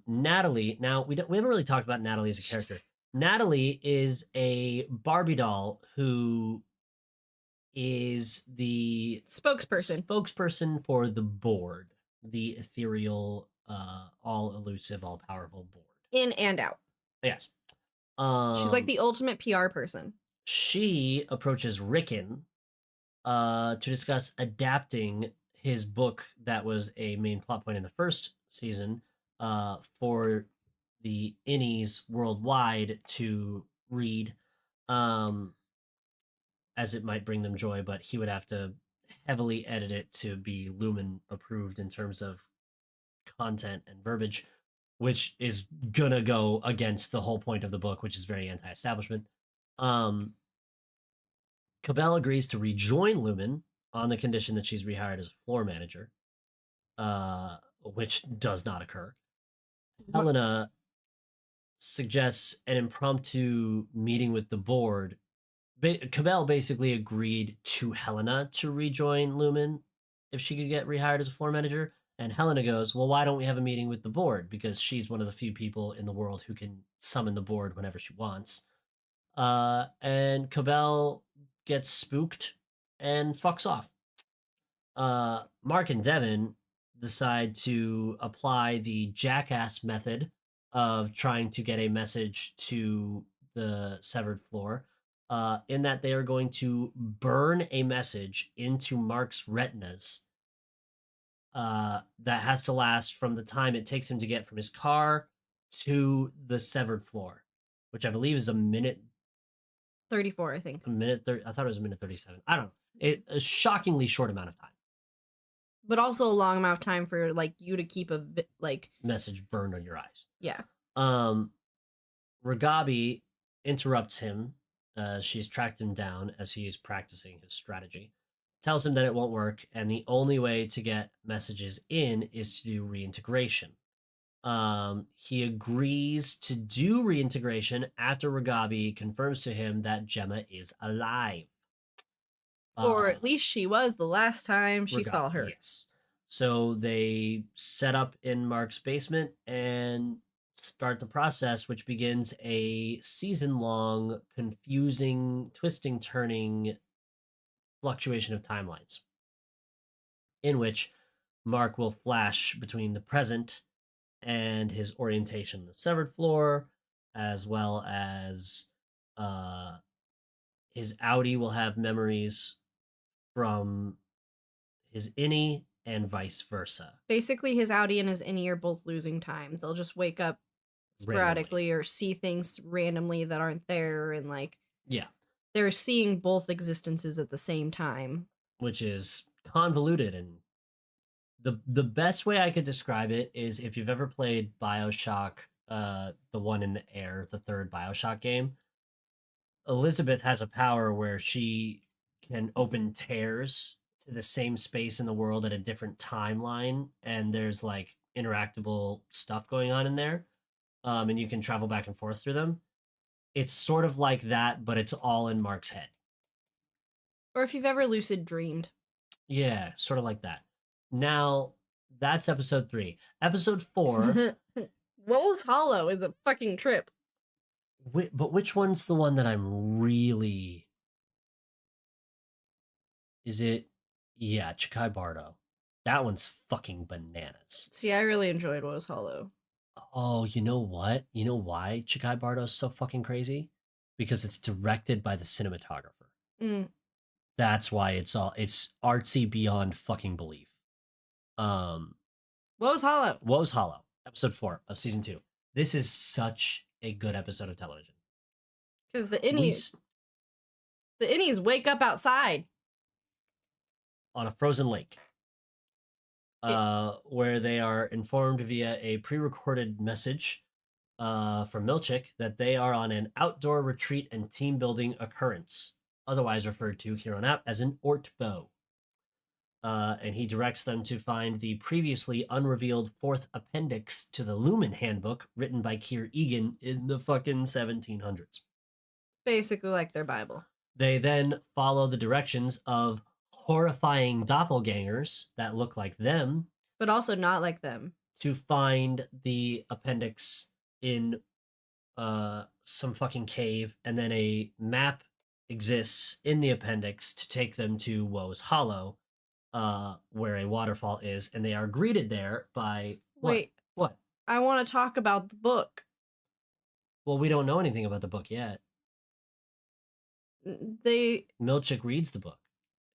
Natalie, now we haven't really talked about Natalie as a character. Natalie is a Barbie doll who is the spokesperson for the board, the ethereal, all elusive, all powerful board, in and out. Yes. She's like the ultimate PR person. she approaches Rickon to discuss adapting his book that was a main plot point in the first season for the innies worldwide to read, um, as it might bring them joy, but he would have to heavily edit it to be Lumen approved in terms of content and verbiage, which is gonna go against the whole point of the book, which is very anti-establishment. Um, Cabell agrees to rejoin Lumen on the condition that she's rehired as a floor manager, which does not occur. What? Helena suggests an impromptu meeting with the board. Cabell basically agreed to Helena to rejoin Lumen if she could get rehired as a floor manager. And Helena goes, well, why don't we have a meeting with the board? Because she's one of the few people in the world who can summon the board whenever she wants. And Cabell gets spooked and fucks off. Mark and Devin decide to apply the jackass method of trying to get a message to the severed floor, in that they are going to burn a message into Mark's retinas that has to last from the time it takes him to get from his car to the severed floor, which I believe is a minute 34, I think. a minute 30. I thought it was a minute 37. I don't know. A shockingly short amount of time. But also a long amount of time for like you to keep a like Message burned on your eyes. yeah. Ragabi interrupts him. She's tracked him down as he is practicing his strategy. Tells him that it won't work, and the only way to get messages in is to do reintegration. He agrees to do reintegration after Ragabi confirms to him that Gemma is alive. Or at least she was the last time she saw her. Yes. So they set up in Mark's basement and start the process, which begins a season-long, confusing, twisting, turning fluctuation of timelines, in which Mark will flash between the present and his orientation on the severed floor, as well as his Audi will have memories from his innie and vice versa. Basically, his Audi and his innie are both losing time. They'll just wake up sporadically or see things randomly that aren't there, and like they're seeing both existences at the same time, which is convoluted. And the best way I could describe it is if you've ever played BioShock, the one in the air, the third BioShock game. Elizabeth has a power where she can open tears to the same space in the world at a different timeline, and there's like interactable stuff going on in there, and you can travel back and forth through them. It's sort of like that, but it's all in Mark's head. Or if you've ever lucid dreamed. Yeah, sort of like that. Now, that's episode 3. Episode 4. Woes Hollow is a fucking trip. But which one's the one that I'm really... Is it... Yeah, Chikai Bardo. That one's fucking bananas. See, I really enjoyed Woes Hollow. Oh, you know what? You know why Chikai Bardo is so fucking crazy? Because it's directed by the cinematographer. That's why it's artsy beyond fucking belief. Woes Hollow. Woes Hollow, episode 4 of season 2. This is such a good episode of television. Because the innies wake up outside on a frozen lake, where they are informed via a pre-recorded message from Milchik that they are on an outdoor retreat and team building occurrence, otherwise referred to here on out as an Ortbo. And he directs them to find the previously unrevealed 4th appendix to the Lumen Handbook written by Keir Egan in the fucking 1700s. Basically like their Bible. They then follow the directions of horrifying doppelgangers that look like them, but also not like them, to find the appendix in some fucking cave, and then a map exists in the appendix to take them to Woes Hollow, where a waterfall is, and they are greeted there by... What? I want to talk about the book. Well, we don't know anything about the book yet. They Milchick reads the book.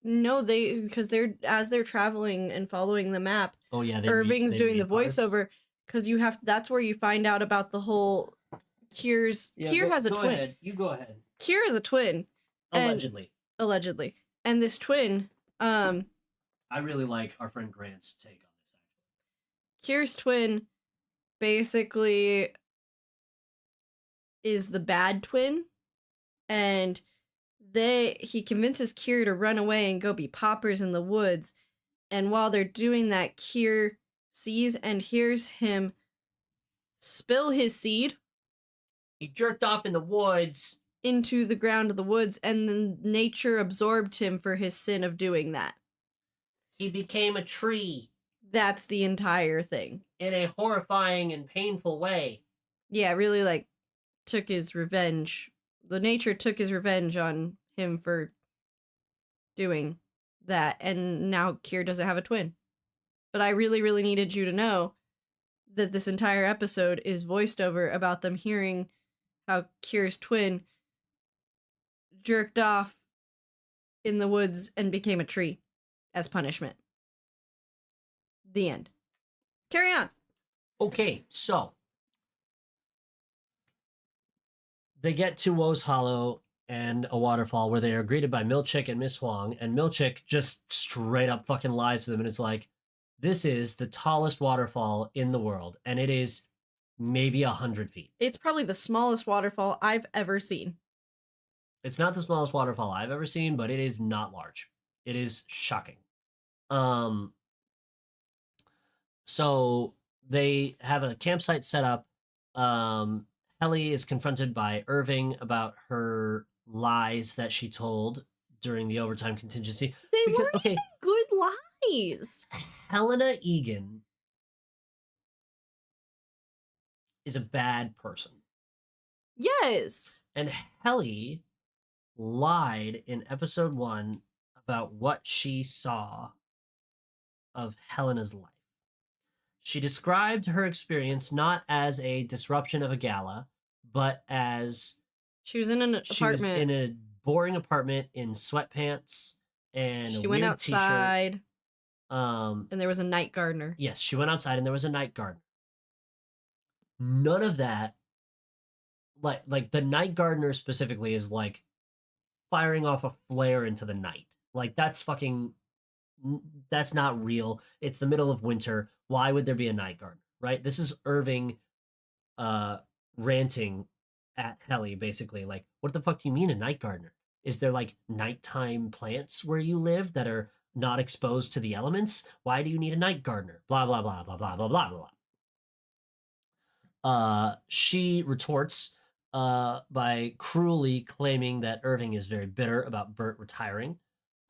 no, because they're traveling and following the map. Oh yeah, Irving's doing the parts? voiceover because that's where you find out about the whole Kier has a twin. Ahead. You go ahead. Kier is a twin. Allegedly. And this twin, I really like our friend Grant's take on this actually. Kier's twin basically is the bad twin, and he convinces Kier to run away and go be poppers in the woods. And while they're doing that, Kier sees and hears him spill his seed. He jerked off in the woods. Into the ground of the woods, and then nature absorbed him for his sin of doing that. He became a tree. That's the entire thing. In a horrifying and painful way. Yeah, really, like, took his revenge. The nature took his revenge on him for doing that, and now Kier doesn't have a twin. But I really, really needed you to know that this entire episode is voiced over about them hearing how Kier's twin jerked off in the woods and became a tree as punishment. The end. Carry on. Okay, so they get to Woe's Hollow and a waterfall where they are greeted by Milchick and Miss Huang, and Milchick just straight up fucking lies to them, and it's like, this is the tallest waterfall in the world, and it is maybe 100 feet. It's probably the smallest waterfall I've ever seen. It's not the smallest waterfall I've ever seen, but it is not large. It is shocking. So they have a campsite set up. Helly is confronted by Irving about her lies that she told during the overtime contingency. They weren't even good lies. Helena Egan is a bad person. Yes. And Helly lied in episode 1 about what she saw of Helena's life. She described her experience not as a disruption of a gala, but as she was in an apartment. She was in a boring apartment in sweatpants and she went outside. T-shirt. And there was a night gardener. Yes, she went outside and there was a night gardener. None of that, like the night gardener specifically is like firing off a flare into the night. Like that's not real. It's the middle of winter. Why would there be a night gardener, right? This is Irving ranting at Helly, basically. Like, what the fuck do you mean a night gardener? Is there like nighttime plants where you live that are not exposed to the elements? Why do you need a night gardener? Blah, blah, blah, blah, blah, blah, blah, blah. She retorts by cruelly claiming that Irving is very bitter about Bert retiring.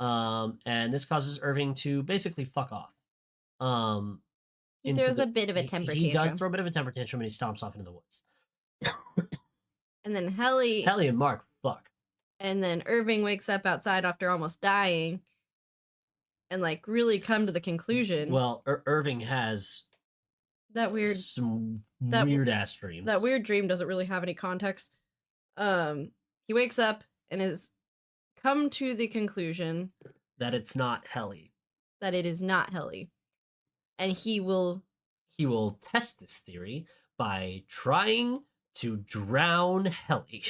And this causes Irving to basically fuck off. He throws a bit of a temper tantrum. He does throw a bit of a temper tantrum and he stomps off into the woods. And then Helly and Mark fuck. And then Irving wakes up outside after almost dying and like really come to the conclusion. Well, Irving has that weird ass dreams. That weird dream doesn't really have any context. He wakes up and is come to the conclusion that it's not Helly. That it is not Helly. And he will test this theory by trying to drown Helly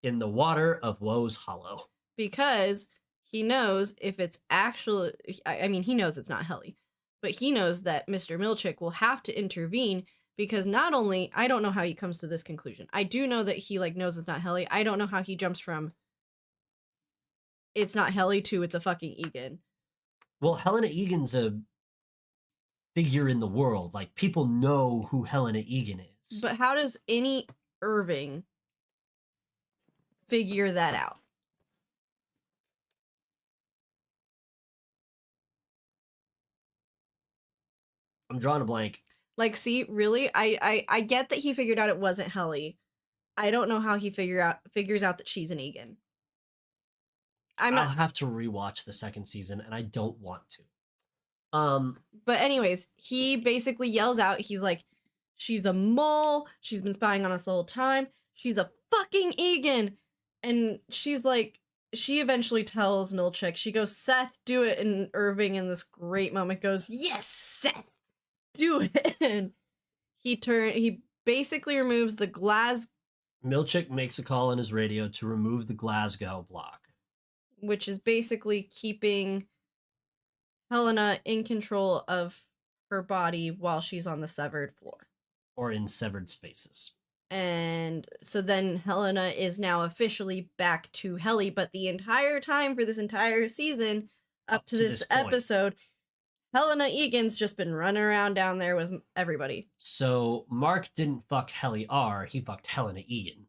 in the water of Woe's Hollow. Because he knows if it's actually, I mean, he knows it's not Helly, but he knows that Mr. Milchick will have to intervene because not only, I don't know how he comes to this conclusion. I do know that he like knows it's not Helly. I don't know how he jumps from it's not Helly to it's a fucking Egan. Well, Helena Egan's a figure in the world. Like, people know who Helena Egan is. But how does any Irving figure that out? I'm drawing a blank. Like, see, really? I get that he figured out it wasn't Helly. I don't know how he figures out that she's an Egan. I'll have to rewatch the second season, and I don't want to. But anyways, he basically yells out, he's like, she's a mole, she's been spying on us the whole time, she's a fucking Egan. And she's like, she eventually tells Milchick, she goes, Seth, do it. And Irving, in this great moment, goes, yes, Seth, do it. And he basically removes the glass, Milchick makes a call on his radio to remove the Glasgow block, which is basically keeping Helena in control of her body while she's on the severed floor. or in severed spaces. And so then Helena is now officially back to Helly, but the entire time for this entire season, up to this episode, Helena Egan's just been running around down there with everybody. So Mark didn't fuck Helly R, he fucked Helena Egan.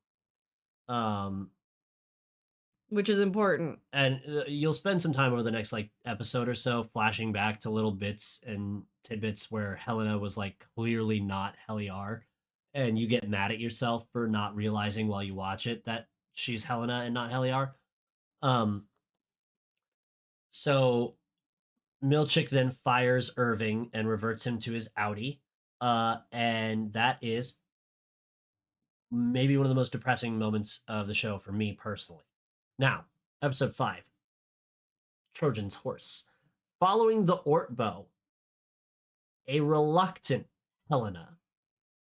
Which is important. And you'll spend some time over the next like episode or so flashing back to little bits and tidbits where Helena was like clearly not Helly R, and you get mad at yourself for not realizing while you watch it that she's Helena and not Helly R. So Milchick then fires Irving and reverts him to his Audi. And that is maybe one of the most depressing moments of the show for me personally. Now, episode 5, Trojan's Horse. Following the Ortbow, a reluctant Helena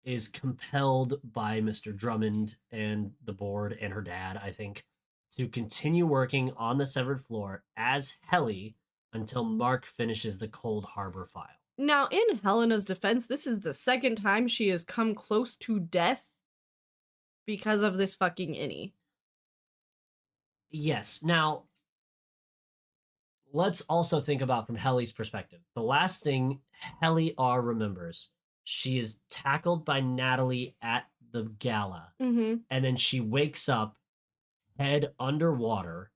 is compelled by Mr. Drummond and the board and her dad, I think, to continue working on the severed floor as Helly until Mark finishes the Cold Harbor file. Now, in Helena's defense, this is the second time she has come close to death because of this fucking innie. Yes. Now, let's also think about from Helly's perspective. The last thing Helly R remembers, she is tackled by Natalie at the gala, and then she wakes up head underwater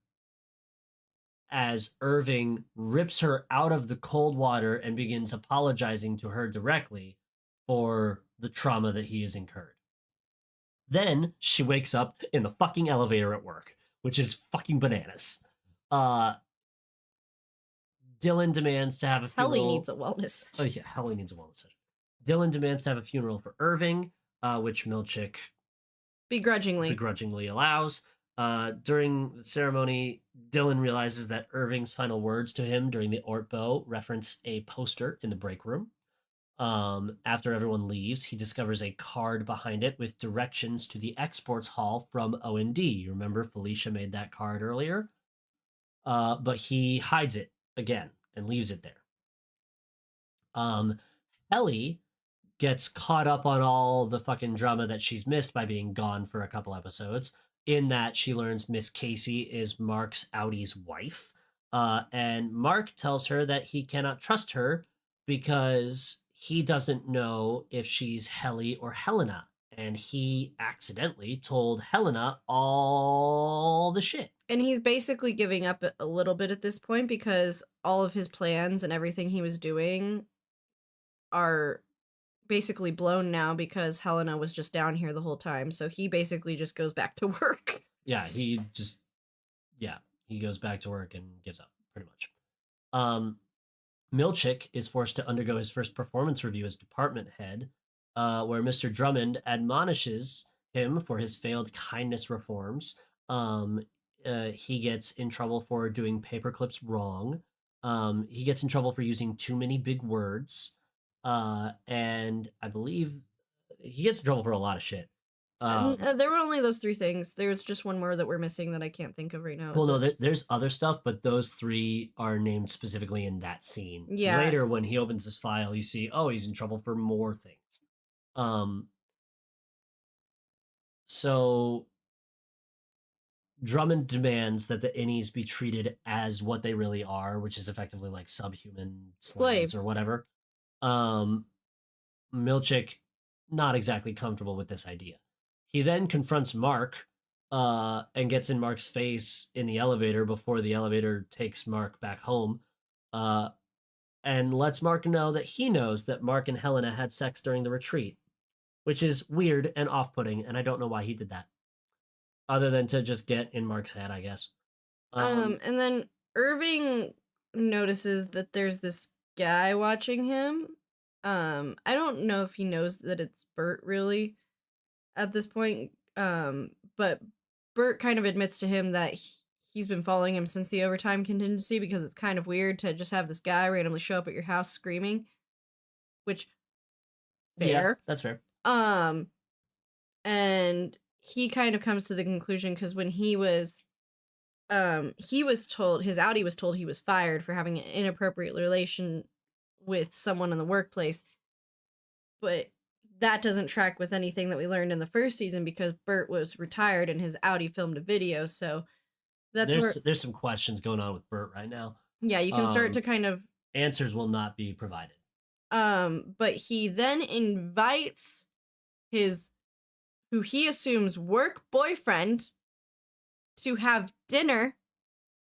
as Irving rips her out of the cold water and begins apologizing to her directly for the trauma that he has incurred. Then she wakes up in the fucking elevator at work, which is fucking bananas. Dylan demands to have a funeral. Helly needs a wellness. Oh yeah, Helly needs a wellness session. Dylan demands to have a funeral for Irving, which Milchick begrudgingly allows. During the ceremony, Dylan realizes that Irving's final words to him during the Ortbow reference a poster in the break room. After everyone leaves, he discovers a card behind it with directions to the exports hall from O&D. You remember Felicia made that card earlier? But he hides it again and leaves it there. Helly gets caught up on all the fucking drama that she's missed by being gone for a couple episodes, in that she learns Miss Casey is Mark's Audi's wife. And Mark tells her that he cannot trust her because he doesn't know if she's Helly or Helena. And he accidentally told Helena all the shit. And he's basically giving up a little bit at this point because all of his plans and everything he was doing are basically blown now because Helena was just down here the whole time. So he basically just goes back to work. Yeah, he goes back to work and gives up, pretty much. Milchick is forced to undergo his first performance review as department head, where Mr. Drummond admonishes him for his failed kindness reforms. He gets in trouble for doing paper clips wrong. He gets in trouble for using too many big words. And I believe he gets in trouble for a lot of shit. There were only those 3 things. There's just one more that we're missing that I can't think of right now. Well, no, there's other stuff, but those 3 are named specifically in that scene. Yeah. Later, when he opens his file, you see, oh, he's in trouble for more things. So Drummond demands that the innies be treated as what they really are, which is effectively like subhuman slaves or whatever. Milchick, not exactly comfortable with this idea. He then confronts Mark and gets in Mark's face in the elevator before the elevator takes Mark back home, and lets Mark know that he knows that Mark and Helena had sex during the retreat, which is weird and off-putting, and I don't know why he did that, other than to just get in Mark's head, I guess. And then Irving notices that there's this guy watching him. I don't know if he knows that it's Bert really at this point. But Bert kind of admits to him that he's been following him since the overtime contingency because it's kind of weird to just have this guy randomly show up at your house screaming, which Yeah, fair. that's fair. And he kind of comes to the conclusion because when he was told, his Audi was told he was fired for having an inappropriate relation with someone in the workplace, but that doesn't track with anything that we learned in the first season because Bert was retired and his Audi filmed a video, so that's where There's some questions going on with Bert right now. yeah, you can start to kind of answers will not be provided. But he then invites his who he assumes work boyfriend to have dinner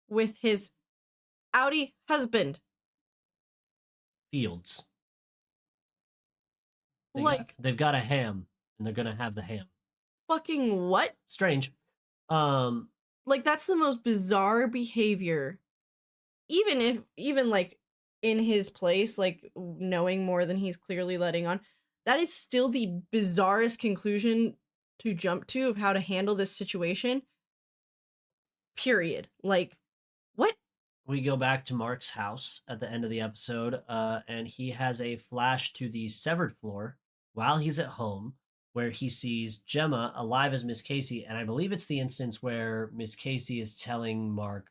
with his Audi husband. Fields. They've got a ham, and they're gonna have the ham. Fucking what? Strange. That's the most bizarre behavior. Even like in his place, like knowing more than he's clearly letting on, that is still the bizarrest conclusion to jump to of how to handle this situation. Period. Like, what? We go back to Mark's house at the end of the episode, and he has a flash to the severed floor while he's at home, where he sees Gemma alive as Miss Casey, and I believe it's the instance where Miss Casey is telling Mark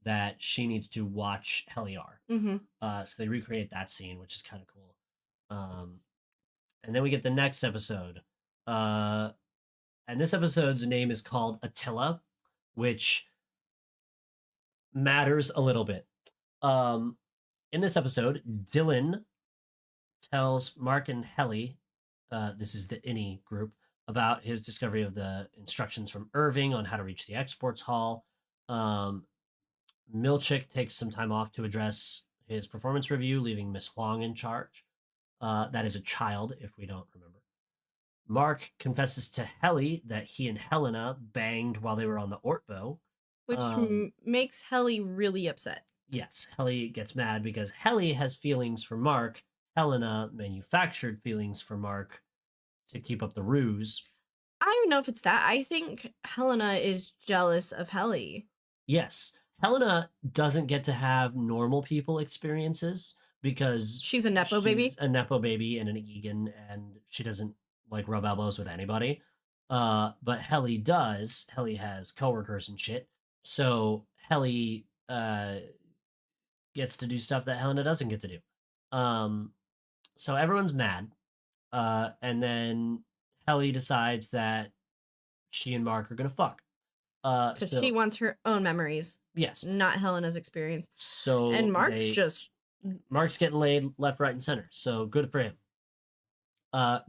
that she needs to watch Heliar. Mm-hmm. So they recreate that scene, which is kind of cool. And then we get the next episode. And this episode's name is called Attila, which matters a little bit. In this episode, Dylan tells Mark and Helly, this is the INI group, about his discovery of the instructions from Irving on how to reach the exports hall. Milchick takes some time off to address his performance review, leaving Miss Huang in charge. That is a child, if we don't remember. Mark confesses to Helly that he and Helena banged while they were on the Ortbo. Which makes Helly really upset. Yes, Helly gets mad because Helly has feelings for Mark. Helena manufactured feelings for Mark to keep up the ruse. I don't even know if it's that. I think Helena is jealous of Helly. Yes. Helena doesn't get to have normal people experiences because she's a Nepo baby. She's a Nepo baby and an Egan, and she doesn't like rub elbows with anybody. But Helly does. Helly has coworkers and shit. So Helly gets to do stuff that Helena doesn't get to do. So everyone's mad. And then Helly decides that she and Mark are gonna fuck. Because she wants her own memories. Yes. Not Helena's experience. So and Mark's getting laid left, right, and center. So good for him.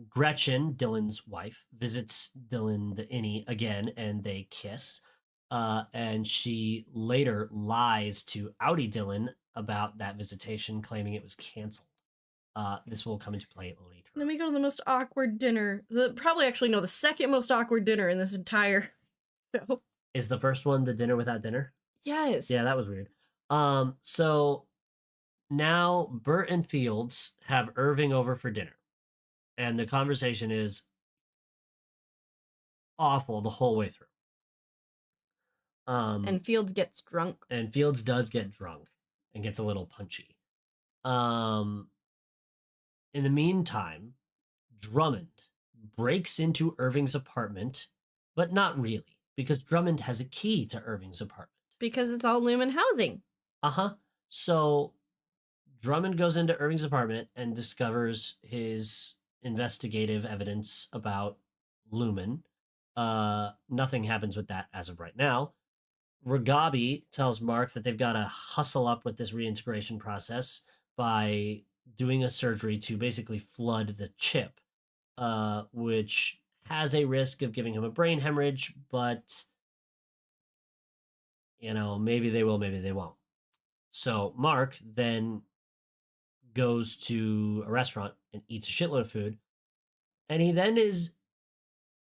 Gretchen, Dylan's wife, visits Dylan the innie again, and they kiss. And she later lies to Audi Dylan about that visitation, claiming it was canceled. This will come into play later. Then we go to the most awkward dinner. The second most awkward dinner in this entire show. Is the first one the dinner without dinner? Yes. Yeah, that was weird. So now Bert and Fields have Irving over for dinner. And the conversation is awful the whole way through. And Fields gets drunk. And Fields does get drunk and gets a little punchy. In the meantime, Drummond breaks into Irving's apartment, but not really, because Drummond has a key to Irving's apartment. Because it's all Lumen housing. Uh-huh. So Drummond goes into Irving's apartment and discovers his investigative evidence about Lumen. Nothing happens with that as of right now. Ragabi tells Mark that they've got to hustle up with this reintegration process by doing a surgery to basically flood the chip, which has a risk of giving him a brain hemorrhage, but, maybe they will, maybe they won't. So Mark then goes to a restaurant and eats a shitload of food, and he then is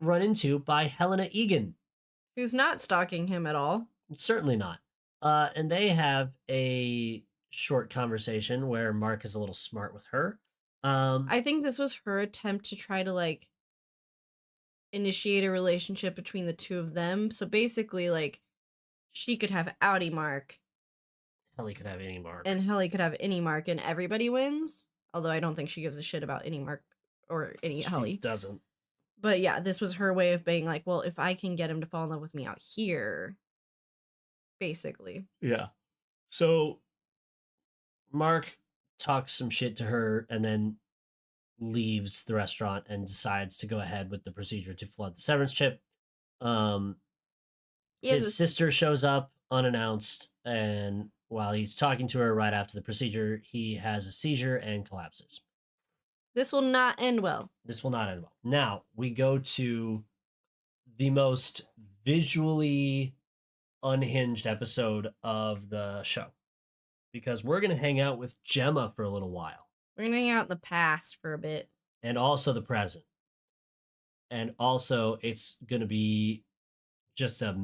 run into by Helena Egan. Who's not stalking him at all. Certainly not. And they have a short conversation where Mark is a little smart with her. I think this was her attempt to try to initiate a relationship between the two of them. So basically she could have Audi Mark Helly could have any mark. and Helly could have any Mark and everybody wins. Although I don't think she gives a shit about any Mark or any She Helly. doesn't. But yeah, this was her way of being like, well, if I can get him to fall in love with me out here, basically. Yeah. So Mark talks some shit to her and then leaves the restaurant and decides to go ahead with the procedure to flood the severance chip. His sister shows up unannounced, and while he's talking to her right after the procedure, he has a seizure and collapses. This will not end well. This will not end well. Now we go to the most visually unhinged episode of the show, because we're going to hang out with Gemma for a little while. We're going to hang out in the past for a bit. And also the present. And also it's going to be just a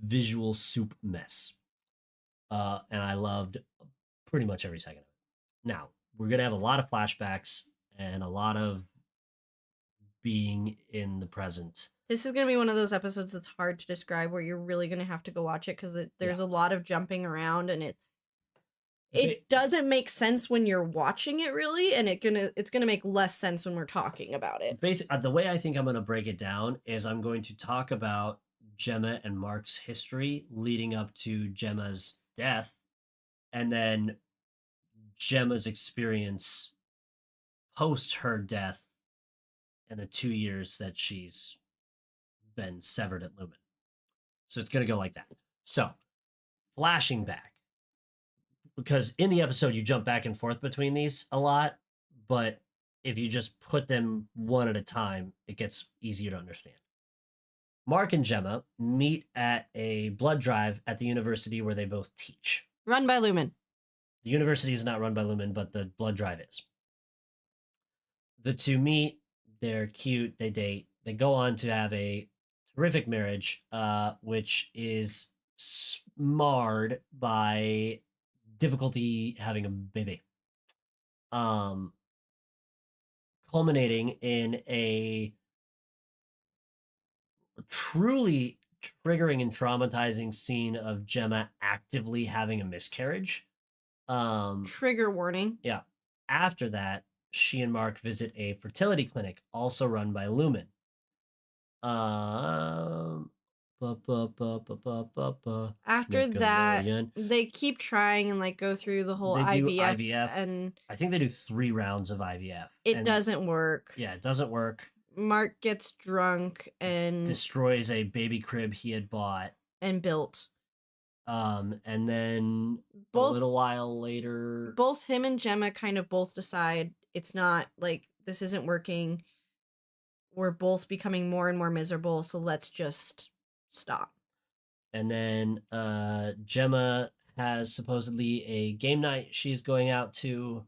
visual soup mess. And I loved pretty much every second of it. Now, we're going to have a lot of flashbacks and a lot of being in the present. This is going to be one of those episodes that's hard to describe, where you're really going to have to go watch it, because there's a lot of jumping around, and it doesn't make sense when you're watching it, really, and it's gonna make less sense when we're talking about it. Basically, the way I think I'm going to break it down is I'm going to talk about Gemma and Mark's history leading up to Gemma's death, and then Gemma's experience post her death and the 2 years that she's been severed at Lumen. So it's going to go like that. So, flashing back, because in the episode you jump back and forth between these a lot, but if you just put them one at a time, it gets easier to understand. Mark and Gemma meet at a blood drive at the university where they both teach. Run by Lumen. The university is not run by Lumen, but the blood drive is. The two meet, they're cute, they date, they go on to have a terrific marriage, which is marred by difficulty having a baby. Culminating in a truly triggering and traumatizing scene of Gemma actively having a miscarriage. Trigger warning. Yeah. After that, she and Mark visit a fertility clinic also run by Lumen. After that, they keep trying and like go through the whole IVF, and I think they do 3 rounds of IVF. It doesn't work. Yeah, it doesn't work. Mark gets drunk and destroys a baby crib he had bought and built. And then a little while later, both him and Gemma kind of both decide it's not, like, this isn't working. We're both becoming more and more miserable, so let's just stop. And then Gemma has supposedly a game night she's going out to.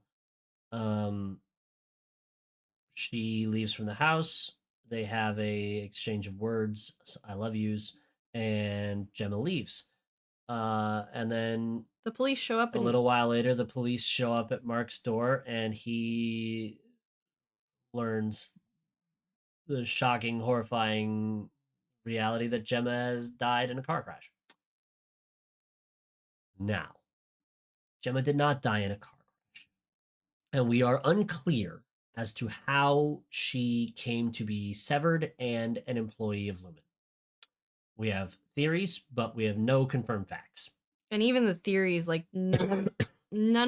She leaves from the house. They have a exchange of words, I love yous, and Gemma leaves. And then the police show up. A little while later, the police show up at Mark's door, and he learns the shocking, horrifying reality that Gemma has died in a car crash. Now, Gemma did not die in a car crash, and we are unclear as to how she came to be severed and an employee of Lumen. We have theories, but we have no confirmed facts. And even the theories, like, none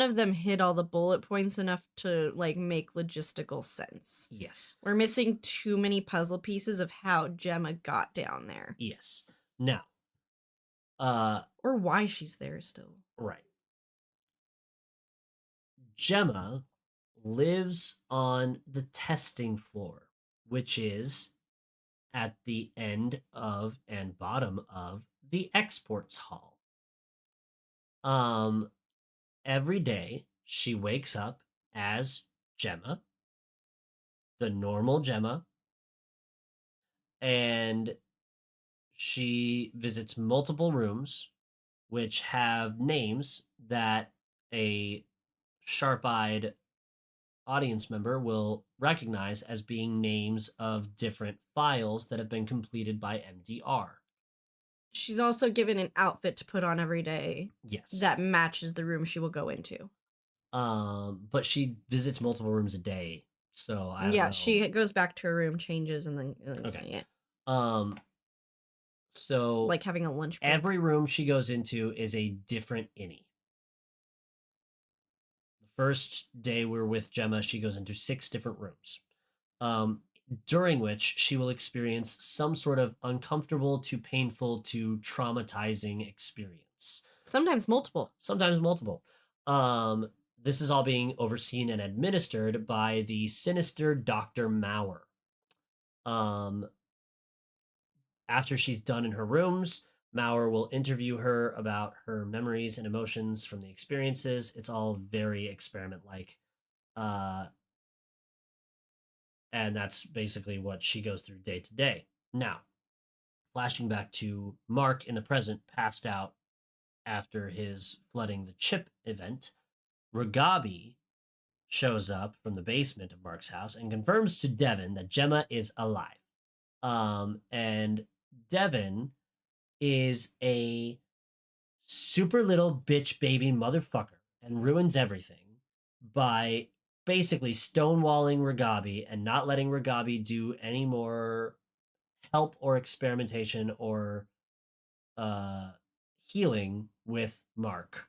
of them hit all the bullet points enough to, like, make logistical sense. Yes. We're missing too many puzzle pieces of how Gemma got down there. Yes. Now. Or why she's there still. Right. Gemma lives on the testing floor, which is at the end of and bottom of the exports hall. Every day she wakes up as Gemma, the normal Gemma, and she visits multiple rooms which have names that a sharp-eyed audience member will recognize as being names of different files that have been completed by MDR. She's also given an outfit to put on every day Yes. that matches the room she will go into. But she visits multiple rooms a day, so I don't Yeah, know. she goes back to her room, changes, and then Okay. yeah, Um, so like having a lunch break. every room she goes into is a different innie. The first day we're with Gemma, she goes into 6 different rooms, um, during which she will experience some sort of uncomfortable to painful to traumatizing experience. Sometimes multiple. Sometimes multiple. This is all being overseen and administered by the sinister Dr. Mauer. Um, After she's done in her rooms, Mauer will interview her about her memories and emotions from the experiences. It's all very experiment like. Uh, and that's basically what she goes through day to day. Now, flashing back to Mark in the present, passed out after his flooding the chip event, Ragabi shows up from the basement of Mark's house and confirms to Devin that Gemma is alive. And Devin is a super little bitch baby motherfucker and ruins everything by basically stonewalling Ragabi and not letting Ragabi do any more help or experimentation or uh, healing with Mark.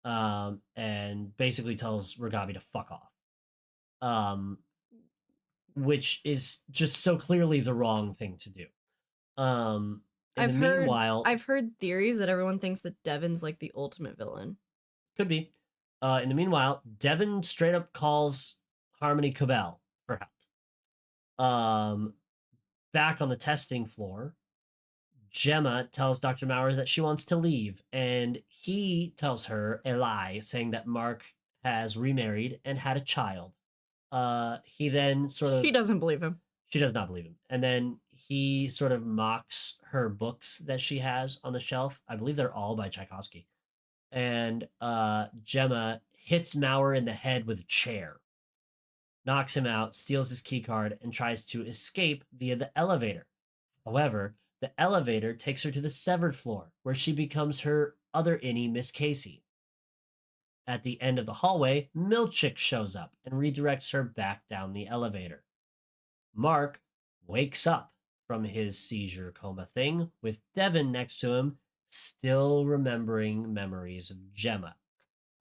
And basically tells Ragabi to fuck off. Um, which is just so clearly the wrong thing to do. Um, in the I've heard meanwhile, I've heard theories that everyone thinks that Devin's like the ultimate villain. could be. In the meanwhile, Devin straight up calls Harmony Cobell for help. Back on the testing floor, Gemma tells Dr. Maurer that she wants to leave, and he tells her a lie, saying that Mark has remarried and had a child. He then sort She of doesn't believe him. She does not believe him. And then he sort of mocks her books that she has on the shelf. I believe they're all by Tchaikovsky. And Gemma hits Maurer in the head with a chair, knocks him out, steals his key card, and tries to escape via the elevator. However, the elevator takes her to the severed floor, where she becomes her other innie, Miss Casey. At the end of the hallway, Milchick shows up and redirects her back down the elevator. Mark wakes up from his seizure coma thing with Devin next to him, still remembering memories of Gemma.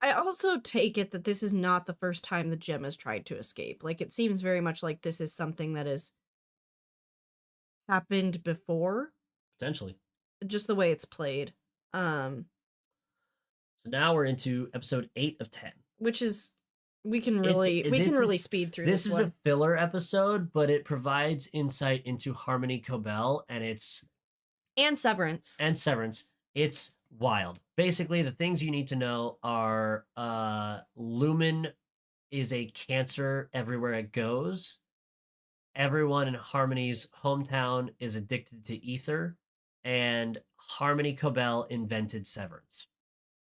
I also take it that this is not the first time the Gemma's tried to escape. Like, it seems very much like this is something that has happened before, Potentially. just the way it's played. So now we're into episode 8 of 10. Which is we can It's really speed through this this is one. a filler episode, but it provides insight into Harmony Cobell And Severance. and Severance. It's wild. Basically, the things you need to know are Lumen is a cancer everywhere it goes. Everyone in Harmony's hometown is addicted to ether, and Harmony Cobell invented Severance.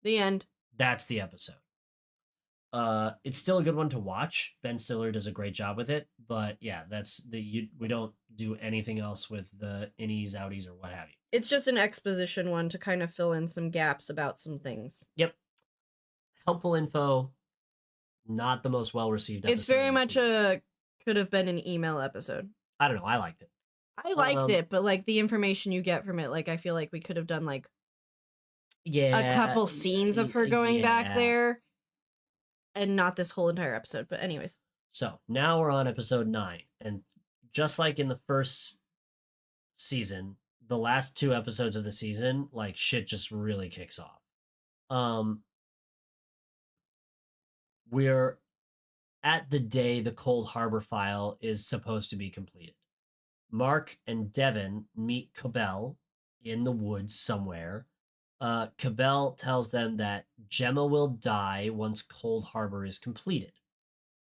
The end. That's the episode. It's still a good one to watch. Ben Stiller does a great job with it, but yeah, we don't do anything else with the innies, outies, or what have you. It's just an exposition one to kind of fill in some gaps about some things. Yep, helpful info. Not the most well received episode. It's very much could have been an email episode. I don't know. I liked it. I liked it, but like the information you get from it, like I feel like we could have done like a couple scenes of her going back there and not this whole entire episode. But anyways. So now we're on episode 9. And just like in the first season, the last 2 episodes of the season, like shit just really kicks off. We're at the day the Cold Harbor file is supposed to be completed. Mark and Devin meet Cobell in the woods somewhere. Cobell tells them that Gemma will die once Cold Harbor is completed.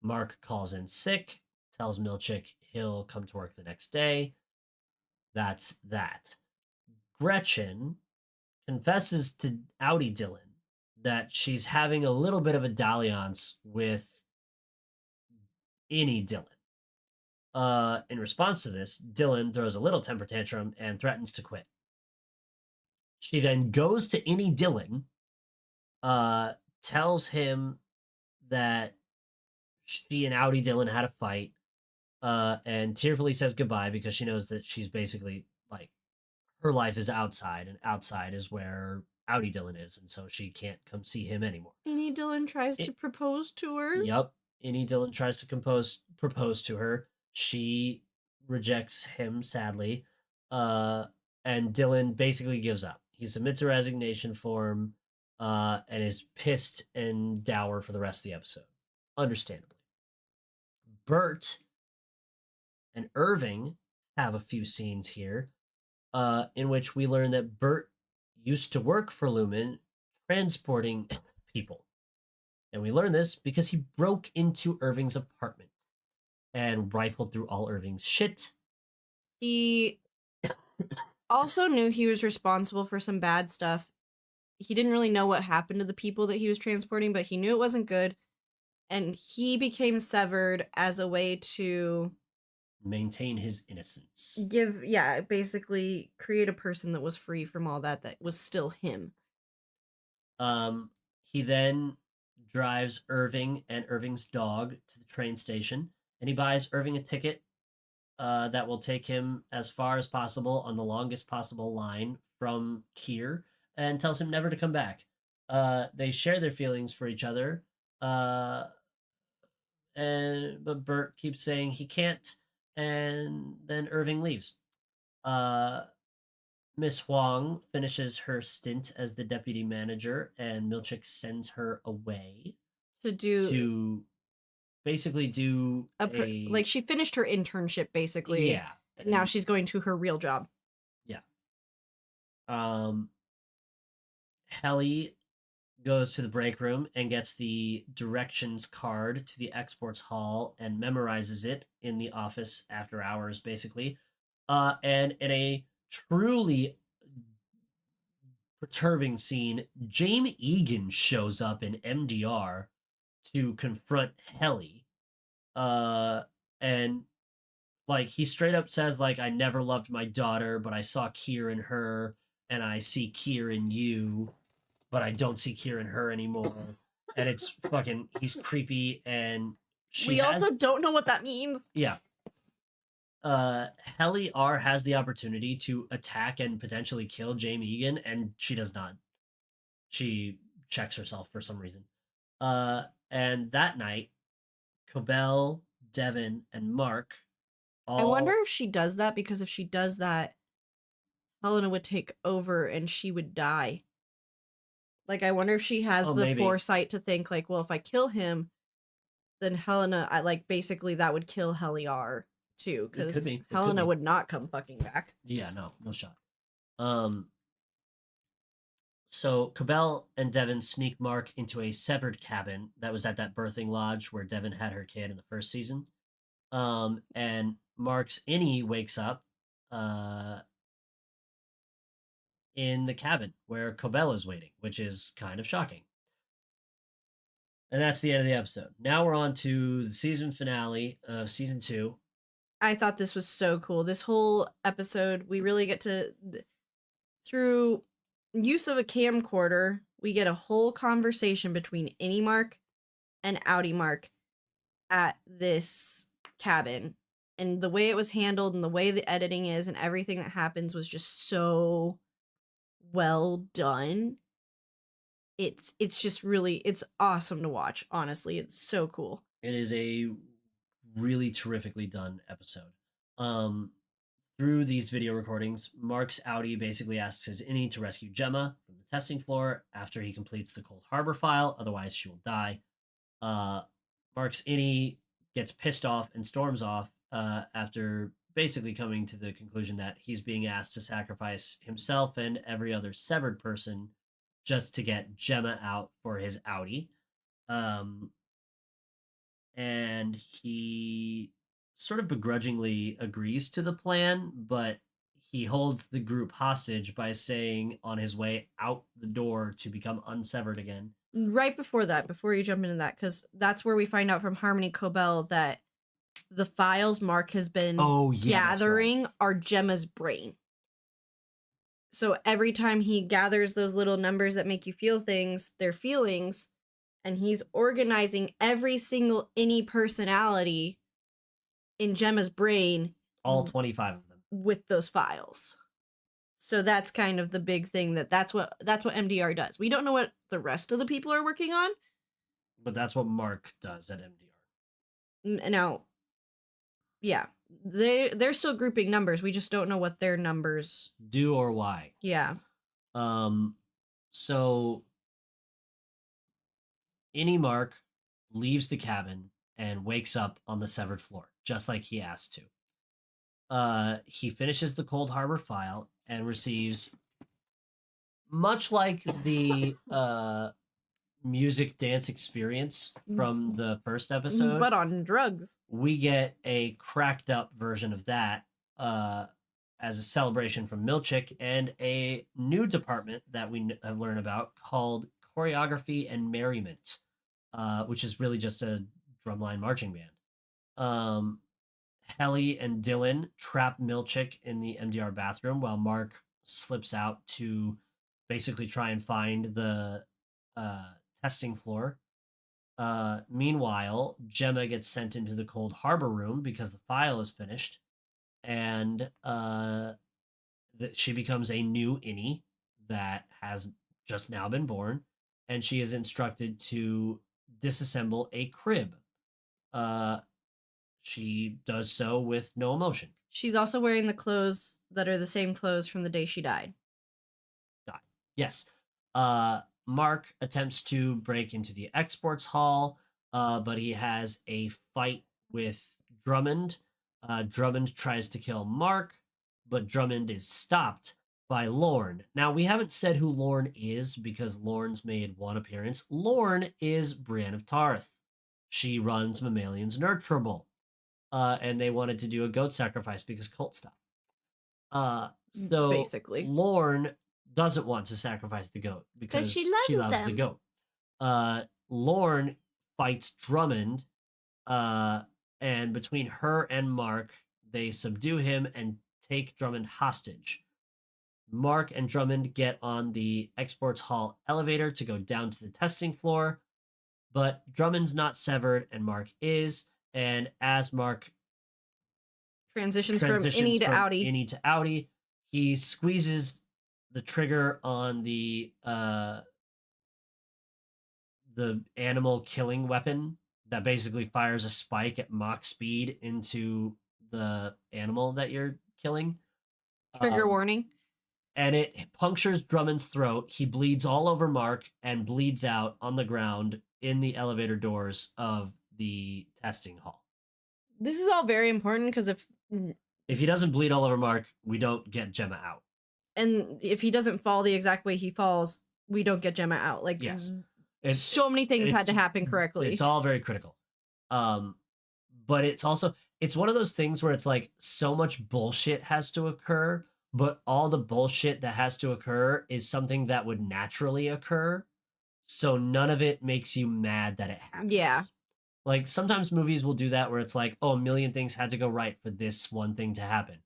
Mark calls in sick, tells Milchick he'll come to work the next day. That's that. Gretchen confesses to Outie Dylan that she's having a little bit of a dalliance with Innie Dylan. In response to this, Dylan throws a little temper tantrum and threatens to quit. She then goes to Innie Dillon, tells him that she and Audi Dillon had a fight, and tearfully says goodbye because she knows that she's basically like her life is outside, and outside is where Audi Dillon is, and so she can't come see him anymore. Annie Dillon tries to propose to her. Yep. Innie Dillon tries to propose to her. She rejects him, sadly. And Dillon basically gives up. He submits a resignation form and is pissed and dour for the rest of the episode. Understandably. Bert and Irving have a few scenes here in which we learn that Bert used to work for Lumen transporting people. And we learn this because he broke into Irving's apartment and rifled through all Irving's shit. He also knew he was responsible for some bad stuff. He didn't really know what happened to the people that he was transporting, but he knew it wasn't good. And he became severed as a way to maintain his innocence. Basically create a person that was free from all that was still him. He then drives Irving and Irving's dog to the train station, and he buys Irving a ticket that will take him as far as possible on the longest possible line from here, and tells him never to come back. They share their feelings for each other, but Bert keeps saying he can't, and then Irving leaves. Miss Huang finishes her stint as the deputy manager, and Milchick sends her away to basically do like she finished her internship basically. Yeah. And now she's going to her real job. Yeah. Helly goes to the break room and gets the directions card to the exports hall and memorizes it in the office after hours, basically. And in a truly perturbing scene, Jaime Egan shows up in MDR to confront Helly. And like he straight up says, like, I never loved my daughter, but I saw Kier in her, and I see Kier in you, but I don't see Kier in her anymore. And it's fucking, he's creepy, and we also don't know what that means. Yeah. Helly R has the opportunity to attack and potentially kill Jaime Egan, and she does not. She checks herself for some reason. And that night, Cobell, Devin, and Mark I wonder if she does that, because if she does that, Helena would take over and she would die. Like, I wonder if she has the foresight to think, like, well, if I kill him, then Helena, basically that would kill Heliar too, because Helena would not come fucking back. Yeah, no shot. So Cobell and Devin sneak Mark into a severed cabin that was at that birthing lodge where Devin had her kid in the first season. And Mark's Innie wakes up in the cabin where Cobell is waiting, which is kind of shocking. And that's the end of the episode. Now we're on to the season finale of season 2. I thought this was so cool. This whole episode, we really get to, through use of a camcorder, we get a whole conversation between Innie Mark and Audi Mark at this cabin. And the way it was handled and the way the editing is and everything that happens was just so well done. It's just really, it's awesome to watch, honestly. It's so cool. It is a really terrifically done episode. Through these video recordings, Mark's Audi basically asks his Innie to rescue Gemma from the testing floor after he completes the Cold Harbor file, otherwise she will die. Mark's Innie gets pissed off and storms off after basically coming to the conclusion that he's being asked to sacrifice himself and every other severed person just to get Gemma out for his Audi. And he sort of begrudgingly agrees to the plan, but he holds the group hostage by saying on his way out the door to become unsevered again. Right before that, before you jump into that, because that's where we find out from Harmony Cobell that the files Mark has been gathering are Gemma's brain. So every time he gathers those little numbers that make you feel things, they're feelings, and he's organizing every single any personality in Gemma's brain All 25 of them. with those files. So that's kind of the big thing that's what MDR does. We don't know what the rest of the people are working on. But that's what Mark does at MDR. Now, yeah, they're still grouping numbers. We just don't know what their numbers do or why. Yeah. So Innie Mark leaves the cabin and wakes up on the severed floor, just like he asked to. He finishes the Cold Harbor file and receives, much like the music dance experience from the first episode, but on drugs, we get a cracked up version of that as a celebration from Milchick, and a new department that we have learned about called Choreography and Merriment, which is really just a drumline marching band. Helly and Dylan trap Milchick in the MDR bathroom while Mark slips out to basically try and find the testing floor. Meanwhile, Gemma gets sent into the Cold Harbor room because the file is finished, and she becomes a new Innie that has just now been born, and she is instructed to disassemble a crib. She does so with no emotion. She's also wearing the clothes that are the same clothes from the day she died. Yes. Mark attempts to break into the exports hall, but he has a fight with Drummond. Drummond tries to kill Mark, but Drummond is stopped by Lorne. Now, we haven't said who Lorne is because Lorne's made one appearance. Lorne is Brienne of Tarth. She runs Mammalian's Nurturable. And they wanted to do a goat sacrifice because cult stuff. So basically, Lorne doesn't want to sacrifice the goat because she loves the goat. Lorne fights Drummond, and between her and Mark, they subdue him and take Drummond hostage. Mark and Drummond get on the exports hall elevator to go down to the testing floor, but Drummond's not severed and Mark is. And as Mark transitions from Innie to Outie, he squeezes the trigger on the animal killing weapon that basically fires a spike at Mach speed into the animal that you're killing. Trigger warning. And it punctures Drummond's throat. He bleeds all over Mark and bleeds out on the ground in the elevator doors of the testing hall. This is all very important because if he doesn't bleed all over Mark, we don't get Gemma out. And if he doesn't fall the exact way he falls, we don't get Gemma out. Like, yes, so many things had to happen correctly. It's all very critical. But it's one of those things where it's like so much bullshit has to occur, but all the bullshit that has to occur is something that would naturally occur. So none of it makes you mad that it happens. Yeah. Like sometimes movies will do that where it's like, oh, a million things had to go right for this one thing to happen.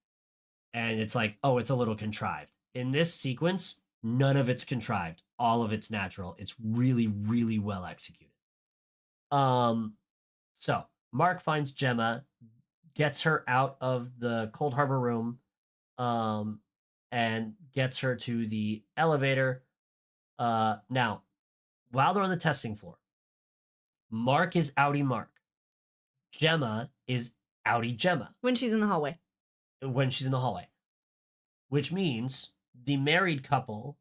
And it's like, oh, it's a little contrived. In this sequence, none of it's contrived. All of it's natural. It's really, really well executed. So Mark finds Gemma, gets her out of the Cold Harbor room, and gets her to the elevator. Now, while they're on the testing floor, Mark is Outie Mark. Gemma is Outie Gemma. When she's in the hallway. Which means the married couple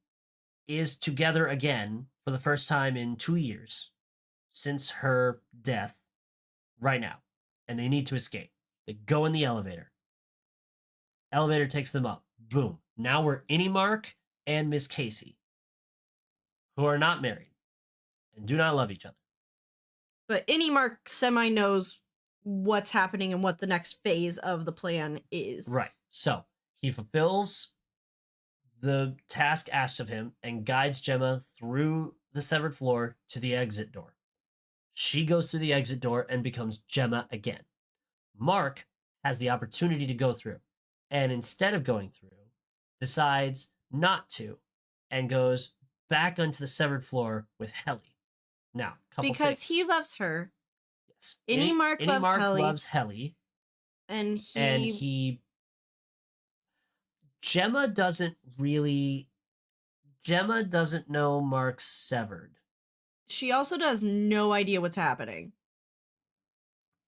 is together again for the first time in 2 years since her death right now. And they need to escape. They go in the elevator. Elevator takes them up. Boom. Now we're Innie Mark and Miss Casey, who are not married and do not love each other. But Innie Mark semi knows what's happening and what the next phase of the plan is. Right. So he fulfills the task asked of him and guides Gemma through the severed floor to the exit door. She goes through the exit door and becomes Gemma again. Mark has the opportunity to go through, and instead of going through, decides, not to, and goes back onto the severed floor with Helly. Now, couple Because things. he loves her. Yes, Mark loves Mark Helly. loves Helly, And and Gemma doesn't know Mark's severed. She also does no idea what's happening.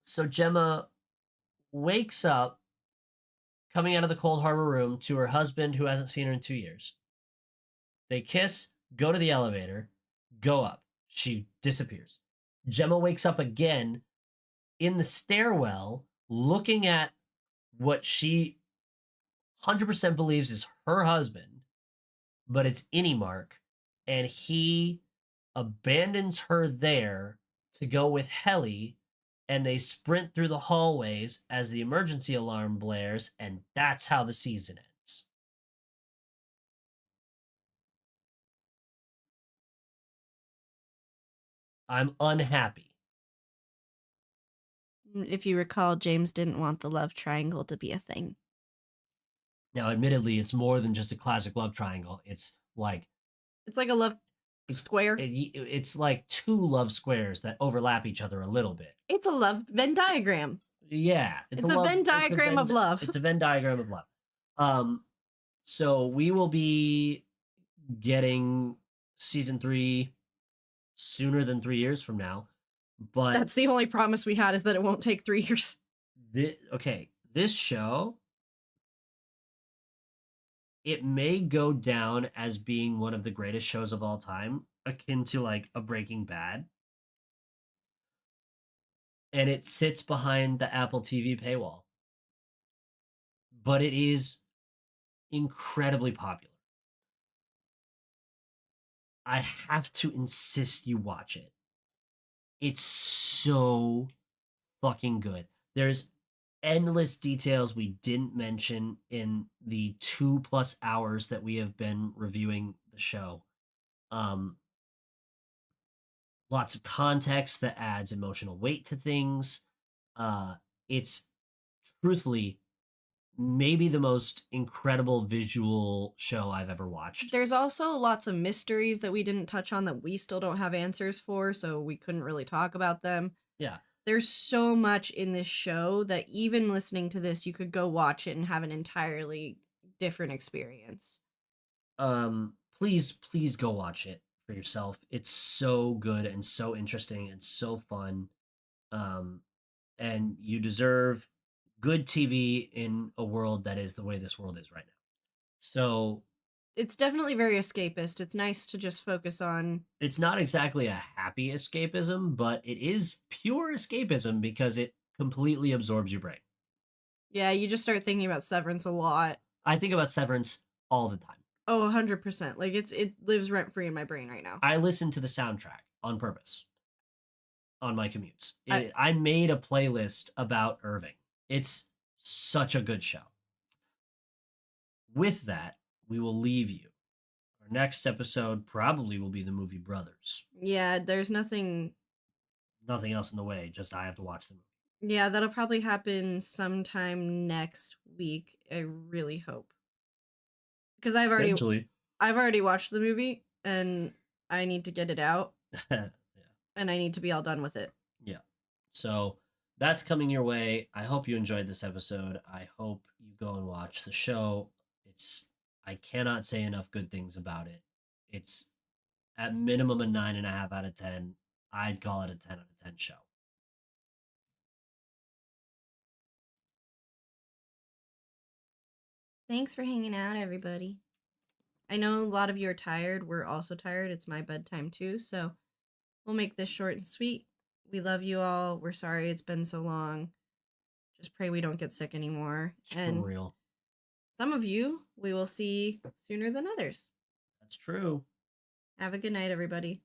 So Gemma wakes up coming out of the Cold Harbor room to her husband who hasn't seen her in 2 years. They kiss, go to the elevator, go up. She disappears. Gemma wakes up again in the stairwell looking at what she 100% believes is her husband, but it's Mark, and he abandons her there to go with Helly, and they sprint through the hallways as the emergency alarm blares, and that's how the season ends. I'm unhappy. If you recall, James didn't want the love triangle to be a thing. Now, admittedly, it's more than just a classic love triangle. It's like a love square. It's like two love squares that overlap each other a little bit. It's a love Venn diagram. Yeah, it's a Venn diagram of love. It's a Venn diagram of love. So we will be getting season 3 sooner than 3 years from now, but that's the only promise we had, is that it won't take 3 years. This show, it may go down as being one of the greatest shows of all time, akin to like a Breaking Bad. And it sits behind the Apple TV paywall. But it is incredibly popular. I have to insist you watch it. It's so fucking good. There's endless details we didn't mention in the 2+ hours that we have been reviewing the show. Lots of context that adds emotional weight to things. It's truthfully maybe the most incredible visual show I've ever watched. There's also lots of mysteries that we didn't touch on that we still don't have answers for, so we couldn't really talk about them. Yeah. There's so much in this show that even listening to this, you could go watch it and have an entirely different experience. Please go watch it for yourself. It's so good and so interesting and so fun. And you deserve good TV in a world that is the way this world is right now. So it's definitely very escapist. It's nice to just focus on. It's not exactly a happy escapism, but it is pure escapism because it completely absorbs your brain. Yeah, you just start thinking about Severance a lot. I think about Severance all the time. Oh, 100%. Like it lives rent free in my brain right now. I listen to the soundtrack on purpose on my commutes. I made a playlist about Irving. It's such a good show. With that, we will leave you. Our next episode probably will be the movie Brothers. Yeah, there's nothing else in the way. Just I have to watch the movie. Yeah, that'll probably happen sometime next week. I really hope. Because I've already watched the movie and I need to get it out. Yeah. And I need to be all done with it. Yeah. So that's coming your way. I hope you enjoyed this episode. I hope you go and watch the show. I cannot say enough good things about it. It's at minimum a 9.5 out of 10. I'd call it a 10 out of 10 show. Thanks for hanging out, everybody. I know a lot of you are tired. We're also tired. It's my bedtime too, so we'll make this short and sweet. We love you all. We're sorry it's been so long. Just pray we don't get sick anymore. And for real. Some of you we will see sooner than others. That's true. Have a good night, everybody.